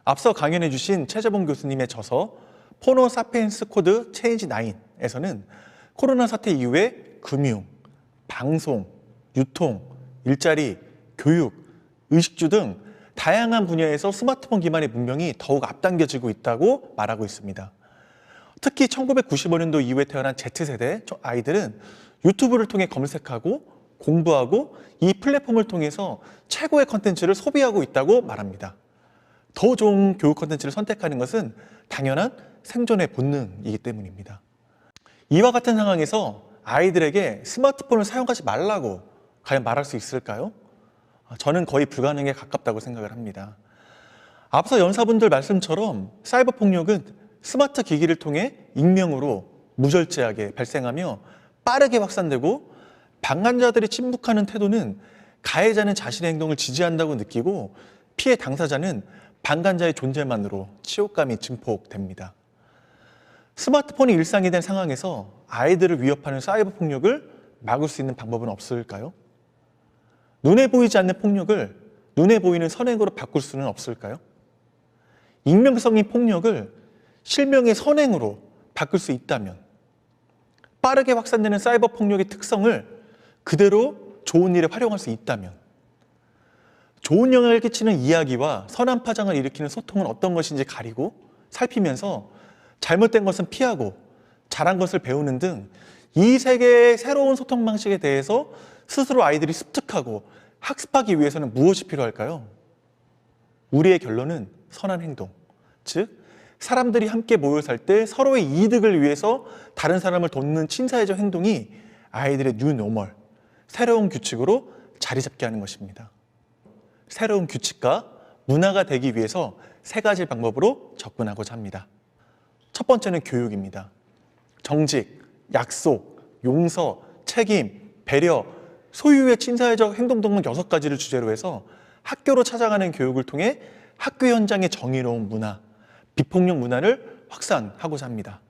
앞서 강연해 주신 최재봉 교수님의 저서 포노 사피엔스 코드 체인지 9에서는 코로나 사태 이후에 금융, 방송, 유통, 일자리, 교육, 의식주 등 다양한 분야에서 스마트폰 기반의 문명이 더욱 앞당겨지고 있다고 말하고 있습니다. 특히 1995년도 이후에 태어난 Z세대 아이들은 유튜브를 통해 검색하고 공부하고 이 플랫폼을 통해서 최고의 컨텐츠를 소비하고 있다고 말합니다. 더 좋은 교육 컨텐츠를 선택하는 것은 당연한 생존의 본능이기 때문입니다. 이와 같은 상황에서 아이들에게 스마트폰을 사용하지 말라고 과연 말할 수 있을까요? 저는 거의 불가능에 가깝다고 생각을 합니다. 앞서 연사분들 말씀처럼 사이버 폭력은 스마트 기기를 통해 익명으로 무절제하게 발생하며 빠르게 확산되고 방관자들이 침묵하는 태도는 가해자는 자신의 행동을 지지한다고 느끼고 피해 당사자는 방관자의 존재만으로 치욕감이 증폭됩니다. 스마트폰이 일상이 된 상황에서 아이들을 위협하는 사이버 폭력을 막을 수 있는 방법은 없을까요? 눈에 보이지 않는 폭력을 눈에 보이는 선행으로 바꿀 수는 없을까요? 익명성인 폭력을 실명의 선행으로 바꿀 수 있다면, 빠르게 확산되는 사이버 폭력의 특성을 그대로 좋은 일에 활용할 수 있다면, 좋은 영향을 끼치는 이야기와 선한 파장을 일으키는 소통은 어떤 것인지 가리고 살피면서 잘못된 것은 피하고 잘한 것을 배우는 등 이 세계의 새로운 소통 방식에 대해서 스스로 아이들이 습득하고 학습하기 위해서는 무엇이 필요할까요? 우리의 결론은 선한 행동, 즉 사람들이 함께 모여 살 때 서로의 이득을 위해서 다른 사람을 돕는 친사회적 행동이 아이들의 뉴 노멀, 새로운 규칙으로 자리 잡게 하는 것입니다. 새로운 규칙과 문화가 되기 위해서 세 가지 방법으로 접근하고자 합니다. 첫 번째는 교육입니다. 정직, 약속, 용서, 책임, 배려, 소유의 친사회적 행동 등문 6가지를 주제로 해서 학교로 찾아가는 교육을 통해 학교 현장의 정의로운 문화, 비폭력 문화를 확산하고자 합니다.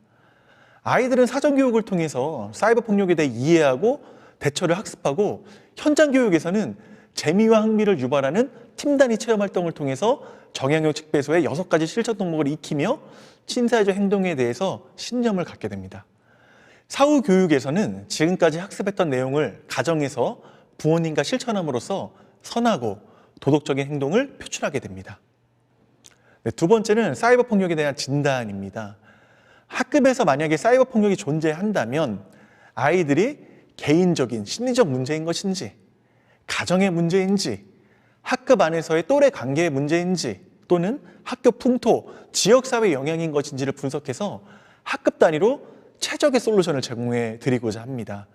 아이들은 사전교육을 통해서 사이버 폭력에 대해 이해하고 대처를 학습하고 현장 교육에서는 재미와 흥미를 유발하는 팀 단위 체험 활동을 통해서 정약용 측배소의 6가지 실천 덕목을 익히며 친사회적 행동에 대해서 신념을 갖게 됩니다. 사후 교육에서는 지금까지 학습했던 내용을 가정에서 부모님과 실천함으로써 선하고 도덕적인 행동을 표출하게 됩니다. 두 번째는 사이버 폭력에 대한 진단입니다. 학급에서 만약에 사이버 폭력이 존재한다면 아이들이 개인적인 심리적 문제인 것인지, 가정의 문제인지, 학급 안에서의 또래 관계의 문제인지, 또는 학교 풍토, 지역사회 영향인 것인지를 분석해서 학급 단위로 최적의 솔루션을 제공해 드리고자 합니다.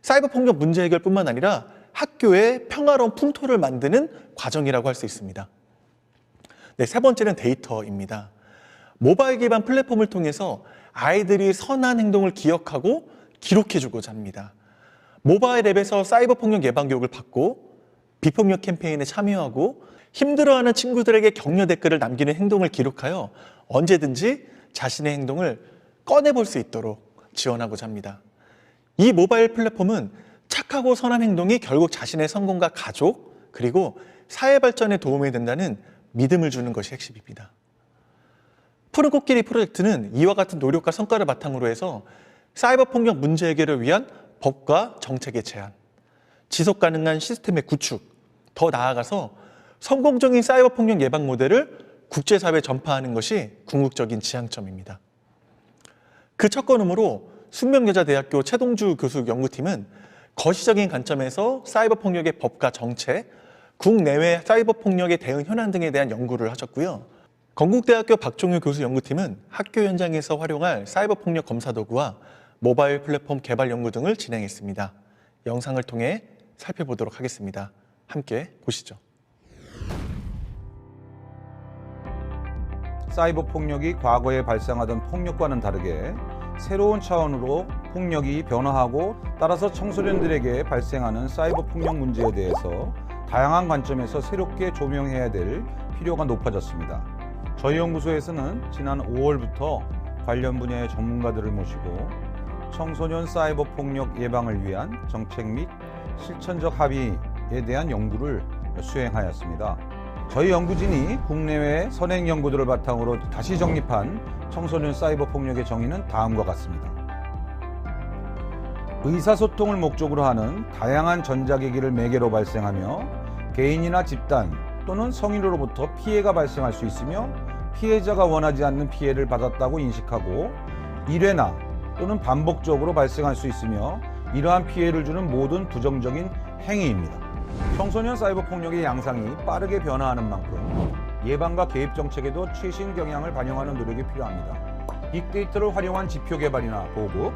사이버 폭력 문제 해결뿐만 아니라 학교의 평화로운 풍토를 만드는 과정이라고 할 수 있습니다. 네, 세 번째는 데이터입니다. 모바일 기반 플랫폼을 통해서 아이들이 선한 행동을 기억하고 기록해 주고자 합니다. 모바일 앱에서 사이버 폭력 예방 교육을 받고 비폭력 캠페인에 참여하고 힘들어하는 친구들에게 격려 댓글을 남기는 행동을 기록하여 언제든지 자신의 행동을 꺼내볼 수 있도록 지원하고자 합니다. 이 모바일 플랫폼은 착하고 선한 행동이 결국 자신의 성공과 가족 그리고 사회 발전에 도움이 된다는 믿음을 주는 것이 핵심입니다. 푸른 코끼리 프로젝트는 이와 같은 노력과 성과를 바탕으로 해서 사이버 폭력 문제 해결을 위한 법과 정책의 제안, 지속 가능한 시스템의 구축, 더 나아가서 성공적인 사이버 폭력 예방 모델을 국제사회에 전파하는 것이 궁극적인 지향점입니다. 그 첫 걸음으로 숙명여자대학교 최동주 교수 연구팀은 거시적인 관점에서 사이버 폭력의 법과 정책, 국내외 사이버 폭력의 대응 현안 등에 대한 연구를 하셨고요. 건국대학교 박종효 교수 연구팀은 학교 현장에서 활용할 사이버 폭력 검사 도구와 모바일 플랫폼 개발 연구 등을 진행했습니다. 영상을 통해 살펴보도록 하겠습니다. 함께 보시죠. 사이버 폭력이 과거에 발생하던 폭력과는 다르게 새로운 차원으로 폭력이 변화하고 따라서 청소년들에게 발생하는 사이버 폭력 문제에 대해서 다양한 관점에서 새롭게 조명해야 될 필요가 높아졌습니다. 저희 연구소에서는 지난 5월부터 관련 분야의 전문가들을 모시고 청소년 사이버 폭력 예방을 위한 정책 및 실천적 합의에 대한 연구를 수행하였습니다. 저희 연구진이 국내외 선행 연구들을 바탕으로 다시 정립한 청소년 사이버 폭력의 정의는 다음과 같습니다. 의사소통을 목적으로 하는 다양한 전자기기를 매개로 발생하며 개인이나 집단 또는 성인으로부터 피해가 발생할 수 있으며 피해자가 원하지 않는 피해를 받았다고 인식하고 1회나 또는 반복적으로 발생할 수 있으며 이러한 피해를 주는 모든 부정적인 행위입니다. 청소년 사이버 폭력의 양상이 빠르게 변화하는 만큼 예방과 개입 정책에도 최신 경향을 반영하는 노력이 필요합니다. 빅데이터를 활용한 지표 개발이나 보급,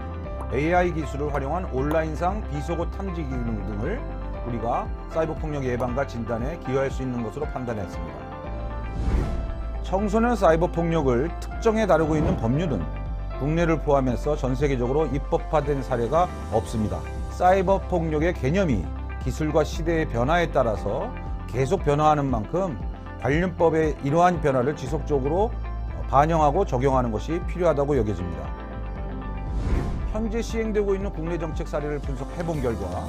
AI 기술을 활용한 온라인상 비속어 탐지 기능 등을 우리가 사이버 폭력 예방과 진단에 기여할 수 있는 것으로 판단했습니다. 청소년 사이버 폭력을 특정해 다루고 있는 법률은 국내를 포함해서 전 세계적으로 입법화된 사례가 없습니다. 사이버 폭력의 개념이 기술과 시대의 변화에 따라서 계속 변화하는 만큼 관련법의 이러한 변화를 지속적으로 반영하고 적용하는 것이 필요하다고 여겨집니다. 현재 시행되고 있는 국내 정책 사례를 분석해 본 결과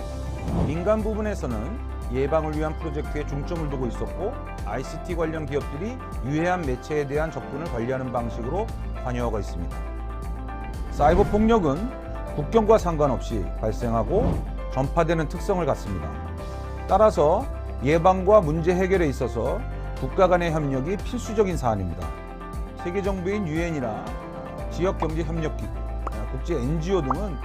민간 부분에서는 예방을 위한 프로젝트에 중점을 두고 있었고 ICT 관련 기업들이 유해한 매체에 대한 접근을 관리하는 방식으로 관여하고 있습니다. 사이버 폭력은 국경과 상관없이 발생하고 전파되는 특성을 갖습니다. 따라서 예방과 문제 해결에 있어서 국가 간의 협력이 필수적인 사안입니다. 세계 정부인 유엔이나 지역경제협력기구, 국제 NGO 등은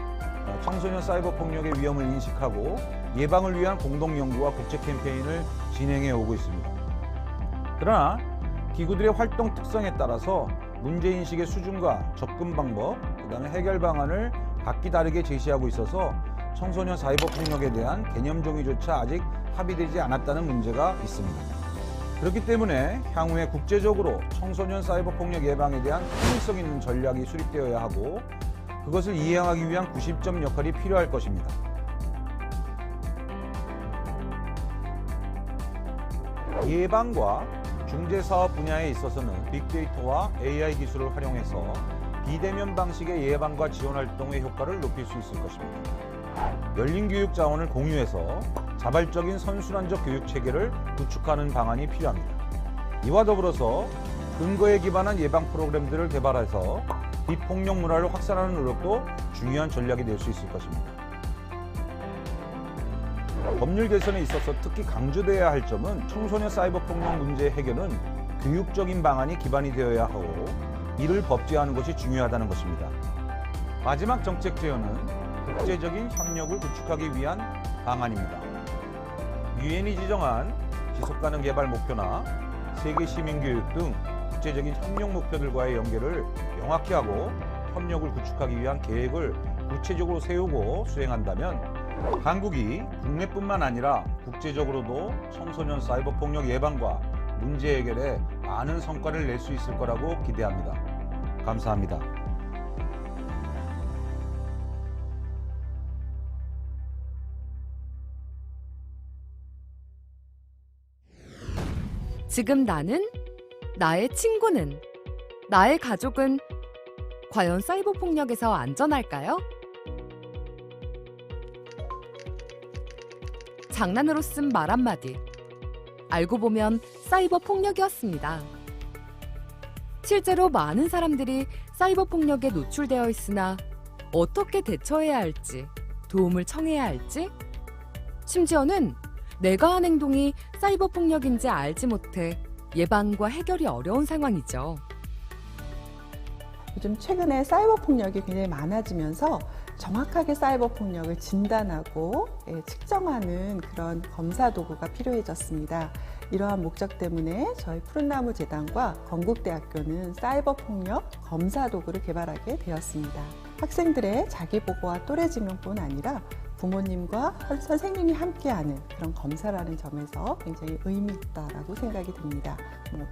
청소년 사이버 폭력의 위험을 인식하고 예방을 위한 공동 연구와 국제 캠페인을 진행해 오고 있습니다. 그러나 기구들의 활동 특성에 따라서 문제인식의 수준과 접근 방법, 그다음에 해결 방안을 각기 다르게 제시하고 있어서 청소년 사이버 폭력에 대한 개념 정의조차 아직 합의되지 않았다는 문제가 있습니다. 그렇기 때문에 향후에 국제적으로 청소년 사이버 폭력 예방에 대한 통일성 있는 전략이 수립되어야 하고 그것을 이행하기 위한 구심점 역할이 필요할 것입니다. 예방과 중재사업 분야에 있어서는 빅데이터와 AI 기술을 활용해서 비대면 방식의 예방과 지원 활동의 효과를 높일 수 있을 것입니다. 열린 교육 자원을 공유해서 자발적인 선순환적 교육 체계를 구축하는 방안이 필요합니다. 이와 더불어서 근거에 기반한 예방 프로그램들을 개발해서 비폭력 문화를 확산하는 노력도 중요한 전략이 될 수 있을 것입니다. 법률 개선에 있어서 특히 강조되어야 할 점은 청소년 사이버 폭력 문제 해결은 교육적인 방안이 기반이 되어야 하고 이를 법제화하는 것이 중요하다는 것입니다. 마지막 정책 제언은 국제적인 협력을 구축하기 위한 방안입니다. 유엔이 지정한 지속가능 개발 목표나 세계 시민교육 등 국제적인 협력 목표들과의 연계를 명확히 하고 협력을 구축하기 위한 계획을 구체적으로 세우고 수행한다면 한국이 국내뿐만 아니라 국제적으로도 청소년 사이버 폭력 예방과 문제 해결에 많은 성과를 낼 수 있을 거라고 기대합니다. 감사합니다. 지금 나는, 나의 친구는, 나의 가족은 과연 사이버 폭력에서 안전할까요? 장난으로 쓴 말 한마디. 알고 보면 사이버 폭력이었습니다. 실제로 많은 사람들이 사이버 폭력에 노출되어 있으나 어떻게 대처해야 할지, 도움을 청해야 할지, 심지어는 내가 한 행동이 사이버 폭력인지 알지 못해 예방과 해결이 어려운 상황이죠. 요즘 최근에 사이버 폭력이 굉장히 많아지면서 정확하게 사이버 폭력을 진단하고 측정하는 그런 검사 도구가 필요해졌습니다. 이러한 목적 때문에 저희 푸른나무 재단과 건국대학교는 사이버 폭력 검사 도구를 개발하게 되었습니다. 학생들의 자기보고와 또래증명뿐 아니라 부모님과 선생님이 함께하는 그런 검사라는 점에서 굉장히 의미 있다라고 생각이 듭니다.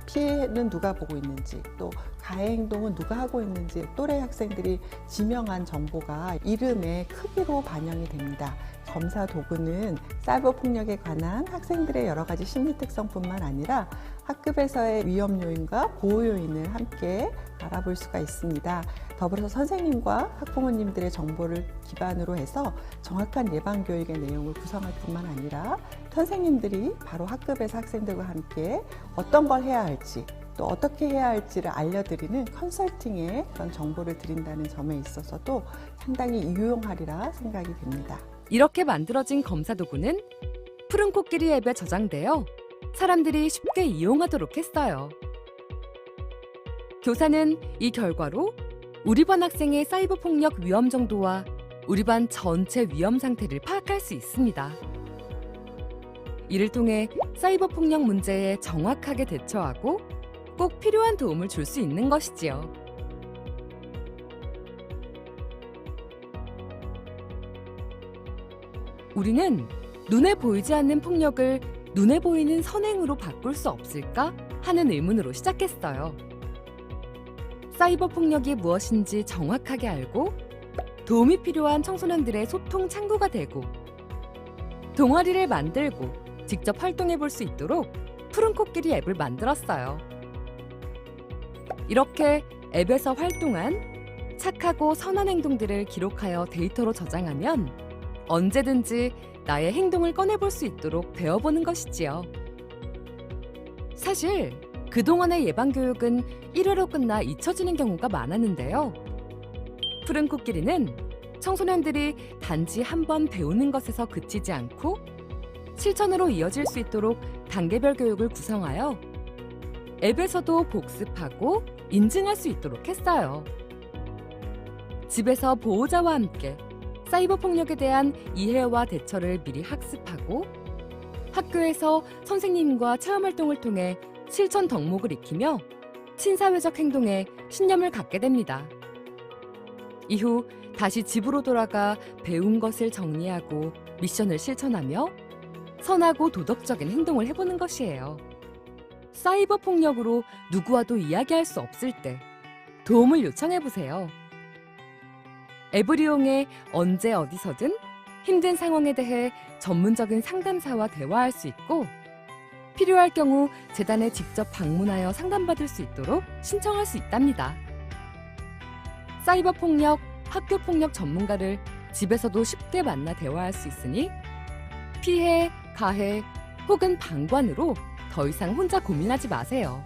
피해는 누가 보고 있는지, 또 가해 행동은 누가 하고 있는지, 또래 학생들이 지명한 정보가 이름의 크기로 반영이 됩니다. 검사 도구는 사이버 폭력에 관한 학생들의 여러 가지 심리 특성뿐만 아니라 학급에서의 위험 요인과 보호 요인을 함께 알아볼 수가 있습니다. 더불어서 선생님과 학부모님들의 정보를 기반으로 해서 정확한 예방 교육의 내용을 구성할 뿐만 아니라 선생님들이 바로 학급에서 학생들과 함께 어떤 걸 해야 할지, 또 어떻게 해야 할지를 알려드리는 컨설팅의 그런 정보를 드린다는 점에 있어서도 상당히 유용하리라 생각이 됩니다. 이렇게 만들어진 검사 도구는 푸른 코끼리 앱에 저장되어 사람들이 쉽게 이용하도록 했어요. 교사는 이 결과로 우리 반 학생의 사이버 폭력 위험 정도와 우리 반 전체 위험 상태를 파악할 수 있습니다. 이를 통해 사이버 폭력 문제에 정확하게 대처하고 꼭 필요한 도움을 줄 수 있는 것이지요. 우리는 눈에 보이지 않는 폭력을 눈에 보이는 선행으로 바꿀 수 없을까 하는 의문으로 시작했어요. 사이버 폭력이 무엇인지 정확하게 알고 도움이 필요한 청소년들의 소통 창구가 되고 동아리를 만들고 직접 활동해 볼 수 있도록 푸른 코끼리 앱을 만들었어요. 이렇게 앱에서 활동한 착하고 선한 행동들을 기록하여 데이터로 저장하면 언제든지 나의 행동을 꺼내볼 수 있도록 배워보는 것이지요. 사실 그동안의 예방교육은 1회로 끝나 잊혀지는 경우가 많았는데요. 푸른 코끼리는 청소년들이 단지 한 번 배우는 것에서 그치지 않고 실천으로 이어질 수 있도록 단계별 교육을 구성하여 앱에서도 복습하고 인증할 수 있도록 했어요. 집에서 보호자와 함께 사이버 폭력에 대한 이해와 대처를 미리 학습하고 학교에서 선생님과 체험활동을 통해 실천 덕목을 익히며 친사회적 행동에 신념을 갖게 됩니다. 이후 다시 집으로 돌아가 배운 것을 정리하고 미션을 실천하며 선하고 도덕적인 행동을 해보는 것이에요. 사이버 폭력으로 누구와도 이야기할 수 없을 때 도움을 요청해보세요. 앱을 이용해 언제 어디서든 힘든 상황에 대해 전문적인 상담사와 대화할 수 있고 필요할 경우 재단에 직접 방문하여 상담받을 수 있도록 신청할 수 있답니다. 사이버 폭력, 학교 폭력 전문가를 집에서도 쉽게 만나 대화할 수 있으니 피해, 가해 혹은 방관으로 더 이상 혼자 고민하지 마세요.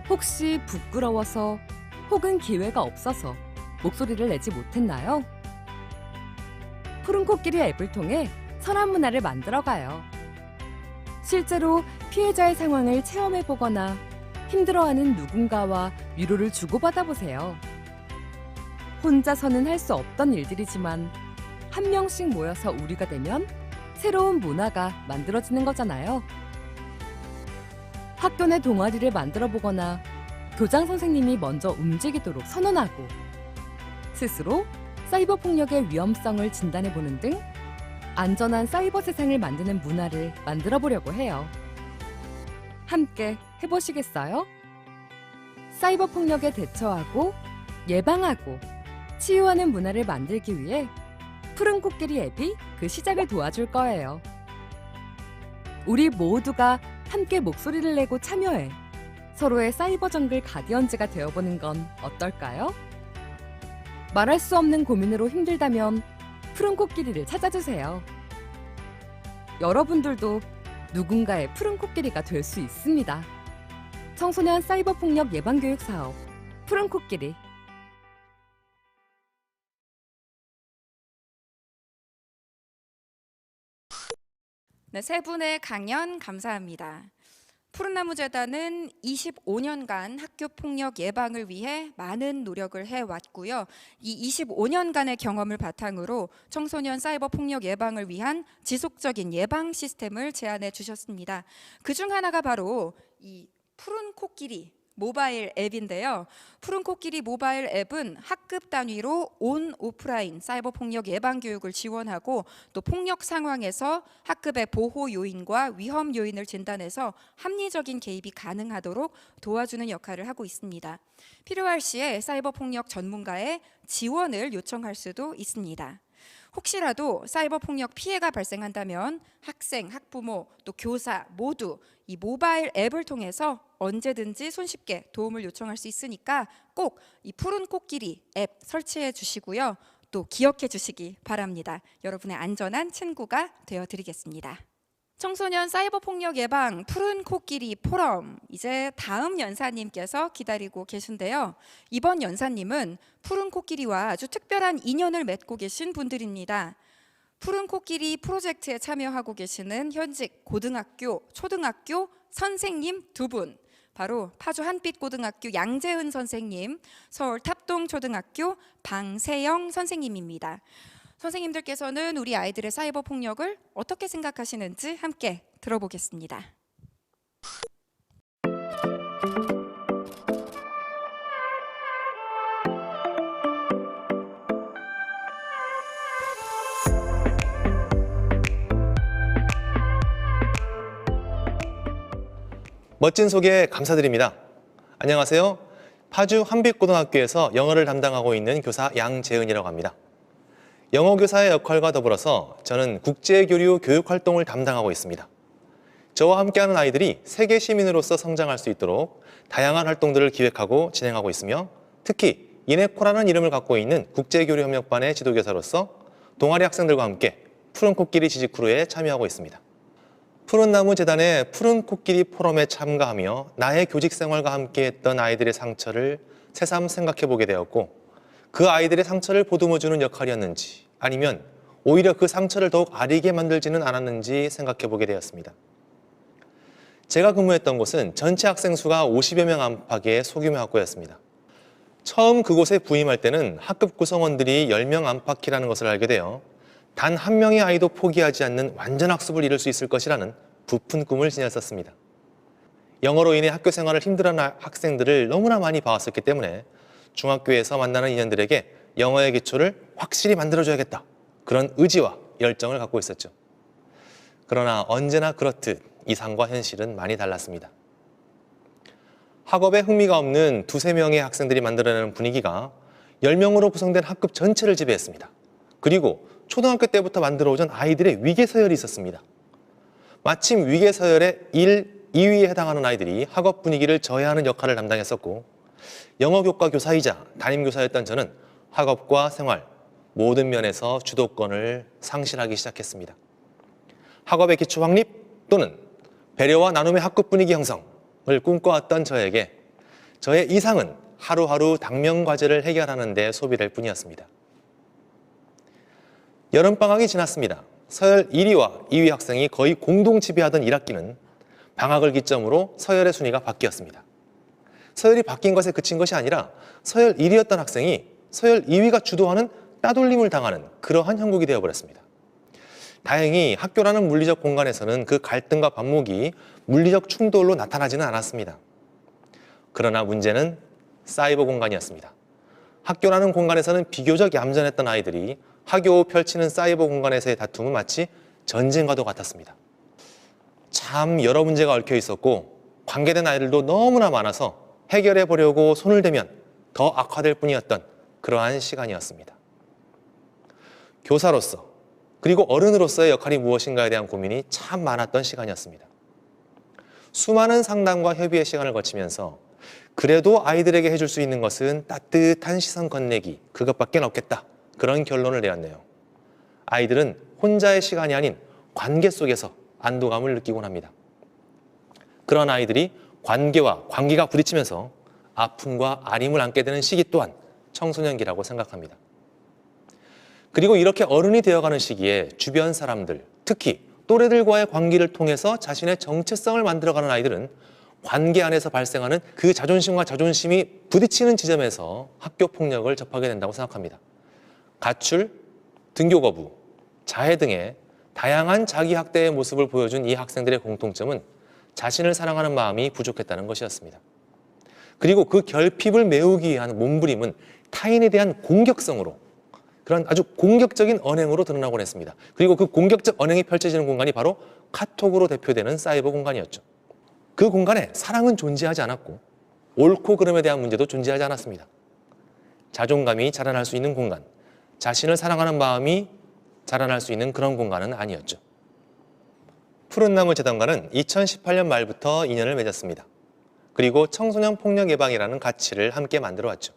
혹시 부끄러워서 혹은 기회가 없어서 목소리를 내지 못했나요? 푸른 코끼리 앱을 통해 선한 문화를 만들어가요. 실제로 피해자의 상황을 체험해보거나 힘들어하는 누군가와 위로를 주고받아 보세요. 혼자서는 할 수 없던 일들이지만 한 명씩 모여서 우리가 되면 새로운 문화가 만들어지는 거잖아요. 학교 내 동아리를 만들어 보거나 교장 선생님이 먼저 움직이도록 선언하고 스스로 사이버 폭력의 위험성을 진단해 보는 등 안전한 사이버 세상을 만드는 문화를 만들어 보려고 해요. 함께 해보시겠어요? 사이버 폭력에 대처하고 예방하고 치유하는 문화를 만들기 위해 푸른 코끼리 앱이 그 시작을 도와줄 거예요. 우리 모두가 함께 목소리를 내고 참여해 서로의 사이버 정글 가디언즈가 되어보는 건 어떨까요? 말할 수 없는 고민으로 힘들다면 푸른 코끼리를 찾아주세요. 여러분들도 누군가의 푸른 코끼리가 될 수 있습니다. 청소년 사이버 폭력 예방 교육 사업 푸른 코끼리. 네, 세 분의 강연 감사합니다. 푸른나무재단은 25년간 학교 폭력 예방을 위해 많은 노력을 해왔고요. 이 25년간의 경험을 바탕으로 청소년 사이버 폭력 예방을 위한 지속적인 예방 시스템을 제안해 주셨습니다. 그중 하나가 바로 이 푸른 코끼리 모바일 앱인데요. 푸른 코끼리 모바일 앱은 학급 단위로 온 오프라인 사이버 폭력 예방 교육을 지원하고 또 폭력 상황에서 학급의 보호 요인과 위험 요인을 진단해서 합리적인 개입이 가능하도록 도와주는 역할을 하고 있습니다. 필요할 시에 사이버 폭력 전문가의 지원을 요청할 수도 있습니다. 혹시라도 사이버 폭력 피해가 발생한다면 학생, 학부모, 또 교사 모두 이 모바일 앱을 통해서 언제든지 손쉽게 도움을 요청할 수 있으니까 꼭 이 푸른 코끼리 앱 설치해 주시고요. 또 기억해 주시기 바랍니다. 여러분의 안전한 친구가 되어 드리겠습니다. 청소년 사이버 폭력 예방 푸른 코끼리 포럼, 이제 다음 연사님께서 기다리고 계신데요. 이번 연사님은 푸른 코끼리와 아주 특별한 인연을 맺고 계신 분들입니다. 푸른 코끼리 프로젝트에 참여하고 계시는 현직 고등학교, 초등학교 선생님 두 분, 바로 파주 한빛고등학교 양재은 선생님, 서울 탑동초등학교 방세영 선생님입니다. 선생님들께서는 우리 아이들의 사이버 폭력을 어떻게 생각하시는지 함께 들어보겠습니다. 멋진 소개 감사드립니다. 안녕하세요. 파주 한빛고등학교에서 영어를 담당하고 있는 교사 양재은이라고 합니다. 영어 교사의 역할과 더불어서 저는 국제교류 교육활동을 담당하고 있습니다. 저와 함께하는 아이들이 세계 시민으로서 성장할 수 있도록 다양한 활동들을 기획하고 진행하고 있으며, 특히 이네코라는 이름을 갖고 있는 국제교류협력반의 지도교사로서 동아리 학생들과 함께 푸른 코끼리 지지크루에 참여하고 있습니다. 푸른나무재단의 푸른 코끼리 포럼에 참가하며 나의 교직 생활과 함께했던 아이들의 상처를 새삼 생각해보게 되었고, 그 아이들의 상처를 보듬어주는 역할이었는지 아니면 오히려 그 상처를 더욱 아리게 만들지는 않았는지 생각해보게 되었습니다. 제가 근무했던 곳은 전체 학생 수가 50여 명 안팎의 소규모 학교였습니다. 처음 그곳에 부임할 때는 학급 구성원들이 10명 안팎이라는 것을 알게 되어 단 한 명의 아이도 포기하지 않는 완전 학습을 이룰 수 있을 것이라는 부푼 꿈을 지녔었습니다. 영어로 인해 학교 생활을 힘들어하는 학생들을 너무나 많이 봐왔었기 때문에 중학교에서 만나는 인연들에게 영어의 기초를 확실히 만들어줘야겠다, 그런 의지와 열정을 갖고 있었죠. 그러나 언제나 그렇듯 이상과 현실은 많이 달랐습니다. 학업에 흥미가 없는 두세 명의 학생들이 만들어내는 분위기가 10명으로 구성된 학급 전체를 지배했습니다. 그리고 초등학교 때부터 만들어오던 아이들의 위계서열이 있었습니다. 마침 위계서열의 1, 2위에 해당하는 아이들이 학업 분위기를 저해하는 역할을 담당했었고, 영어교과 교사이자 담임교사였던 저는 학업과 생활 모든 면에서 주도권을 상실하기 시작했습니다. 학업의 기초 확립 또는 배려와 나눔의 학급 분위기 형성을 꿈꿔왔던 저에게 저의 이상은 하루하루 당면과제를 해결하는 데 소비될 뿐이었습니다. 여름방학이 지났습니다. 서열 1위와 2위 학생이 거의 공동 지배하던 1학기는 방학을 기점으로 서열의 순위가 바뀌었습니다. 서열이 바뀐 것에 그친 것이 아니라 서열 1위였던 학생이 서열 2위가 주도하는 따돌림을 당하는 그러한 형국이 되어버렸습니다. 다행히 학교라는 물리적 공간에서는 그 갈등과 반목이 물리적 충돌로 나타나지는 않았습니다. 그러나 문제는 사이버 공간이었습니다. 학교라는 공간에서는 비교적 얌전했던 아이들이 학교 후 펼치는 사이버 공간에서의 다툼은 마치 전쟁과도 같았습니다. 참 여러 문제가 얽혀 있었고 관계된 아이들도 너무나 많아서 해결해 보려고 손을 대면 더 악화될 뿐이었던 그러한 시간이었습니다. 교사로서 그리고 어른으로서의 역할이 무엇인가에 대한 고민이 참 많았던 시간이었습니다. 수많은 상담과 협의의 시간을 거치면서 그래도 아이들에게 해줄 수 있는 것은 따뜻한 시선 건네기, 그것밖에 없겠다. 그런 결론을 내었네요. 아이들은 혼자의 시간이 아닌 관계 속에서 안도감을 느끼곤 합니다. 그런 아이들이 관계와 관계가 부딪히면서 아픔과 아림을 안게 되는 시기 또한 청소년기라고 생각합니다. 그리고 이렇게 어른이 되어가는 시기에 주변 사람들, 특히 또래들과의 관계를 통해서 자신의 정체성을 만들어가는 아이들은 관계 안에서 발생하는 그 자존심과 자존심이 부딪히는 지점에서 학교 폭력을 접하게 된다고 생각합니다. 가출, 등교 거부, 자해 등의 다양한 자기 학대의 모습을 보여준 이 학생들의 공통점은 자신을 사랑하는 마음이 부족했다는 것이었습니다. 그리고 그 결핍을 메우기 위한 몸부림은 타인에 대한 공격성으로, 그런 아주 공격적인 언행으로 드러나곤 했습니다. 그리고 그 공격적 언행이 펼쳐지는 공간이 바로 카톡으로 대표되는 사이버 공간이었죠. 그 공간에 사랑은 존재하지 않았고 옳고 그름에 대한 문제도 존재하지 않았습니다. 자존감이 자라날 수 있는 공간, 자신을 사랑하는 마음이 자라날 수 있는 그런 공간은 아니었죠. 푸른나무 재단과는 2018년 말부터 인연을 맺었습니다. 그리고 청소년 폭력 예방이라는 가치를 함께 만들어왔죠.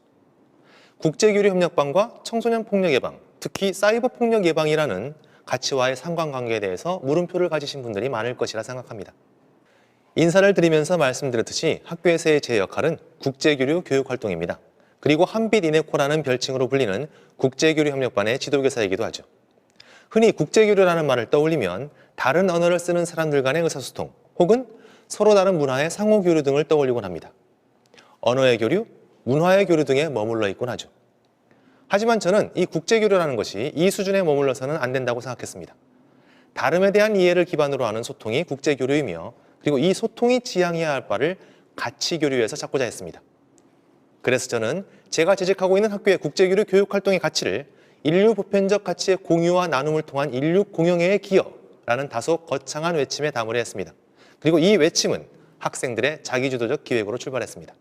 국제교류협력반과 청소년 폭력 예방, 특히 사이버 폭력 예방이라는 가치와의 상관관계에 대해서 물음표를 가지신 분들이 많을 것이라 생각합니다. 인사를 드리면서 말씀드렸듯이 학교에서의 제 역할은 국제교류 교육활동입니다. 그리고 한빛 이네코라는 별칭으로 불리는 국제교류협력반의 지도교사이기도 하죠. 흔히 국제교류라는 말을 떠올리면 다른 언어를 쓰는 사람들 간의 의사소통 혹은 서로 다른 문화의 상호교류 등을 떠올리곤 합니다. 언어의 교류, 문화의 교류 등에 머물러 있곤 하죠. 하지만 저는 이 국제교류라는 것이 이 수준에 머물러서는 안 된다고 생각했습니다. 다름에 대한 이해를 기반으로 하는 소통이 국제교류이며 그리고 이 소통이 지향해야 할 바를 가치교류에서 찾고자 했습니다. 그래서 저는 제가 재직하고 있는 학교의 국제교류 교육활동의 가치를 인류 보편적 가치의 공유와 나눔을 통한 인류 공영애의 기여라는 다소 거창한 외침에 담으려 했습니다. 그리고 이 외침은 학생들의 자기주도적 기획으로 출발했습니다.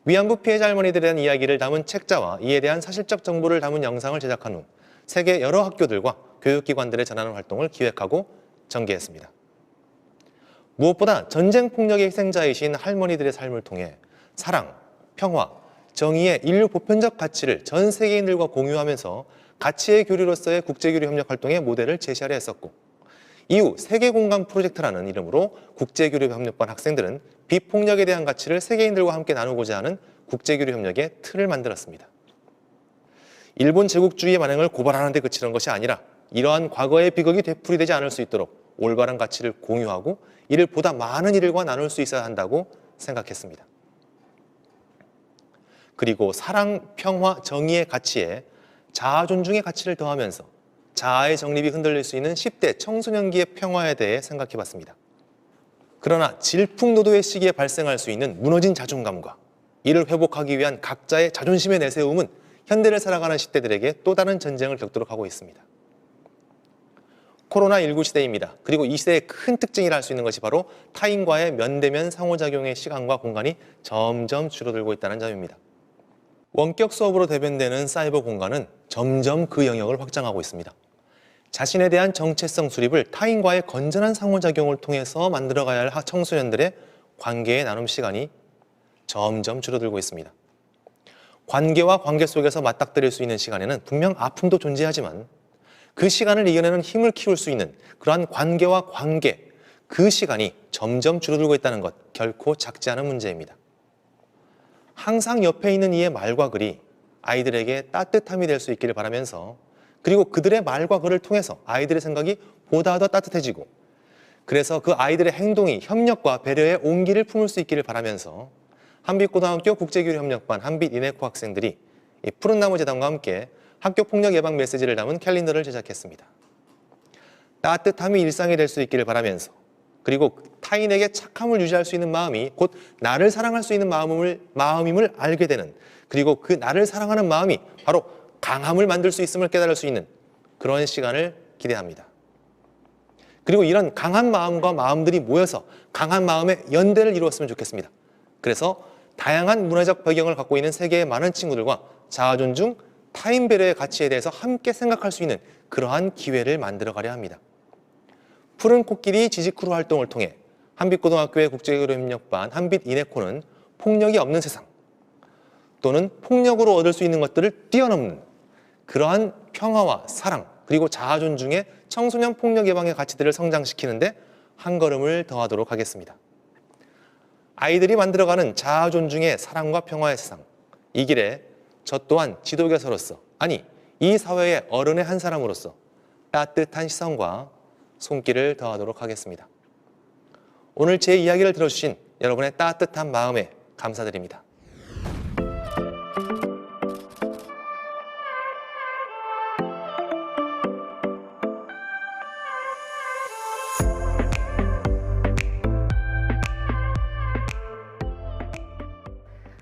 위안부 피해자 할머니들에 대한 이야기를 담은 책자와 이에 대한 사실적 정보를 담은 영상을 제작한 후 세계 여러 학교들과 교육기관들에 전하는 활동을 기획하고 전개했습니다. 무엇보다 전쟁 폭력의 희생자이신 할머니들의 삶을 통해 사랑, 평화, 정의의 인류 보편적 가치를 전 세계인들과 공유하면서 가치의 교류로서의 국제교류 협력 활동의 모델을 제시하려 했었고, 이후 세계공감 프로젝트라는 이름으로 국제교류 협력반 학생들은 비폭력에 대한 가치를 세계인들과 함께 나누고자 하는 국제교류 협력의 틀을 만들었습니다. 일본 제국주의의 만행을 고발하는 데 그치는 것이 아니라 이러한 과거의 비극이 되풀이되지 않을 수 있도록 올바른 가치를 공유하고 이를 보다 많은 이들과 나눌 수 있어야 한다고 생각했습니다. 그리고 사랑, 평화, 정의의 가치에 자아 존중의 가치를 더하면서 자아의 정립이 흔들릴 수 있는 10대 청소년기의 평화에 대해 생각해봤습니다. 그러나 질풍노도의 시기에 발생할 수 있는 무너진 자존감과 이를 회복하기 위한 각자의 자존심의 내세움은 현대를 살아가는 10대들에게 또 다른 전쟁을 겪도록 하고 있습니다. 코로나19 시대입니다. 그리고 이 시대의 큰 특징이라 할 수 있는 것이 바로 타인과의 면대면 상호작용의 시간과 공간이 점점 줄어들고 있다는 점입니다. 원격 수업으로 대변되는 사이버 공간은 점점 그 영역을 확장하고 있습니다. 자신에 대한 정체성 수립을 타인과의 건전한 상호작용을 통해서 만들어가야 할 청소년들의 관계의 나눔 시간이 점점 줄어들고 있습니다. 관계와 관계 속에서 맞닥뜨릴 수 있는 시간에는 분명 아픔도 존재하지만 그 시간을 이겨내는 힘을 키울 수 있는 그러한 관계와 관계, 그 시간이 점점 줄어들고 있다는 것 결코 작지 않은 문제입니다. 항상 옆에 있는 이의 말과 글이 아이들에게 따뜻함이 될 수 있기를 바라면서 그리고 그들의 말과 글을 통해서 아이들의 생각이 보다 더 따뜻해지고 그래서 그 아이들의 행동이 협력과 배려의 온기를 품을 수 있기를 바라면서 한빛고등학교 국제교류협력반 한빛 이네코 학생들이 이 푸른나무 재단과 함께 학교 폭력 예방 메시지를 담은 캘린더를 제작했습니다. 따뜻함이 일상이 될 수 있기를 바라면서 그리고 타인에게 착함을 유지할 수 있는 마음이 곧 나를 사랑할 수 있는 마음임을 알게 되는 그리고 그 나를 사랑하는 마음이 바로 강함을 만들 수 있음을 깨달을 수 있는 그런 시간을 기대합니다. 그리고 이런 강한 마음과 마음들이 모여서 강한 마음의 연대를 이루었으면 좋겠습니다. 그래서 다양한 문화적 배경을 갖고 있는 세계의 많은 친구들과 자아 존중, 타인 배려의 가치에 대해서 함께 생각할 수 있는 그러한 기회를 만들어 가려 합니다. 푸른 코끼리 지지크루 활동을 통해 한빛고등학교의 국제교류협력반 한빛 이네코는 폭력이 없는 세상 또는 폭력으로 얻을 수 있는 것들을 뛰어넘는 그러한 평화와 사랑 그리고 자아 존중의 청소년 폭력 예방의 가치들을 성장시키는데 한 걸음을 더하도록 하겠습니다. 아이들이 만들어가는 자아 존중의 사랑과 평화의 세상, 이 길에 저 또한 지도교사로서, 아니 이 사회의 어른의 한 사람으로서 따뜻한 시선과 손길을 더하도록 하겠습니다. 오늘 제 이야기를 들어주신 여러분의 따뜻한 마음에 감사드립니다.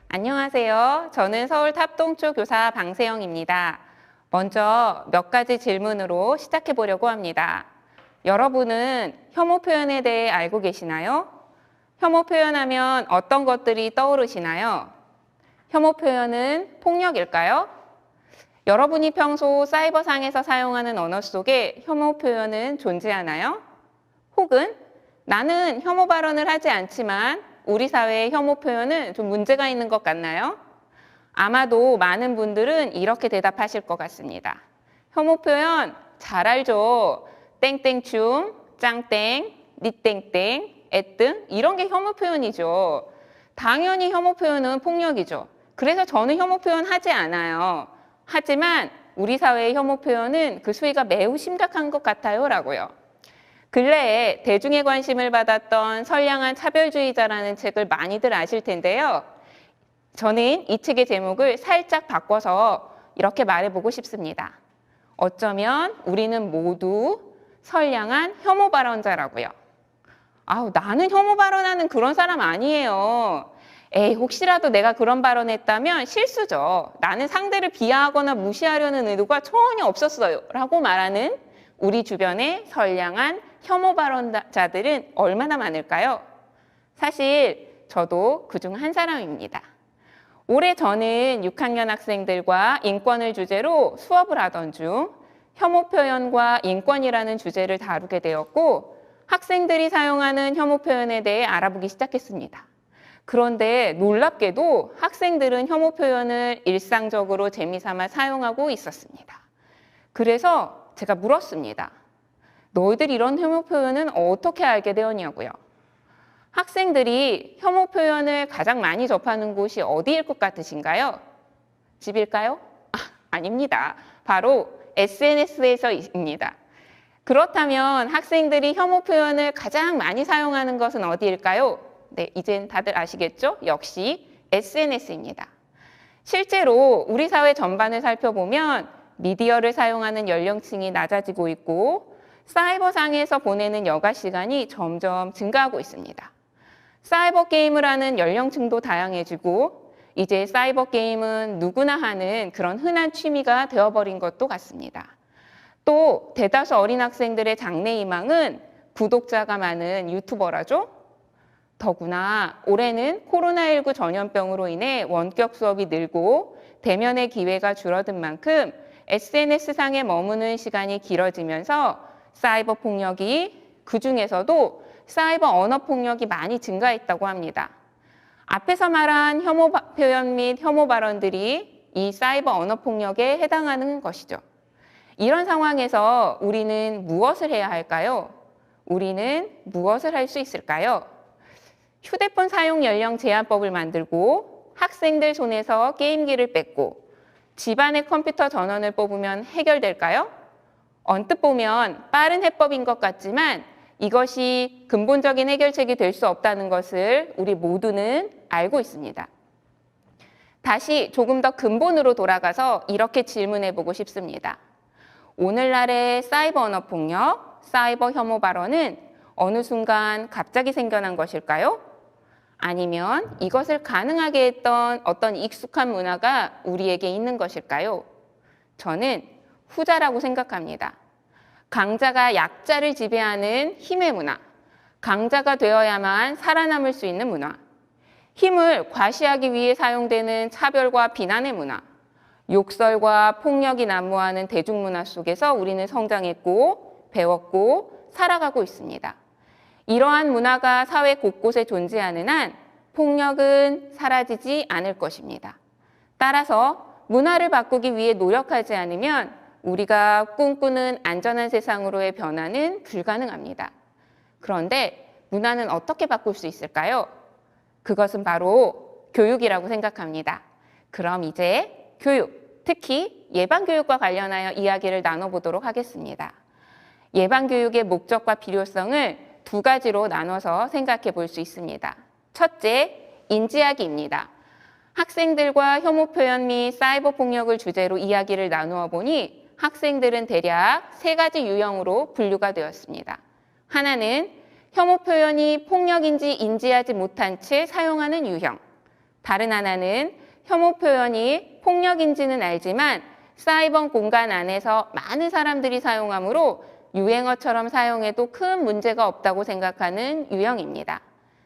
안녕하세요. 저는 서울 탑동초 교사 방세영입니다. 먼저 몇 가지 질문으로 시작해 보려고 합니다. 여러분은 혐오 표현에 대해 알고 계시나요? 혐오 표현하면 어떤 것들이 떠오르시나요? 혐오 표현은 폭력일까요? 여러분이 평소 사이버상에서 사용하는 언어 속에 혐오 표현은 존재하나요? 혹은 나는 혐오 발언을 하지 않지만 우리 사회의 혐오 표현은 좀 문제가 있는 것 같나요? 아마도 많은 분들은 이렇게 대답하실 것 같습니다. 혐오 표현 잘 알죠. 땡땡춤, 짱땡, 니땡땡, 애등 이런 게 혐오 표현이죠. 당연히 혐오 표현은 폭력이죠. 그래서 저는 혐오 표현 하지 않아요. 하지만 우리 사회의 혐오 표현은 그 수위가 매우 심각한 것 같아요 라고요. 근래에 대중의 관심을 받았던 선량한 차별주의자라는 책을 많이들 아실 텐데요. 저는 이 책의 제목을 살짝 바꿔서 이렇게 말해보고 싶습니다. 어쩌면 우리는 모두 선량한 혐오 발언자라고요. 아우, 나는 혐오 발언하는 그런 사람 아니에요. 에이, 혹시라도 내가 그런 발언했다면 실수죠. 나는 상대를 비하하거나 무시하려는 의도가 전혀 없었어요. 라고 말하는 우리 주변의 선량한 혐오 발언자들은 얼마나 많을까요? 사실 저도 그중 한 사람입니다. 올해 저는 6학년 학생들과 인권을 주제로 수업을 하던 중 혐오 표현과 인권이라는 주제를 다루게 되었고 학생들이 사용하는 혐오 표현에 대해 알아보기 시작했습니다. 그런데 놀랍게도 학생들은 혐오 표현을 일상적으로 재미삼아 사용하고 있었습니다. 그래서 제가 물었습니다. 너희들 이런 혐오 표현은 어떻게 알게 되었냐고요. 학생들이 혐오 표현을 가장 많이 접하는 곳이 어디일 것 같으신가요? 집일까요? 아닙니다. 바로 SNS에서입니다. 그렇다면 학생들이 혐오 표현을 가장 많이 사용하는 것은 어디일까요? 네, 이젠 다들 아시겠죠? 역시 SNS입니다. 실제로 우리 사회 전반을 살펴보면 미디어를 사용하는 연령층이 낮아지고 있고 사이버상에서 보내는 여가 시간이 점점 증가하고 있습니다. 사이버 게임을 하는 연령층도 다양해지고 이제 사이버 게임은 누구나 하는 그런 흔한 취미가 되어버린 것도 같습니다. 또 대다수 어린 학생들의 장래 희망은 구독자가 많은 유튜버라죠. 더구나 올해는 코로나19 전염병으로 인해 원격 수업이 늘고 대면의 기회가 줄어든 만큼 SNS상에 머무는 시간이 길어지면서 사이버 폭력이 그중에서도 사이버 언어 폭력이 많이 증가했다고 합니다. 앞에서 말한 혐오 표현 및 혐오 발언들이 이 사이버 언어 폭력에 해당하는 것이죠. 이런 상황에서 우리는 무엇을 해야 할까요? 우리는 무엇을 할 수 있을까요? 휴대폰 사용 연령 제한법을 만들고 학생들 손에서 게임기를 뺏고 집안의 컴퓨터 전원을 뽑으면 해결될까요? 언뜻 보면 빠른 해법인 것 같지만 이것이 근본적인 해결책이 될 수 없다는 것을 우리 모두는 알고 있습니다. 다시 조금 더 근본으로 돌아가서 이렇게 질문해 보고 싶습니다. 오늘날의 사이버 언어 폭력, 사이버 혐오 발언은 어느 순간 갑자기 생겨난 것일까요? 아니면 이것을 가능하게 했던 어떤 익숙한 문화가 우리에게 있는 것일까요? 저는 후자라고 생각합니다. 강자가 약자를 지배하는 힘의 문화, 강자가 되어야만 살아남을 수 있는 문화, 힘을 과시하기 위해 사용되는 차별과 비난의 문화, 욕설과 폭력이 난무하는 대중문화 속에서 우리는 성장했고 배웠고 살아가고 있습니다. 이러한 문화가 사회 곳곳에 존재하는 한 폭력은 사라지지 않을 것입니다. 따라서 문화를 바꾸기 위해 노력하지 않으면 우리가 꿈꾸는 안전한 세상으로의 변화는 불가능합니다. 그런데 문화는 어떻게 바꿀 수 있을까요? 그것은 바로 교육이라고 생각합니다. 그럼 이제 교육, 특히 예방교육과 관련하여 이야기를 나눠보도록 하겠습니다. 예방교육의 목적과 필요성을 두 가지로 나눠서 생각해 볼 수 있습니다. 첫째, 인지하기입니다. 학생들과 혐오 표현 및 사이버 폭력을 주제로 이야기를 나누어 보니 학생들은 대략 세 가지 유형으로 분류가 되었습니다. 하나는 혐오 표현이 폭력인지 인지하지 못한 채 사용하는 유형. 다른 하나는 혐오 표현이 폭력인지는 알지만 사이버 공간 안에서 많은 사람들이 사용하므로 유행어처럼 사용해도 큰 문제가 없다고 생각하는 유형입니다.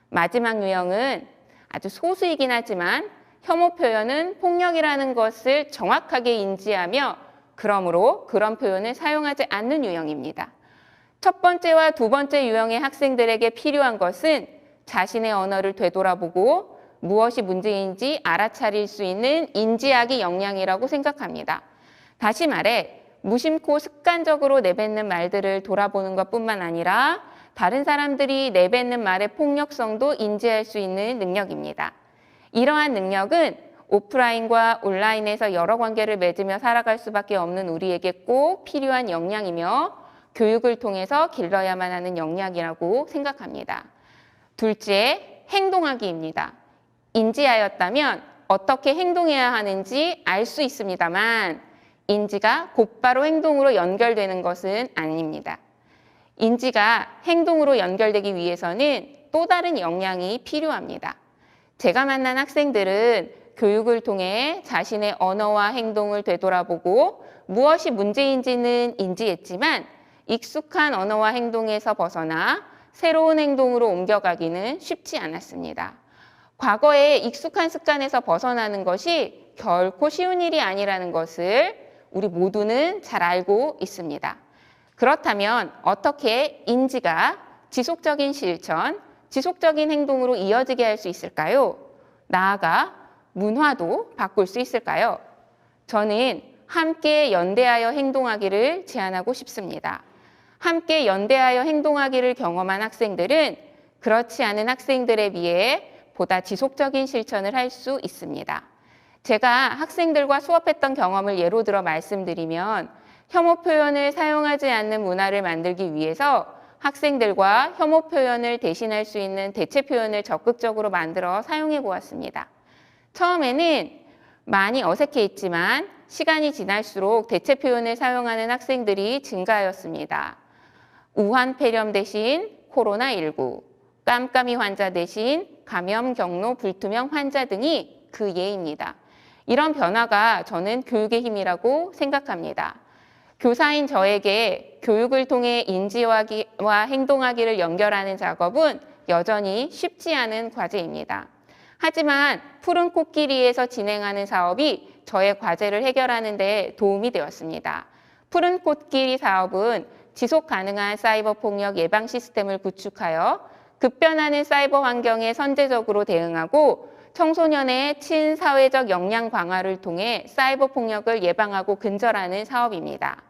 마지막 유형은 아주 소수이긴 하지만 혐오 표현은 폭력이라는 것을 정확하게 인지하며 그러므로 그런 표현을 사용하지 않는 유형입니다. 첫 번째와 두 번째 유형의 학생들에게 필요한 것은 자신의 언어를 되돌아보고 무엇이 문제인지 알아차릴 수 있는 인지하기 역량이라고 생각합니다. 다시 말해 무심코 습관적으로 내뱉는 말들을 돌아보는 것뿐만 아니라 다른 사람들이 내뱉는 말의 폭력성도 인지할 수 있는 능력입니다. 이러한 능력은 오프라인과 온라인에서 여러 관계를 맺으며 살아갈 수밖에 없는 우리에게 꼭 필요한 역량이며 교육을 통해서 길러야만 하는 역량이라고 생각합니다. 둘째, 행동하기입니다. 인지하였다면 어떻게 행동해야 하는지 알 수 있습니다만 인지가 곧바로 행동으로 연결되는 것은 아닙니다. 인지가 행동으로 연결되기 위해서는 또 다른 역량이 필요합니다. 제가 만난 학생들은 교육을 통해 자신의 언어와 행동을 되돌아보고 무엇이 문제인지는 인지했지만 익숙한 언어와 행동에서 벗어나 새로운 행동으로 옮겨가기는 쉽지 않았습니다. 과거의 익숙한 습관에서 벗어나는 것이 결코 쉬운 일이 아니라는 것을 우리 모두는 잘 알고 있습니다. 그렇다면 어떻게 인지가 지속적인 실천, 지속적인 행동으로 이어지게 할 수 있을까요? 나아가 문화도 바꿀 수 있을까요? 저는 함께 연대하여 행동하기를 제안하고 싶습니다. 함께 연대하여 행동하기를 경험한 학생들은 그렇지 않은 학생들에 비해 보다 지속적인 실천을 할 수 있습니다. 제가 학생들과 수업했던 경험을 예로 들어 말씀드리면 혐오 표현을 사용하지 않는 문화를 만들기 위해서 학생들과 혐오 표현을 대신할 수 있는 대체 표현을 적극적으로 만들어 사용해 보았습니다. 처음에는 많이 어색해했지만 시간이 지날수록 대체 표현을 사용하는 학생들이 증가하였습니다. 우한 폐렴 대신 코로나19, 깜깜이 환자 대신 감염 경로 불투명 환자 등이 그 예입니다. 이런 변화가 저는 교육의 힘이라고 생각합니다. 교사인 저에게 교육을 통해 인지와 행동하기를 연결하는 작업은 여전히 쉽지 않은 과제입니다. 하지만 푸른 코끼리에서 진행하는 사업이 저의 과제를 해결하는 데 도움이 되었습니다. 푸른 코끼리 사업은 지속 가능한 사이버 폭력 예방 시스템을 구축하여 급변하는 사이버 환경에 선제적으로 대응하고 청소년의 친사회적 역량 강화를 통해 사이버 폭력을 예방하고 근절하는 사업입니다.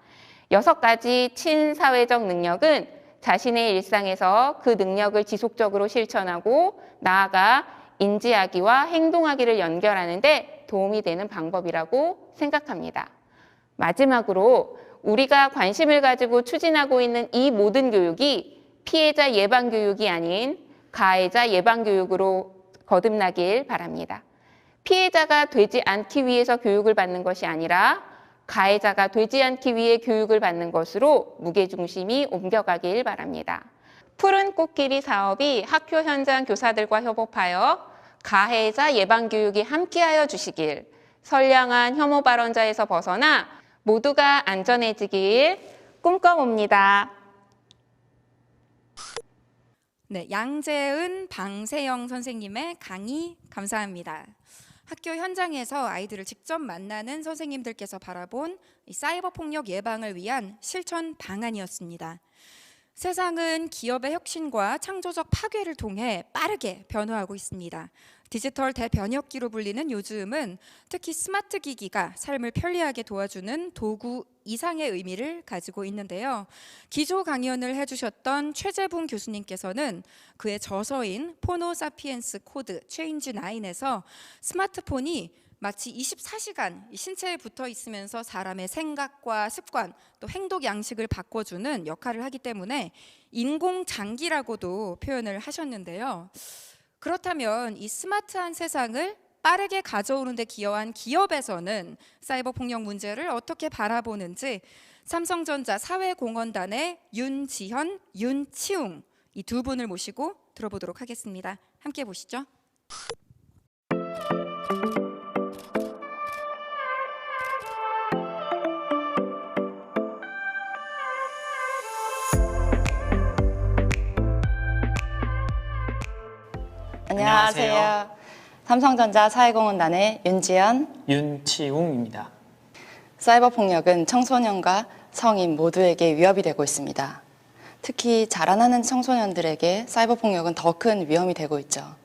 6가지 친사회적 능력은 자신의 일상에서 그 능력을 지속적으로 실천하고 나아가 인지하기와 행동하기를 연결하는 데 도움이 되는 방법이라고 생각합니다. 마지막으로 우리가 관심을 가지고 추진하고 있는 이 모든 교육이 피해자 예방 교육이 아닌 가해자 예방 교육으로 거듭나길 바랍니다. 피해자가 되지 않기 위해서 교육을 받는 것이 아니라 가해자가 되지 않기 위해 교육을 받는 것으로 무게중심이 옮겨가길 바랍니다. 푸른 코끼리 사업이 학교 현장 교사들과 협업하여 가해자 예방 교육이 함께하여 주시길, 선량한 혐오 발언자에서 벗어나 모두가 안전해지길 꿈꿔봅니다. 네, 양재은, 방세영 선생님의 강의 감사합니다. 학교 현장에서 아이들을 직접 만나는 선생님들께서 바라본 이 사이버 폭력 예방을 위한 실천 방안이었습니다. 세상은 기업의 혁신과 창조적 파괴를 통해 빠르게 변화하고 있습니다. 디지털 대변혁기로 불리는 요즘은 특히 스마트 기기가 삶을 편리하게 도와주는 도구 이상의 의미를 가지고 있는데요. 기조 강연을 해주셨던 최재붕 교수님께서는 그의 저서인 포노 사피엔스 코드 체인지 9에서 스마트폰이 마치 24시간 신체에 붙어 있으면서 사람의 생각과 습관 또 행동 양식을 바꿔주는 역할을 하기 때문에 인공장기라고도 표현을 하셨는데요. 그렇다면 이 스마트한 세상을 빠르게 가져오는 데 기여한 기업에서는 사이버 폭력 문제를 어떻게 바라보는지 삼성전자 사회공헌단의 윤지현, 윤치웅 이 두 분을 모시고 들어보도록 하겠습니다. 함께 보시죠. 안녕하세요. 삼성전자 사회공헌단의 윤지연, 윤치웅입니다. 사이버 폭력은 청소년과 성인 모두에게 위협이 되고 있습니다. 특히 자라나는 청소년들에게 사이버 폭력은 더 큰 위험이 되고 있죠.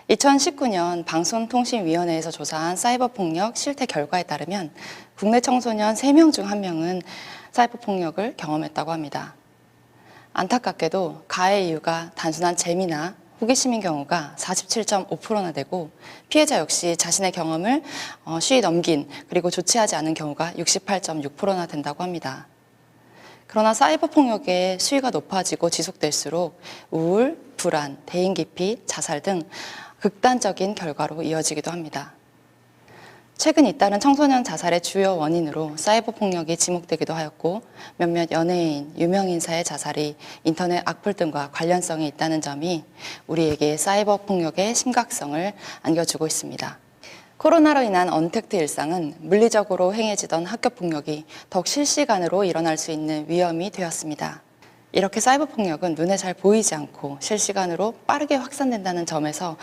2019년 방송통신위원회에서 조사한 사이버 폭력 실태 결과에 따르면 국내 청소년 3명 중 1명은 사이버 폭력을 경험했다고 합니다. 안타깝게도 가해 이유가 단순한 재미나 호기심인 경우가 47.5%나 되고 피해자 역시 자신의 경험을 쉬이 넘긴 그리고 조치하지 않은 경우가 68.6%나 된다고 합니다. 그러나 사이버 폭력의 수위가 높아지고 지속될수록 우울, 불안, 대인 기피, 자살 등 극단적인 결과로 이어지기도 합니다. 최근 잇따른 청소년 자살의 주요 원인으로 사이버 폭력이 지목되기도 하였고 몇몇 연예인, 유명인사의 자살이 인터넷 악플 등과 관련성이 있다는 점이 우리에게 사이버 폭력의 심각성을 안겨주고 있습니다. 코로나로 인한 언택트 일상은 물리적으로 행해지던 학교 폭력이 더욱 실시간으로 일어날 수 있는 위험이 되었습니다. 이렇게 사이버 폭력은 눈에 잘 보이지 않고 실시간으로 빠르게 확산된다는 점에서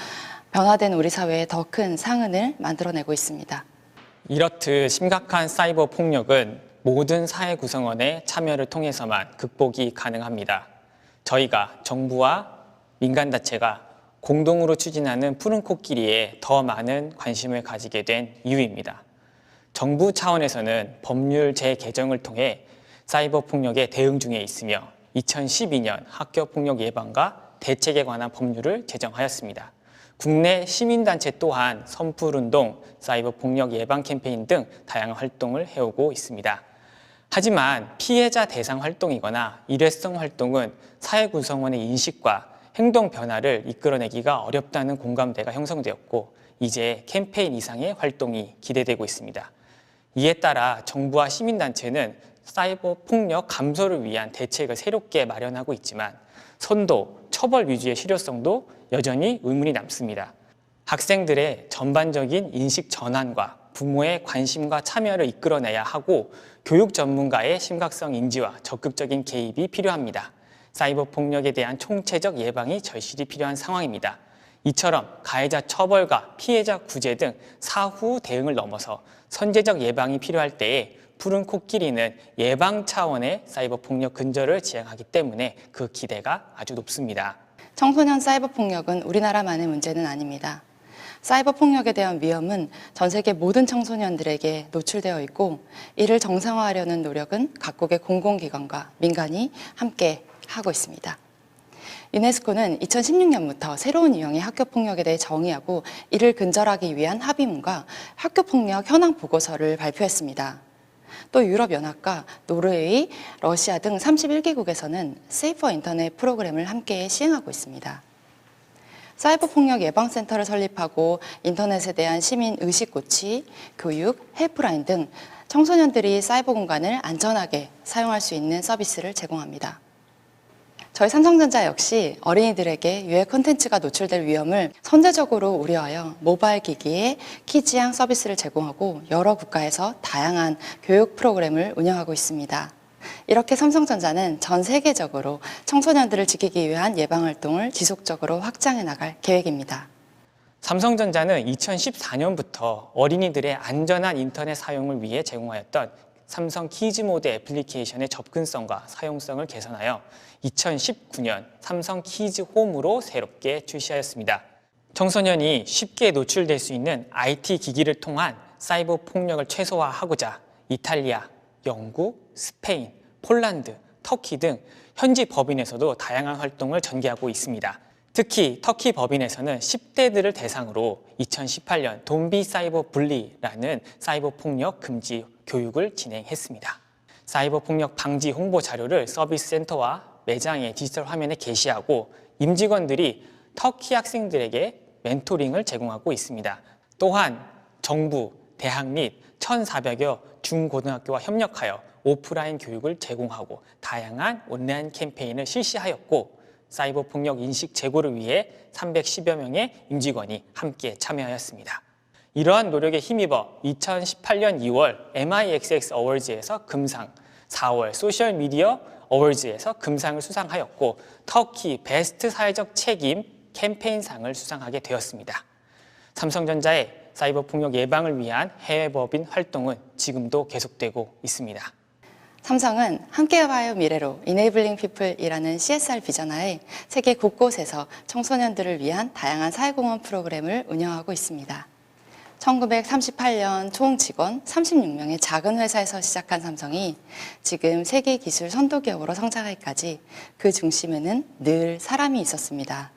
변화된 우리 사회에 더 큰 상흔을 만들어내고 있습니다. 이렇듯 심각한 사이버 폭력은 모든 사회 구성원의 참여를 통해서만 극복이 가능합니다. 저희가 정부와 민간단체가 공동으로 추진하는 푸른 코끼리에 더 많은 관심을 가지게 된 이유입니다. 정부 차원에서는 법률 재개정을 통해 사이버 폭력에 대응 중에 있으며 2012년 학교폭력 예방과 대책에 관한 법률을 제정하였습니다. 국내 시민단체 또한 선풀운동, 사이버 폭력 예방 캠페인 등 다양한 활동을 해오고 있습니다. 하지만 피해자 대상 활동이거나 일회성 활동은 사회 구성원의 인식과 행동 변화를 이끌어내기가 어렵다는 공감대가 형성되었고 이제 캠페인 이상의 활동이 기대되고 있습니다. 이에 따라 정부와 시민단체는 사이버 폭력 감소를 위한 대책을 새롭게 마련하고 있지만 선도, 처벌 위주의 실효성도 여전히 의문이 남습니다. 학생들의 전반적인 인식 전환과 부모의 관심과 참여를 이끌어내야 하고 교육 전문가의 심각성 인지와 적극적인 개입이 필요합니다. 사이버 폭력에 대한 총체적 예방이 절실히 필요한 상황입니다. 이처럼 가해자 처벌과 피해자 구제 등 사후 대응을 넘어서 선제적 예방이 필요할 때에 푸른 코끼리는 예방 차원의 사이버 폭력 근절을 지향하기 때문에 그 기대가 아주 높습니다. 청소년 사이버 폭력은 우리나라만의 문제는 아닙니다. 사이버 폭력에 대한 위험은 전 세계 모든 청소년들에게 노출되어 있고 이를 정상화하려는 노력은 각국의 공공기관과 민간이 함께 하고 있습니다. 유네스코는 2016년부터 새로운 유형의 학교폭력에 대해 정의하고 이를 근절하기 위한 합의문과 학교폭력 현황 보고서를 발표했습니다. 또 유럽연합과 노르웨이, 러시아 등 31개국에서는 세이퍼 인터넷 프로그램을 함께 시행하고 있습니다. 사이버 폭력 예방센터를 설립하고 인터넷에 대한 시민 의식 고취, 교육, 헬프라인 등 청소년들이 사이버 공간을 안전하게 사용할 수 있는 서비스를 제공합니다. 저희 삼성전자 역시 어린이들에게 유해 콘텐츠가 노출될 위험을 선제적으로 우려하여 모바일 기기에 키즈양 서비스를 제공하고 여러 국가에서 다양한 교육 프로그램을 운영하고 있습니다. 이렇게 삼성전자는 전 세계적으로 청소년들을 지키기 위한 예방활동을 지속적으로 확장해 나갈 계획입니다. 삼성전자는 2014년부터 어린이들의 안전한 인터넷 사용을 위해 제공하였던 삼성 키즈모드 애플리케이션의 접근성과 사용성을 개선하여 2019년 삼성 키즈홈으로 새롭게 출시하였습니다. 청소년이 쉽게 노출될 수 있는 IT 기기를 통한 사이버 폭력을 최소화하고자 이탈리아, 영국, 스페인, 폴란드, 터키 등 현지 법인에서도 다양한 활동을 전개하고 있습니다. 특히 터키 법인에서는 10대들을 대상으로 2018년 돈비 사이버 분리라는 사이버 폭력 금지 교육을 진행했습니다. 사이버 폭력 방지 홍보 자료를 서비스 센터와 매장의 디지털 화면에 게시하고 임직원들이 터키 학생들에게 멘토링을 제공하고 있습니다. 또한 정부, 대학 및 1,400여 중고등학교와 협력하여 오프라인 교육을 제공하고 다양한 온라인 캠페인을 실시하였고 사이버 폭력 인식 제고를 위해 310여 명의 임직원이 함께 참여하였습니다. 이러한 노력에 힘입어 2018년 2월 MIXX 어워즈에서 금상, 4월 소셜미디어 어워즈에서 금상을 수상하였고 터키 베스트 사회적 책임 캠페인상을 수상하게 되었습니다. 삼성전자의 사이버 폭력 예방을 위한 해외 법인 활동은 지금도 계속되고 있습니다. 삼성은 함께해봐요 미래로 Enabling People이라는 CSR 비전하에 세계 곳곳에서 청소년들을 위한 다양한 사회공헌 프로그램을 운영하고 있습니다. 1938년 총 직원 36명의 작은 회사에서 시작한 삼성이 지금 세계 기술 선도 기업으로 성장하기까지 그 중심에는 늘 사람이 있었습니다.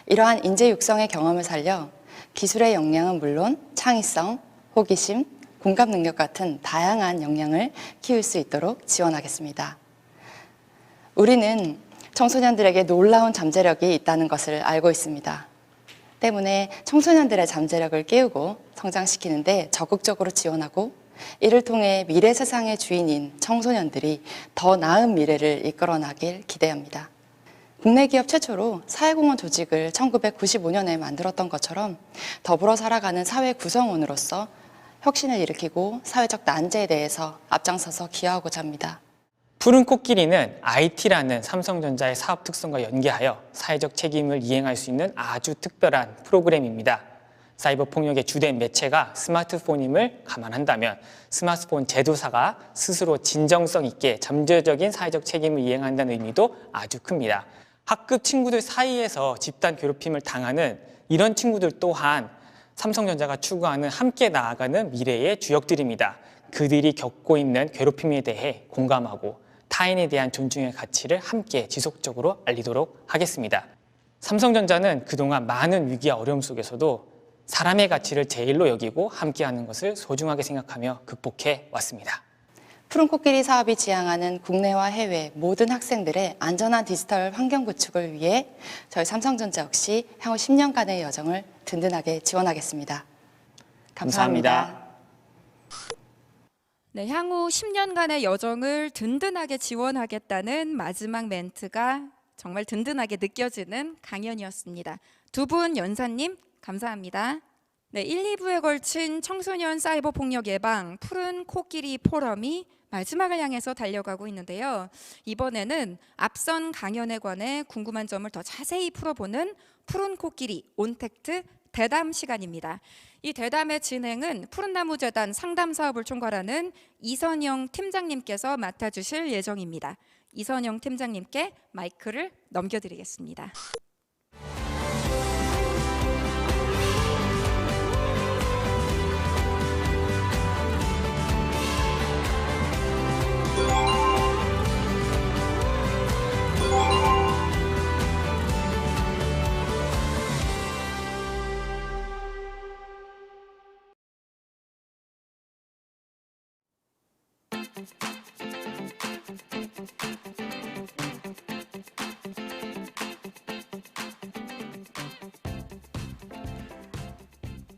이러한 인재 육성의 경험을 살려 기술의 역량은 물론 창의성, 호기심, 공감 능력 같은 다양한 역량을 키울 수 있도록 지원하겠습니다. 우리는 청소년들에게 놀라운 잠재력이 있다는 것을 알고 있습니다. 때문에 청소년들의 잠재력을 깨우고 성장시키는 데 적극적으로 지원하고 이를 통해 미래 세상의 주인인 청소년들이 더 나은 미래를 이끌어나길 기대합니다. 국내 기업 최초로 사회공헌 조직을 1995년에 만들었던 것처럼 더불어 살아가는 사회 구성원으로서 혁신을 일으키고 사회적 난제에 대해서 앞장서서 기여하고자 합니다. 푸른 코끼리는 IT라는 삼성전자의 사업 특성과 연계하여 사회적 책임을 이행할 수 있는 아주 특별한 프로그램입니다. 사이버 폭력의 주된 매체가 스마트폰임을 감안한다면 스마트폰 제조사가 스스로 진정성 있게 잠재적인 사회적 책임을 이행한다는 의미도 아주 큽니다. 학급 친구들 사이에서 집단 괴롭힘을 당하는 이런 친구들 또한 삼성전자가 추구하는 함께 나아가는 미래의 주역들입니다. 그들이 겪고 있는 괴롭힘에 대해 공감하고 타인에 대한 존중의 가치를 함께 지속적으로 알리도록 하겠습니다. 삼성전자는 그동안 많은 위기와 어려움 속에서도 사람의 가치를 제일로 여기고 함께하는 것을 소중하게 생각하며 극복해 왔습니다. 푸른 코끼리 사업이 지향하는 국내와 해외 모든 학생들의 안전한 디지털 환경 구축을 위해 저희 삼성전자 역시 향후 10년간의 여정을 든든하게 지원하겠습니다. 감사합니다. 네, 향후 10년간의 여정을 든든하게 지원하겠다는 마지막 멘트가 정말 든든하게 느껴지는 강연이었습니다. 두 분 연사님 감사합니다. 네, 1, 2부에 걸친 청소년 사이버 폭력 예방 푸른 코끼리 포럼이 마지막을 향해서 달려가고 있는데요. 이번에는 앞선 강연에 관해 궁금한 점을 더 자세히 풀어보는 푸른 코끼리 온택트 대담 시간입니다. 이 대담의 진행은 푸른나무재단 상담사업을 총괄하는 이선영 팀장님께서 맡아주실 예정입니다. 이선영 팀장님께 마이크를 넘겨드리겠습니다.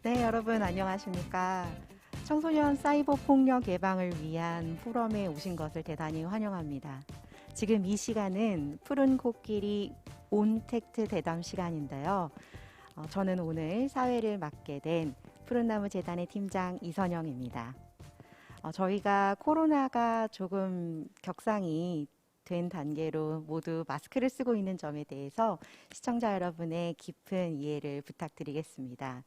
네, 여러분 안녕하십니까? 청소년 사이버 폭력 예방을 위한 포럼에 오신 것을 대단히 환영합니다. 지금 이 시간은 푸른 코끼리 온택트 대담 시간인데요. 저는 오늘 사회를 맡게 된 푸른나무 재단의 팀장 이선영입니다. 저희가 코로나가 조금 격상이 된 단계로 모두 마스크를 쓰고 있는 점에 대해서 시청자 여러분의 깊은 이해를 부탁드리겠습니다.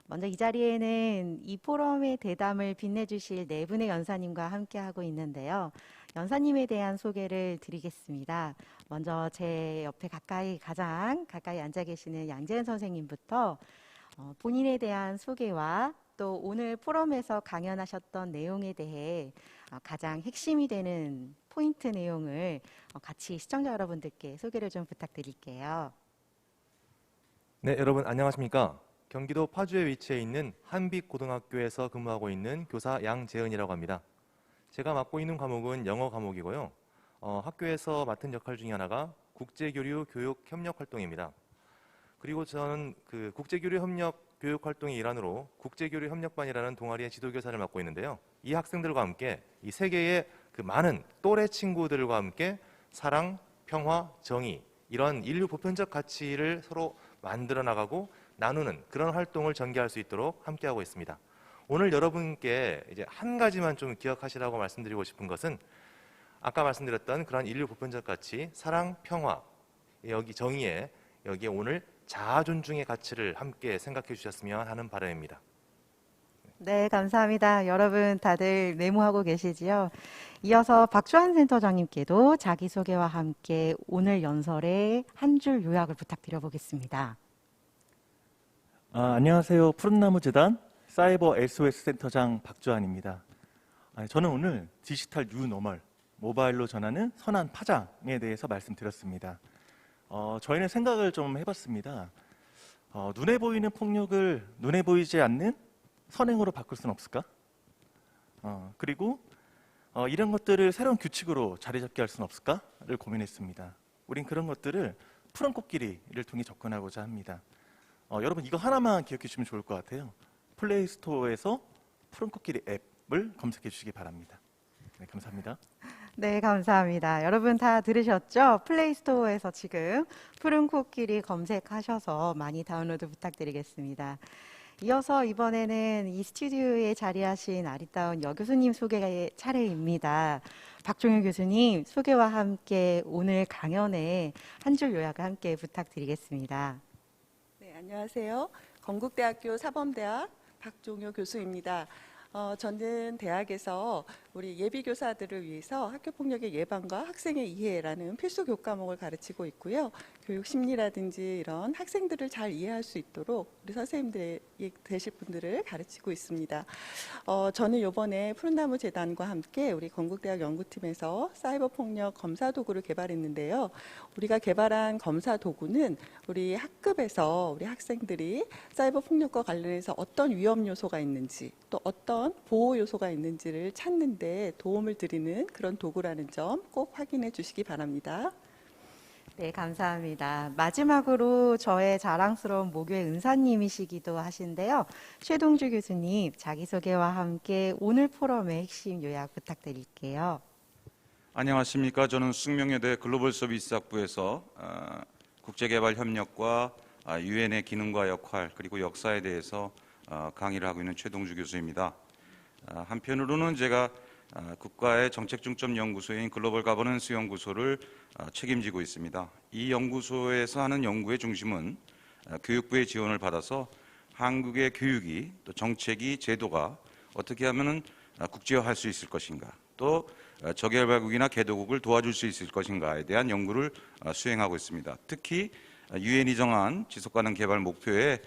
먼저 이 자리에는 이 포럼의 대담을 빛내주실 네 분의 연사님과 함께하고 있는데요. 연사님에 대한 소개를 드리겠습니다. 먼저 제 옆에 가장 가까이 앉아 계시는 양재은 선생님부터 본인에 대한 소개와 또 오늘 포럼에서 강연하셨던 내용에 대해 가장 핵심이 되는 포인트 내용을 같이 시청자 여러분들께 소개를 좀 부탁드릴게요. 네, 여러분 안녕하십니까? 경기도 파주에 위치해 있는 한빛고등학교에서 근무하고 있는 교사 양재은이라고 합니다. 제가 맡고 있는 과목은 영어 과목이고요. 학교에서 맡은 역할 중에 하나가 국제교류 교육 협력 활동입니다. 그리고 저는 그 국제교류 협력 교육 활동의 일환으로 국제교류 협력반이라는 동아리의 지도교사를 맡고 있는데요. 이 학생들과 함께 이 세계의 그 많은 또래 친구들과 함께 사랑, 평화, 정의 이런 인류 보편적 가치를 서로 만들어 나가고 나누는 그런 활동을 전개할 수 있도록 함께하고 있습니다. 오늘 여러분께 이제 한 가지만 좀 기억하시라고 말씀드리고 싶은 것은 아까 말씀드렸던 그런 인류 보편적 가치, 사랑, 평화, 여기 정의에 여기에 오늘 자아 존중의 가치를 함께 생각해 주셨으면 하는 바람입니다. 네, 감사합니다. 여러분 다들 메모하고 계시지요? 이어서 박주환 센터장님께도 자기소개와 함께 오늘 연설의 한 줄 요약을 부탁드려 보겠습니다. 안녕하세요. 푸른나무재단 사이버 SOS 센터장 박주환입니다. 저는 오늘 디지털 뉴노멀, 모바일로 전하는 선한 파장에 대해서 말씀드렸습니다. 저희는 생각을 좀 해봤습니다. 눈에 보이는 폭력을 눈에 보이지 않는 선행으로 바꿀 수는 없을까? 그리고 이런 것들을 새로운 규칙으로 자리 잡게 할 수는 없을까를 고민했습니다. 우린 그런 것들을 푸른 코끼리를 통해 접근하고자 합니다. 여러분 이거 하나만 기억해 주시면 좋을 것 같아요. 플레이스토어에서 푸른 코끼리 앱을 검색해 주시기 바랍니다. 네, 감사합니다. 네, 감사합니다. 여러분 다 들으셨죠? 플레이스토어에서 지금 푸른 코끼리 검색하셔서 많이 다운로드 부탁드리겠습니다. 이어서 이번에는 이 스튜디오에 자리하신 아리따운 여교수님 소개의 차례입니다. 박종윤 교수님 소개와 함께 오늘 강연의 한 줄 요약을 함께 부탁드리겠습니다. 네, 안녕하세요. 건국대학교 사범대학 박종효 교수입니다. 저는 대학에서 우리 예비교사들을 위해서 학교폭력의 예방과 학생의 이해라는 필수 교과목을 가르치고 있고요. 교육 심리라든지 이런 학생들을 잘 이해할 수 있도록 우리 선생님들이 되실 분들을 가르치고 있습니다. 저는 이번에 푸른나무 재단과 함께 우리 건국대학 연구팀에서 사이버 폭력 검사 도구를 개발했는데요. 우리가 개발한 검사 도구는 우리 학급에서 우리 학생들이 사이버 폭력과 관련해서 어떤 위험 요소가 있는지 또 어떤 보호 요소가 있는지를 찾는 데 도움을 드리는 그런 도구라는 점 꼭 확인해 주시기 바랍니다. 네, 감사합니다. 마지막으로 저의 자랑스러운 모교의 은사님이시기도 하신데요. 최동주 교수님 자기소개와 함께 오늘 포럼의 핵심 요약 부탁드릴게요. 안녕하십니까. 저는 숙명여대 글로벌서비스학부에서 국제개발 협력과 유엔의 기능과 역할 그리고 역사에 대해서 강의를 하고 있는 최동주 교수입니다. 한편으로는 제가 국가의 정책중점연구소인 글로벌 가버넌스 연구소를 책임지고 있습니다. 이 연구소에서 하는 연구의 중심은 교육부의 지원을 받아서 한국의 교육이 또 정책이 제도가 어떻게 하면 국제화할 수 있을 것인가 또 저개발국이나 개도국을 도와줄 수 있을 것인가에 대한 연구를 수행하고 있습니다. 특히 유엔이 정한 지속가능 개발 목표에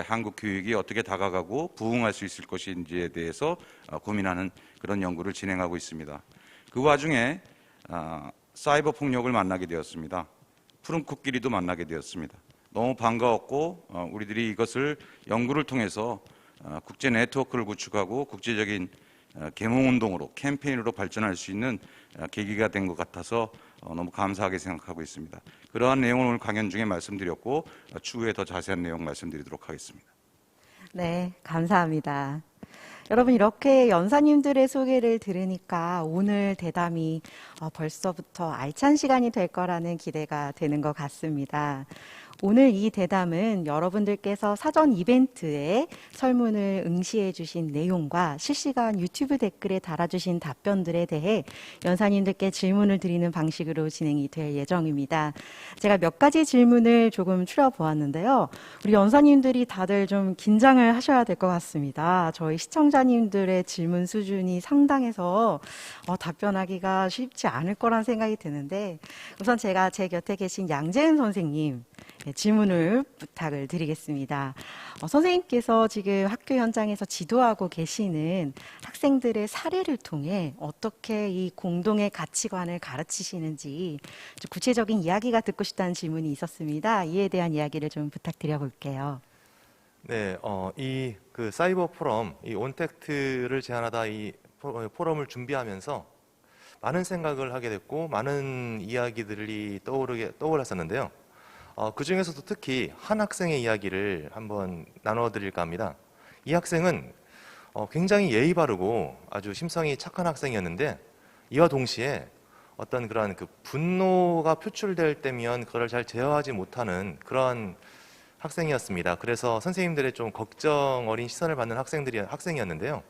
한국 교육이 어떻게 다가가고 부응할 수 있을 것인지에 대해서 고민하는 그런 연구를 진행하고 있습니다. 그 와중에 사이버 폭력을 만나게 되었습니다. 푸른 코끼리도 만나게 되었습니다. 너무 반가웠고 우리들이 이것을 연구를 통해서 국제 네트워크를 구축하고 국제적인 계몽운동으로 캠페인으로 발전할 수 있는 계기가 된 것 같아서 너무 감사하게 생각하고 있습니다. 그러한 내용을 오늘 강연 중에 말씀드렸고 추후에 더 자세한 내용 말씀드리도록 하겠습니다. 네, 감사합니다. 여러분 이렇게 연사님들의 소개를 들으니까 오늘 대담이 벌써부터 알찬 시간이 될 거라는 기대가 되는 것 같습니다. 오늘 이 대담은 여러분들께서 사전 이벤트에 설문을 응시해 주신 내용과 실시간 유튜브 댓글에 달아주신 답변들에 대해 연사님들께 질문을 드리는 방식으로 진행이 될 예정입니다. 제가 몇 가지 질문을 조금 추려보았는데요. 우리 연사님들이 다들 좀 긴장을 하셔야 될 것 같습니다. 저희 시청자님들의 질문 수준이 상당해서 답변하기가 쉽지 않을 거란 생각이 드는데, 우선 제가 제 곁에 계신 양재은 선생님 질문을 부탁을 드리겠습니다. 선생님께서 지금 학교 현장에서 지도하고 계시는 학생들의 사례를 통해 어떻게 이 공동의 가치관을 가르치시는지 좀 구체적인 이야기가 듣고 싶다는 질문이 있었습니다. 이에 대한 이야기를 좀 부탁드려 볼게요. 네, 이 그 사이버 포럼, 이 온택트를 제안하다 이 포럼을 준비하면서 많은 생각을 하게 됐고 많은 이야기들이 떠올랐었는데요. 그 중에서도 특히 한 학생의 이야기를 한번 나눠드릴까 합니다. 이 학생은 굉장히 예의 바르고 아주 심성이 착한 학생이었는데, 이와 동시에 어떤 그런 그 분노가 표출될 때면 그걸 잘 제어하지 못하는 그런 학생이었습니다. 그래서 선생님들의 좀 걱정 어린 시선을 받는 학생이었는데요.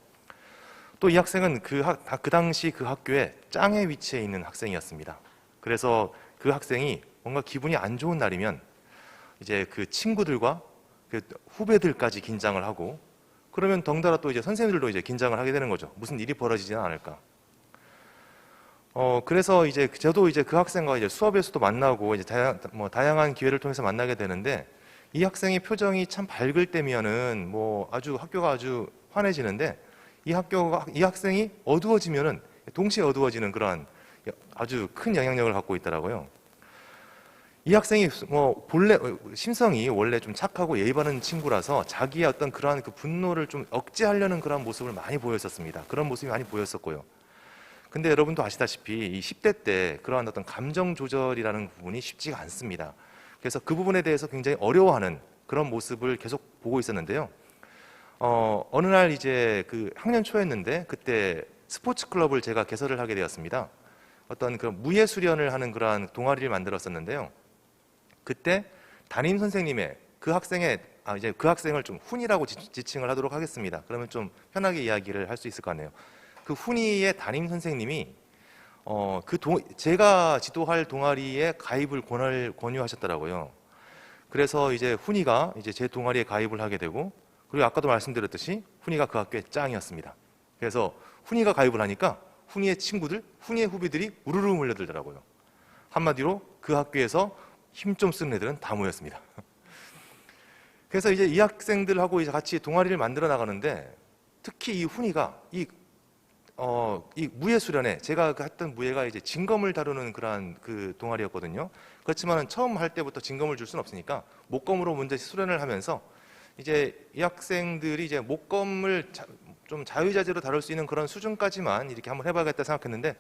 또 이 학생은 그 당시 그 학교에 짱의 위치에 있는 학생이었습니다. 그래서 그 학생이 뭔가 기분이 안 좋은 날이면 이제 그 친구들과 그 후배들까지 긴장을 하고, 그러면 덩달아 또 이제 선생님들도 이제 긴장을 하게 되는 거죠. 무슨 일이 벌어지지는 않을까. 그래서 이제 저도 이제 그 학생과 이제 수업에서도 만나고 이제 다양한 기회를 통해서 만나게 되는데, 이 학생의 표정이 참 밝을 때면은 뭐 학교가 아주 환해지는데, 이 학생이 어두워지면은 동시에 어두워지는 그런 아주 큰 영향력을 갖고 있더라고요. 이 학생이 본래 심성이 원래 좀 착하고 예의 바른 친구라서 자기의 어떤 그러한 그 분노를 좀 억제하려는 그런 모습을 많이 보였었습니다. 그런 모습이 많이 보였었고요. 근데 여러분도 아시다시피 이 10대 때 그러한 어떤 감정 조절이라는 부분이 쉽지가 않습니다. 그래서 그 부분에 대해서 굉장히 어려워하는 그런 모습을 계속 보고 있었는데요. 어느 날 이제 그 학년 초였는데 그때 스포츠 클럽을 제가 개설을 하게 되었습니다. 어떤 그런 무예 수련을 하는 그러한 동아리를 만들었었는데요. 그때 담임 선생님의 그 학생을 좀 훈이라고 지칭을 하도록 하겠습니다. 그러면 좀 편하게 이야기를 할 수 있을 것 같네요. 그 훈이의 담임 선생님이 제가 지도할 동아리에 가입을 권유하셨더라고요. 그래서 이제 훈이가 이제 제 동아리에 가입을 하게 되고, 그리고 아까도 말씀드렸듯이 훈이가 그 학교의 짱이었습니다. 그래서 훈이가 가입을 하니까 훈이의 친구들, 훈이의 후배들이 우르르 몰려들더라고요. 한마디로 그 학교에서 힘 좀 쓰는 애들은 다 모였습니다. 그래서 이제 이 학생들하고 이제 같이 동아리를 만들어 나가는데, 특히 이 훈이가 이 무예 수련회, 제가 했던 무예가 이제 진검을 다루는 그러한 그 동아리였거든요. 그렇지만 처음 할 때부터 진검을 줄 수는 없으니까 목검으로 먼저 수련을 하면서 이제 이 학생들이 이제 목검을 좀 자유자재로 다룰 수 있는 그런 수준까지만 이렇게 한번 해봐야겠다 생각했는데,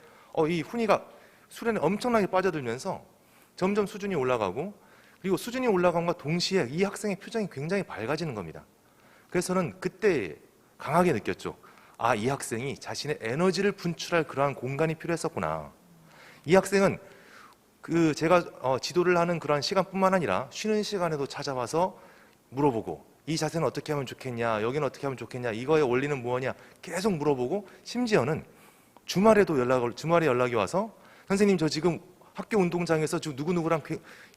이 훈이가 수련에 엄청나게 빠져들면서 점점 수준이 올라가고, 그리고 수준이 올라감과 동시에 이 학생의 표정이 굉장히 밝아지는 겁니다. 그래서 저는 그때 강하게 느꼈죠. 이 학생이 자신의 에너지를 분출할 그러한 공간이 필요했었구나. 이 학생은 제가 지도를 하는 그러한 시간뿐만 아니라 쉬는 시간에도 찾아와서 물어보고, 이 자세는 어떻게 하면 좋겠냐, 여기는 어떻게 하면 좋겠냐, 이거의 원리는 뭐냐 계속 물어보고, 심지어는 주말에 연락이 와서 선생님 저 지금 학교 운동장에서 지금 누구누구랑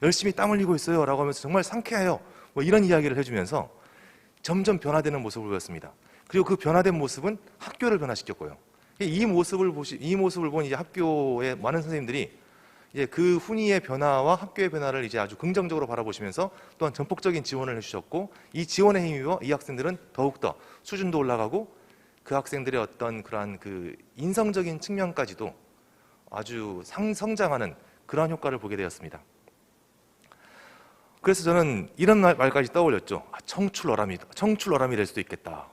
열심히 땀 흘리고 있어요 라고 하면서 정말 상쾌해요, 뭐 이런 이야기를 해주면서 점점 변화되는 모습을 보였습니다. 그리고 그 변화된 모습은 학교를 변화시켰고요. 이 모습을 본 이제 학교의 많은 선생님들이 이제 그 훈이의 변화와 학교의 변화를 이제 아주 긍정적으로 바라보시면서 또한 전폭적인 지원을 해주셨고, 이 지원에 힘입어 이 학생들은 더욱더 수준도 올라가고 그 학생들의 어떤 그러한 그 인성적인 측면까지도 아주 성장하는 그러한 효과를 보게 되었습니다. 그래서 저는 이런 말까지 떠올렸죠. 청출어람이 될 수도 있겠다.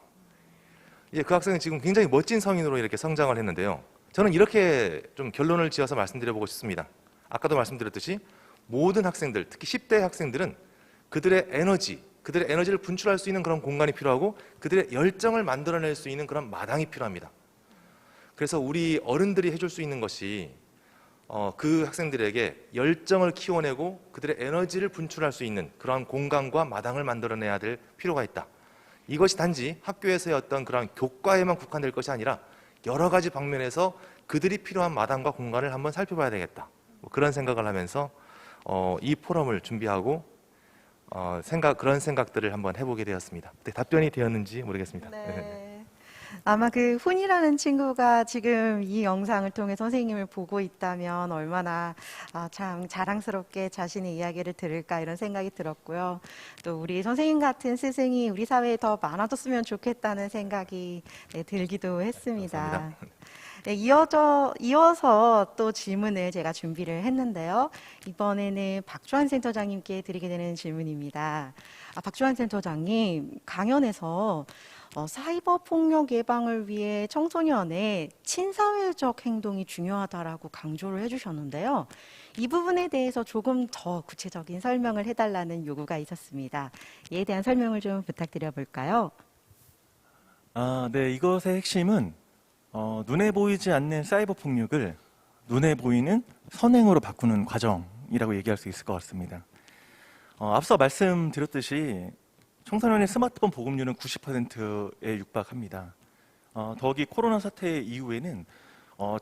이제 그 학생은 지금 굉장히 멋진 성인으로 이렇게 성장을 했는데요. 저는 이렇게 좀 결론을 지어서 말씀드려보고 싶습니다. 아까도 말씀드렸듯이 모든 학생들, 특히 10대 학생들은 그들의 에너지를 분출할 수 있는 그런 공간이 필요하고, 그들의 열정을 만들어낼 수 있는 그런 마당이 필요합니다. 그래서 우리 어른들이 해줄 수 있는 것이 그 학생들에게 열정을 키워내고 그들의 에너지를 분출할 수 있는 그러한 공간과 마당을 만들어내야 될 필요가 있다. 이것이 단지 학교에서의 어떤 그런 교과에만 국한될 것이 아니라 여러 가지 방면에서 그들이 필요한 마당과 공간을 한번 살펴봐야 되겠다. 그런 생각을 하면서 이 포럼을 준비하고 그런 생각들을 한번 해보게 되었습니다. 답변이 되었는지 모르겠습니다. 네. 아마 그 훈이라는 친구가 지금 이 영상을 통해 선생님을 보고 있다면 얼마나 참 자랑스럽게 자신의 이야기를 들을까 이런 생각이 들었고요. 또 우리 선생님 같은 스승이 우리 사회에 더 많아졌으면 좋겠다는 생각이 들기도 했습니다. 감사합니다. 네, 이어서 또 질문을 제가 준비를 했는데요. 이번에는 박주환 센터장님께 드리게 되는 질문입니다. 박주환 센터장님, 강연에서 사이버 폭력 예방을 위해 청소년의 친사회적 행동이 중요하다라고 강조를 해주셨는데요. 이 부분에 대해서 조금 더 구체적인 설명을 해달라는 요구가 있었습니다. 이에 대한 설명을 좀 부탁드려 볼까요? 네, 이것의 핵심은 눈에 보이지 않는 사이버 폭력을 눈에 보이는 선행으로 바꾸는 과정이라고 얘기할 수 있을 것 같습니다. 앞서 말씀드렸듯이 청소년의 스마트폰 보급률은 90%에 육박합니다. 더욱이 코로나 사태 이후에는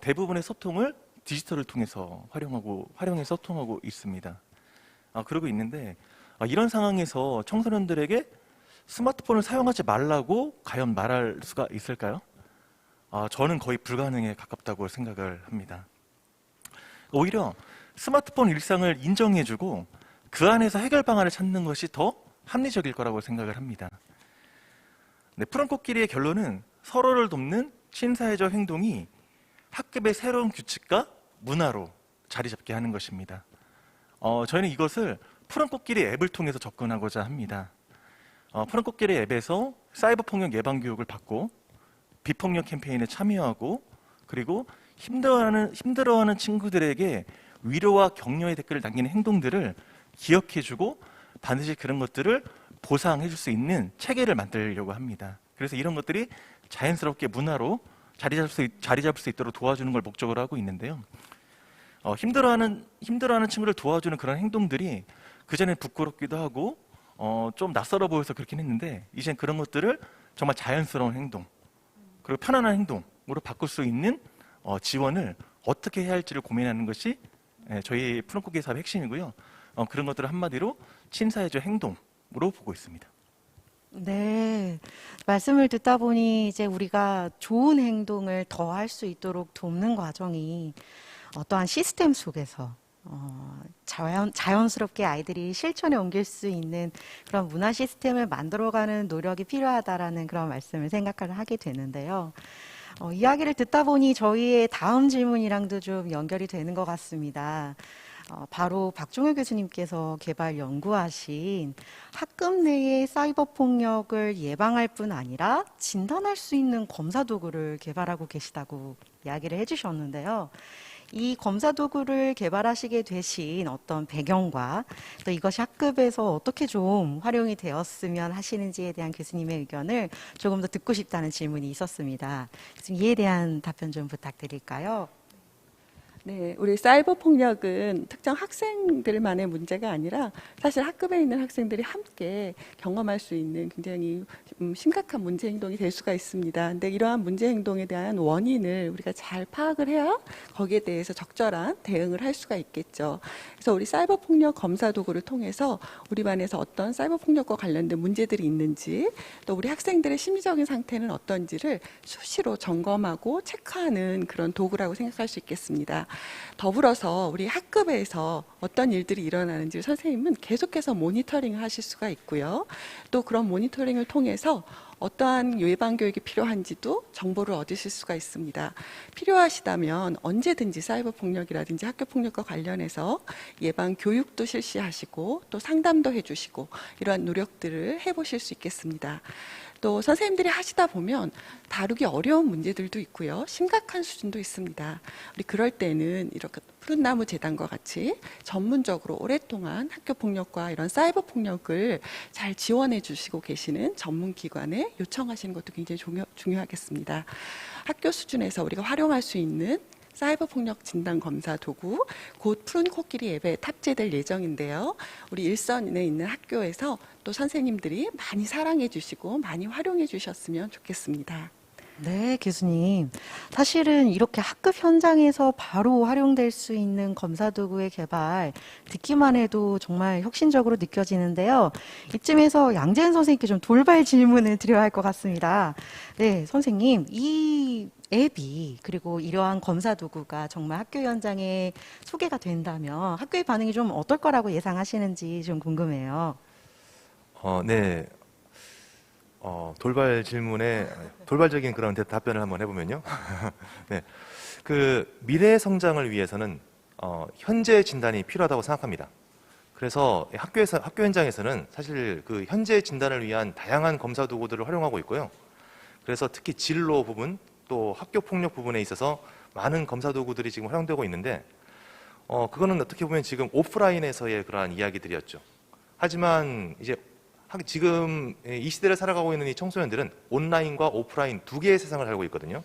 대부분의 소통을 디지털을 통해서 활용해서 소통하고 있습니다. 그러고 있는데 이런 상황에서 청소년들에게 스마트폰을 사용하지 말라고 과연 말할 수가 있을까요? 저는 거의 불가능에 가깝다고 생각을 합니다. 오히려 스마트폰 일상을 인정해주고 그 안에서 해결 방안을 찾는 것이 더 합리적일 거라고 생각을 합니다. 네, 푸른 코끼리의 결론은 서로를 돕는 친사회적 행동이 학급의 새로운 규칙과 문화로 자리 잡게 하는 것입니다. 저희는 이것을 푸른 코끼리 앱을 통해서 접근하고자 합니다. 푸른 코끼리 앱에서 사이버 폭력 예방 교육을 받고 비폭력 캠페인에 참여하고 그리고 힘들어하는 친구들에게 위로와 격려의 댓글을 남기는 행동들을 기억해주고 반드시 그런 것들을 보상해줄 수 있는 체계를 만들려고 합니다. 그래서 이런 것들이 자연스럽게 문화로 자리 잡을 수 있도록 도와주는 걸 목적으로 하고 있는데요. 힘들어하는 친구를 도와주는 그런 행동들이 그전에 부끄럽기도 하고 좀 낯설어 보여서 그렇긴 했는데 이젠 그런 것들을 정말 자연스러운 행동 그리고 편안한 행동으로 바꿀 수 있는 지원을 어떻게 해야 할지를 고민하는 것이 저희 푸른 코끼리 사업의 핵심이고요. 그런 것들을 한마디로 친사회적 행동으로 보고 있습니다. 네, 말씀을 듣다 보니 이제 우리가 좋은 행동을 더 할 수 있도록 돕는 과정이 어떠한 시스템 속에서 자연스럽게 아이들이 실천에 옮길 수 있는 그런 문화 시스템을 만들어가는 노력이 필요하다라는 그런 말씀을 생각을 하게 되는데요. 이야기를 듣다 보니 저희의 다음 질문이랑도 좀 연결이 되는 것 같습니다. 바로 박종효 교수님께서 개발 연구하신 학급 내의 사이버 폭력을 예방할 뿐 아니라 진단할 수 있는 검사 도구를 개발하고 계시다고 이야기를 해주셨는데요. 이 검사 도구를 개발하시게 되신 어떤 배경과 또 이것이 학급에서 어떻게 좀 활용이 되었으면 하시는지에 대한 교수님의 의견을 조금 더 듣고 싶다는 질문이 있었습니다. 교수님, 이에 대한 답변 좀 부탁드릴까요? 네, 우리 사이버 폭력은 특정 학생들만의 문제가 아니라 사실 학급에 있는 학생들이 함께 경험할 수 있는 굉장히 심각한 문제 행동이 될 수가 있습니다. 근데 이러한 문제 행동에 대한 원인을 우리가 잘 파악을 해야 거기에 대해서 적절한 대응을 할 수가 있겠죠. 그래서 우리 사이버 폭력 검사 도구를 통해서 우리 반에서 어떤 사이버 폭력과 관련된 문제들이 있는지 또 우리 학생들의 심리적인 상태는 어떤지를 수시로 점검하고 체크하는 그런 도구라고 생각할 수 있겠습니다. 더불어서 우리 학급에서 어떤 일들이 일어나는지 선생님은 계속해서 모니터링을 하실 수가 있고요. 또 그런 모니터링을 통해서 어떠한 예방 교육이 필요한지도 정보를 얻으실 수가 있습니다. 필요하시다면 언제든지 사이버 폭력이라든지 학교 폭력과 관련해서 예방 교육도 실시하시고 또 상담도 해주시고 이러한 노력들을 해보실 수 있겠습니다. 또 선생님들이 하시다 보면 다루기 어려운 문제들도 있고요. 심각한 수준도 있습니다. 우리 그럴 때는 이렇게 푸른나무 재단과 같이 전문적으로 오랫동안 학교 폭력과 이런 사이버 폭력을 잘 지원해 주시고 계시는 전문기관에 요청하시는 것도 굉장히 중요하겠습니다. 학교 수준에서 우리가 활용할 수 있는 사이버 폭력 진단 검사 도구 곧 푸른 코끼리 앱에 탑재될 예정인데요. 우리 일선에 있는 학교에서 또 선생님들이 많이 사랑해 주시고 많이 활용해 주셨으면 좋겠습니다. 네, 교수님. 사실은 이렇게 학급 현장에서 바로 활용될 수 있는 검사 도구의 개발, 듣기만 해도 정말 혁신적으로 느껴지는데요. 이쯤에서 양재은 선생님께 좀 돌발 질문을 드려야 할 것 같습니다. 네, 선생님. 이 앱이 그리고 이러한 검사 도구가 정말 학교 현장에 소개가 된다면 학교의 반응이 좀 어떨 거라고 예상하시는지 좀 궁금해요. 네. 돌발 질문에 돌발적인 그런 답변을 한번 해보면요. 네. 그 미래의 성장을 위해서는 현재 진단이 필요하다고 생각합니다. 그래서 학교 현장에서는 사실 그 현재 진단을 위한 다양한 검사 도구들을 활용하고 있고요. 그래서 특히 진로 부분 또 학교 폭력 부분에 있어서 많은 검사 도구들이 지금 활용되고 있는데 그거는 어떻게 보면 지금 오프라인에서의 그러한 이야기들이었죠. 하지만 이제 지금 이 시대를 살아가고 있는 이 청소년들은 온라인과 오프라인 두 개의 세상을 살고 있거든요.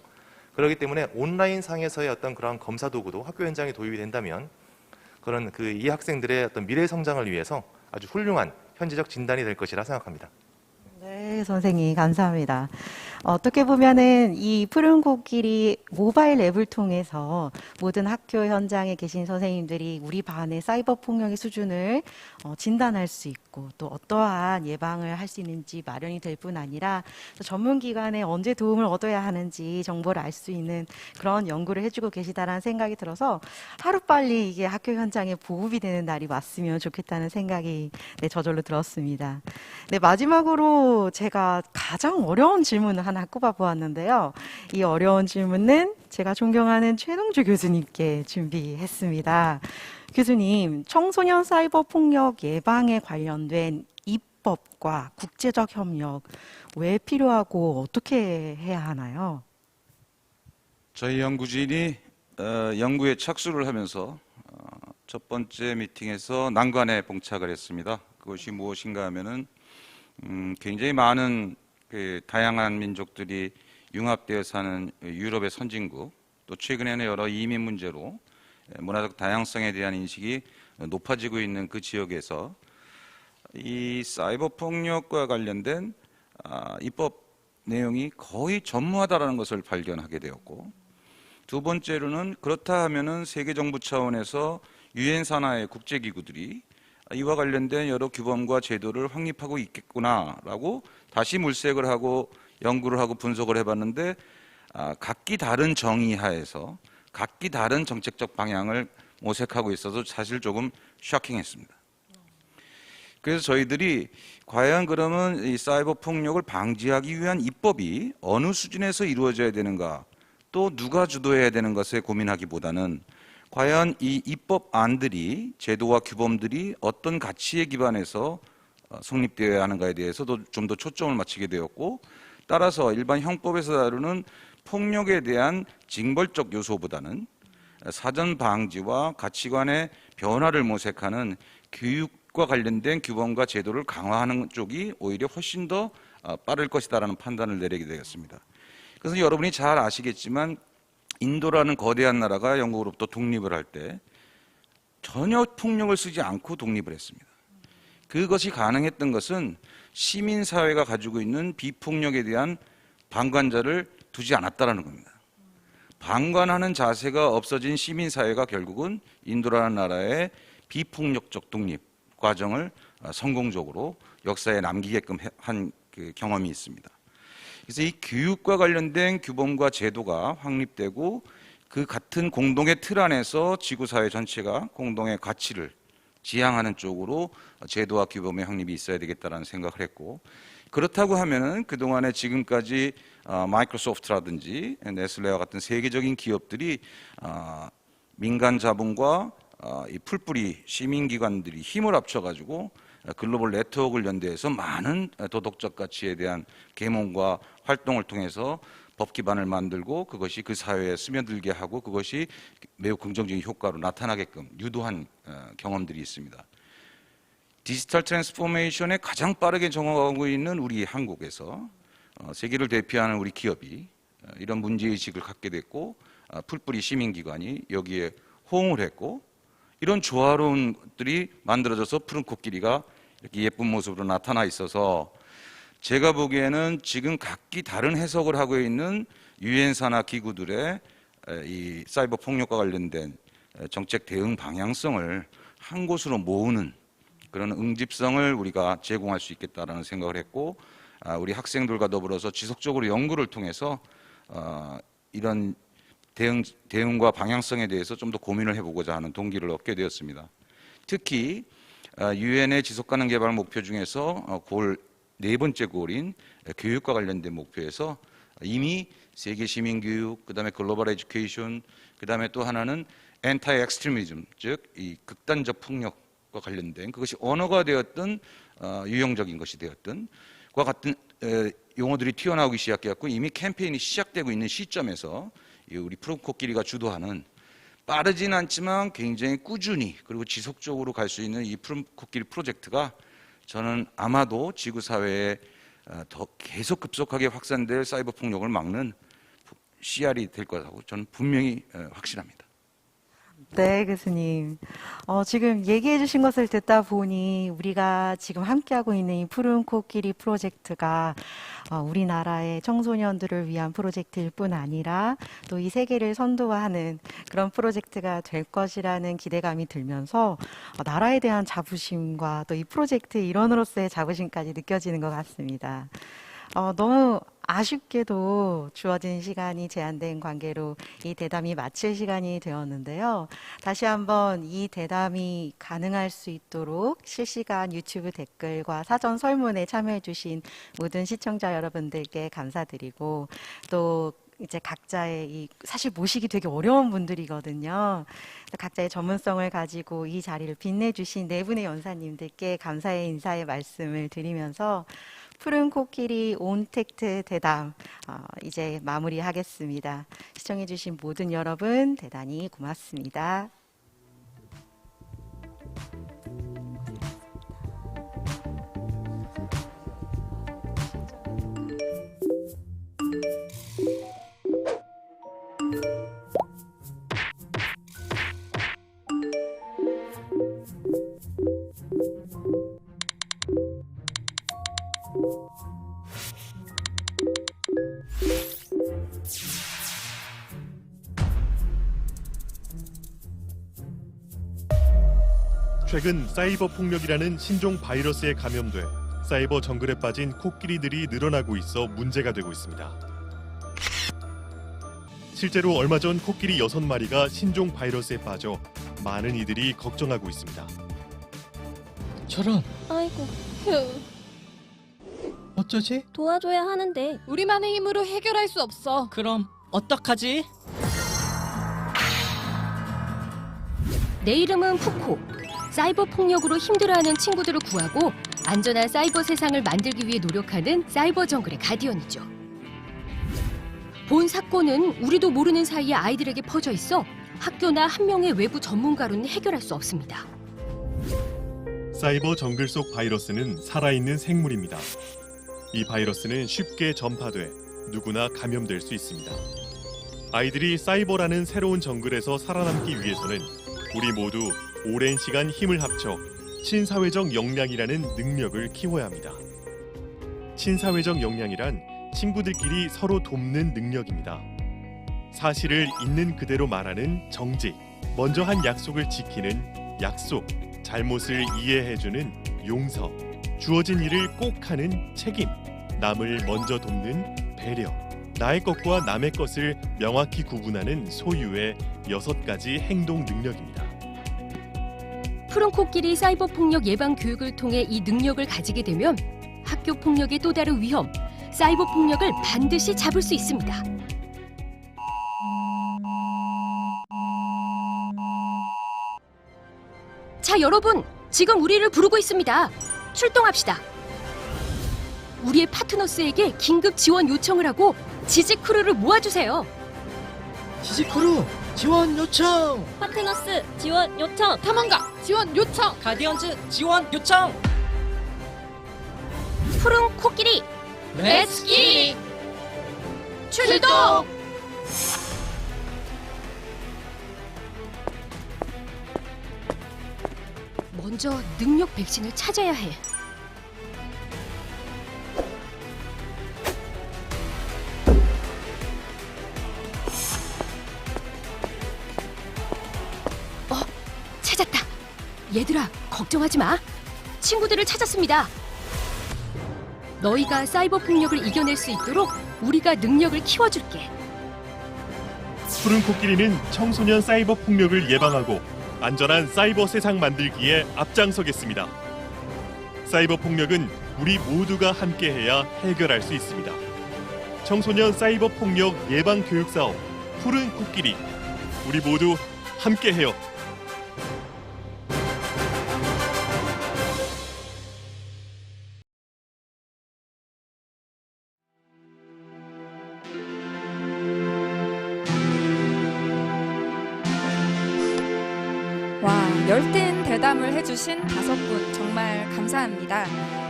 그렇기 때문에 온라인 상에서의 어떤 그런 검사 도구도 학교 현장에 도입이 된다면 그런 이 학생들의 어떤 미래 성장을 위해서 아주 훌륭한 현재적 진단이 될 것이라 생각합니다. 네, 선생님 감사합니다. 어떻게 보면은 이 푸른 코끼리 모바일 앱을 통해서 모든 학교 현장에 계신 선생님들이 우리 반의 사이버 폭력의 수준을 진단할 수 있고 또 어떠한 예방을 할 수 있는지 마련이 될 뿐 아니라 전문기관에 언제 도움을 얻어야 하는지 정보를 알 수 있는 그런 연구를 해주고 계시다라는 생각이 들어서 하루빨리 이게 학교 현장에 보급이 되는 날이 왔으면 좋겠다는 생각이 저절로 들었습니다. 네, 마지막으로 제가 가장 어려운 질문을 하나 꼽아보았는데요. 이 어려운 질문은 제가 존경하는 최동주 교수님께 준비했습니다. 교수님, 청소년 사이버 폭력 예방에 관련된 입법과 국제적 협력 왜 필요하고 어떻게 해야 하나요? 저희 연구진이 연구에 착수를 하면서 첫 번째 미팅에서 난관에 봉착을 했습니다. 그것이 무엇인가 하면은 굉장히 많은 다양한 민족들이 융합되어 사는 유럽의 선진국, 또 최근에는 여러 이민 문제로 문화적 다양성에 대한 인식이 높아지고 있는 그 지역에서 이 사이버 폭력과 관련된 입법 내용이 거의 전무하다라는 것을 발견하게 되었고, 두 번째로는 그렇다 하면은 세계 정부 차원에서 유엔 산하의 국제 기구들이 이와 관련된 여러 규범과 제도를 확립하고 있겠구나라고 다시 물색을 하고 연구를 하고 분석을 해봤는데 각기 다른 정의 하에서 각기 다른 정책적 방향을 모색하고 있어서 사실 조금 쇼킹했습니다. 그래서 저희들이 과연 그러면 이 사이버 폭력을 방지하기 위한 입법이 어느 수준에서 이루어져야 되는가, 또 누가 주도해야 되는 것에 고민하기보다는 과연 이 입법안들이, 제도와 규범들이 어떤 가치에 기반해서 성립되어야 하는가에 대해서도 좀 더 초점을 맞추게 되었고, 따라서 일반 형법에서 다루는 폭력에 대한 징벌적 요소보다는 사전 방지와 가치관의 변화를 모색하는 교육과 관련된 규범과 제도를 강화하는 쪽이 오히려 훨씬 더 빠를 것이다라는 판단을 내리게 되었습니다. 그래서 여러분이 잘 아시겠지만 인도라는 거대한 나라가 영국으로부터 독립을 할 때 전혀 폭력을 쓰지 않고 독립을 했습니다. 그것이 가능했던 것은 시민사회가 가지고 있는 비폭력에 대한 방관자를 두지 않았다는 겁니다. 방관하는 자세가 없어진 시민사회가 결국은 인도라는 나라의 비폭력적 독립 과정을 성공적으로 역사에 남기게끔 한 그 경험이 있습니다. 그래서 이 교육과 관련된 규범과 제도가 확립되고 그 같은 공동의 틀 안에서 지구사회 전체가 공동의 가치를 지향하는 쪽으로 제도와 규범의 확립이 있어야 되겠다는 생각을 했고, 그렇다고 하면은 그동안에 지금까지 마이크로소프트라든지 네슬레와 같은 세계적인 기업들이 민간 자본과 이 풀뿌리 시민기관들이 힘을 합쳐가지고 글로벌 네트워크를 연대해서 많은 도덕적 가치에 대한 계몽과 활동을 통해서 법 기반을 만들고 그것이 그 사회에 스며들게 하고 그것이 매우 긍정적인 효과로 나타나게끔 유도한 경험들이 있습니다. 디지털 트랜스포메이션에 가장 빠르게 정화하고 있는 우리 한국에서 세계를 대표하는 우리 기업이 이런 문제의식을 갖게 됐고 풀뿌리 시민기관이 여기에 호응을 했고 이런 조화로운 것들이 만들어져서 푸른 코끼리가 이렇게 예쁜 모습으로 나타나 있어서 제가 보기에는 지금 각기 다른 해석을 하고 있는 유엔사나 기구들의 이 사이버 폭력과 관련된 정책 대응 방향성을 한 곳으로 모으는 그런 응집성을 우리가 제공할 수 있겠다라는 생각을 했고 우리 학생들과 더불어서 지속적으로 연구를 통해서 이런 대응과 방향성에 대해서 좀 더 고민을 해보고자 하는 동기를 얻게 되었습니다. 특히 유엔의 지속가능 개발 목표 중에서 네 번째 골인 교육과 관련된 목표에서 이미 세계 시민 교육, 그다음에 글로벌 에듀케이션, 그다음에 또 하나는 엔타이 엑스트리미즘, 즉 이 극단적 폭력과 관련된 그것이 언어가 되었든 유형적인 것이 되었든 과 같은 용어들이 튀어나오기 시작했고 이미 캠페인이 시작되고 있는 시점에서 우리 푸른 코끼리가 주도하는 빠르진 않지만 굉장히 꾸준히 그리고 지속적으로 갈 수 있는 이 푸른 코끼리 프로젝트가 저는 아마도 지구 사회에 더 계속 급속하게 확산될 사이버 폭력을 막는 씨알이 될 거라고 저는 분명히 확신합니다. 네, 교수님. 지금 얘기해 주신 것을 듣다 보니 우리가 지금 함께하고 있는 이 푸른 코끼리 프로젝트가 우리나라의 청소년들을 위한 프로젝트일 뿐 아니라 또 이 세계를 선도하는 그런 프로젝트가 될 것이라는 기대감이 들면서 나라에 대한 자부심과 또 이 프로젝트의 일원으로서의 자부심까지 느껴지는 것 같습니다. 너무 아쉽게도 주어진 시간이 제한된 관계로 이 대담이 마칠 시간이 되었는데요. 다시 한번 이 대담이 가능할 수 있도록 실시간 유튜브 댓글과 사전 설문에 참여해 주신 모든 시청자 여러분들께 감사드리고 또 이제 각자의 사실 모시기 되게 어려운 분들이거든요. 각자의 전문성을 가지고 이 자리를 빛내주신 네 분의 연사님들께 감사의 인사의 말씀을 드리면서 푸른 코끼리 온택트 대담 이제 마무리하겠습니다. 시청해주신 모든 여러분 대단히 고맙습니다. 최근 사이버 폭력이라는 신종 바이러스에 감염돼 사이버 정글에 빠진 코끼리들이 늘어나고 있어 문제가 되고 있습니다. 실제로 얼마 전 코끼리 6마리가 신종 바이러스에 빠져 많은 이들이 걱정하고 있습니다. 저런, 아이고, 휴. 어쩌지? 도와줘야 하는데 우리만의 힘으로 해결할 수 없어. 그럼 어떡하지? 내 이름은 푸코. 사이버 폭력으로 힘들어하는 친구들을 구하고 안전한 사이버 세상을 만들기 위해 노력하는 사이버 정글의 가디언이죠. 본 사건은 우리도 모르는 사이에 아이들에게 퍼져 있어 학교나 한 명의 외부 전문가로는 해결할 수 없습니다. 사이버 정글 속 바이러스는 살아있는 생물입니다. 이 바이러스는 쉽게 전파돼 누구나 감염될 수 있습니다. 아이들이 사이버라는 새로운 정글에서 살아남기 위해서는 우리 모두 오랜 시간 힘을 합쳐 친사회적 역량이라는 능력을 키워야 합니다. 친사회적 역량이란 친구들끼리 서로 돕는 능력입니다. 사실을 있는 그대로 말하는 정직, 먼저 한 약속을 지키는 약속, 잘못을 이해해주는 용서, 주어진 일을 꼭 하는 책임, 남을 먼저 돕는 배려, 나의 것과 남의 것을 명확히 구분하는 소유의 6가지 행동 능력입니다. 푸른 코끼리 사이버 폭력 예방 교육을 통해 이 능력을 가지게 되면 학교 폭력의 또 다른 위험, 사이버 폭력을 반드시 잡을 수 있습니다. 자, 여러분, 지금 우리를 부르고 있습니다. 출동합시다. 우리의 파트너스에게 긴급 지원 요청을 하고 지지 크루를 모아주세요. 지지 크루 지원 요청! 파트너스 지원 요청! 탐험가 지원 요청! 가디언즈 지원 요청! 푸른 코끼리 렛츠 기! 출동! 먼저 능력 백신을 찾아야 해. 찾았다. 얘들아, 걱정하지 마. 친구들을 찾았습니다. 너희가 사이버 폭력을 이겨낼 수 있도록 우리가 능력을 키워줄게. 푸른 코끼리는 청소년 사이버 폭력을 예방하고 안전한 사이버 세상 만들기에 앞장서겠습니다. 사이버 폭력은 우리 모두가 함께해야 해결할 수 있습니다. 청소년 사이버 폭력 예방 교육 사업 푸른 코끼리, 우리 모두 함께해요. 와, 열띤 대담을 해주신 5분 정말 감사합니다.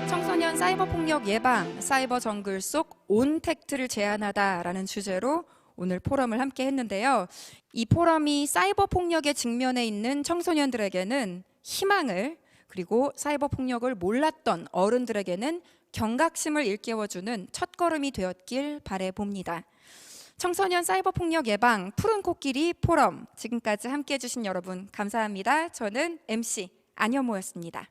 청소년 사이버 폭력 예방, 사이버 정글 속 온택트를 제안하다라는 주제로 오늘 포럼을 함께 했는데요. 이 포럼이 사이버 폭력에 직면해 있는 청소년들에게는 희망을, 그리고 사이버 폭력을 몰랐던 어른들에게는 경각심을 일깨워주는 첫걸음이 되었길 바라봅니다. 청소년 사이버 폭력 예방 푸른 코끼리 포럼, 지금까지 함께해 주신 여러분 감사합니다. 저는 MC 안현모였습니다.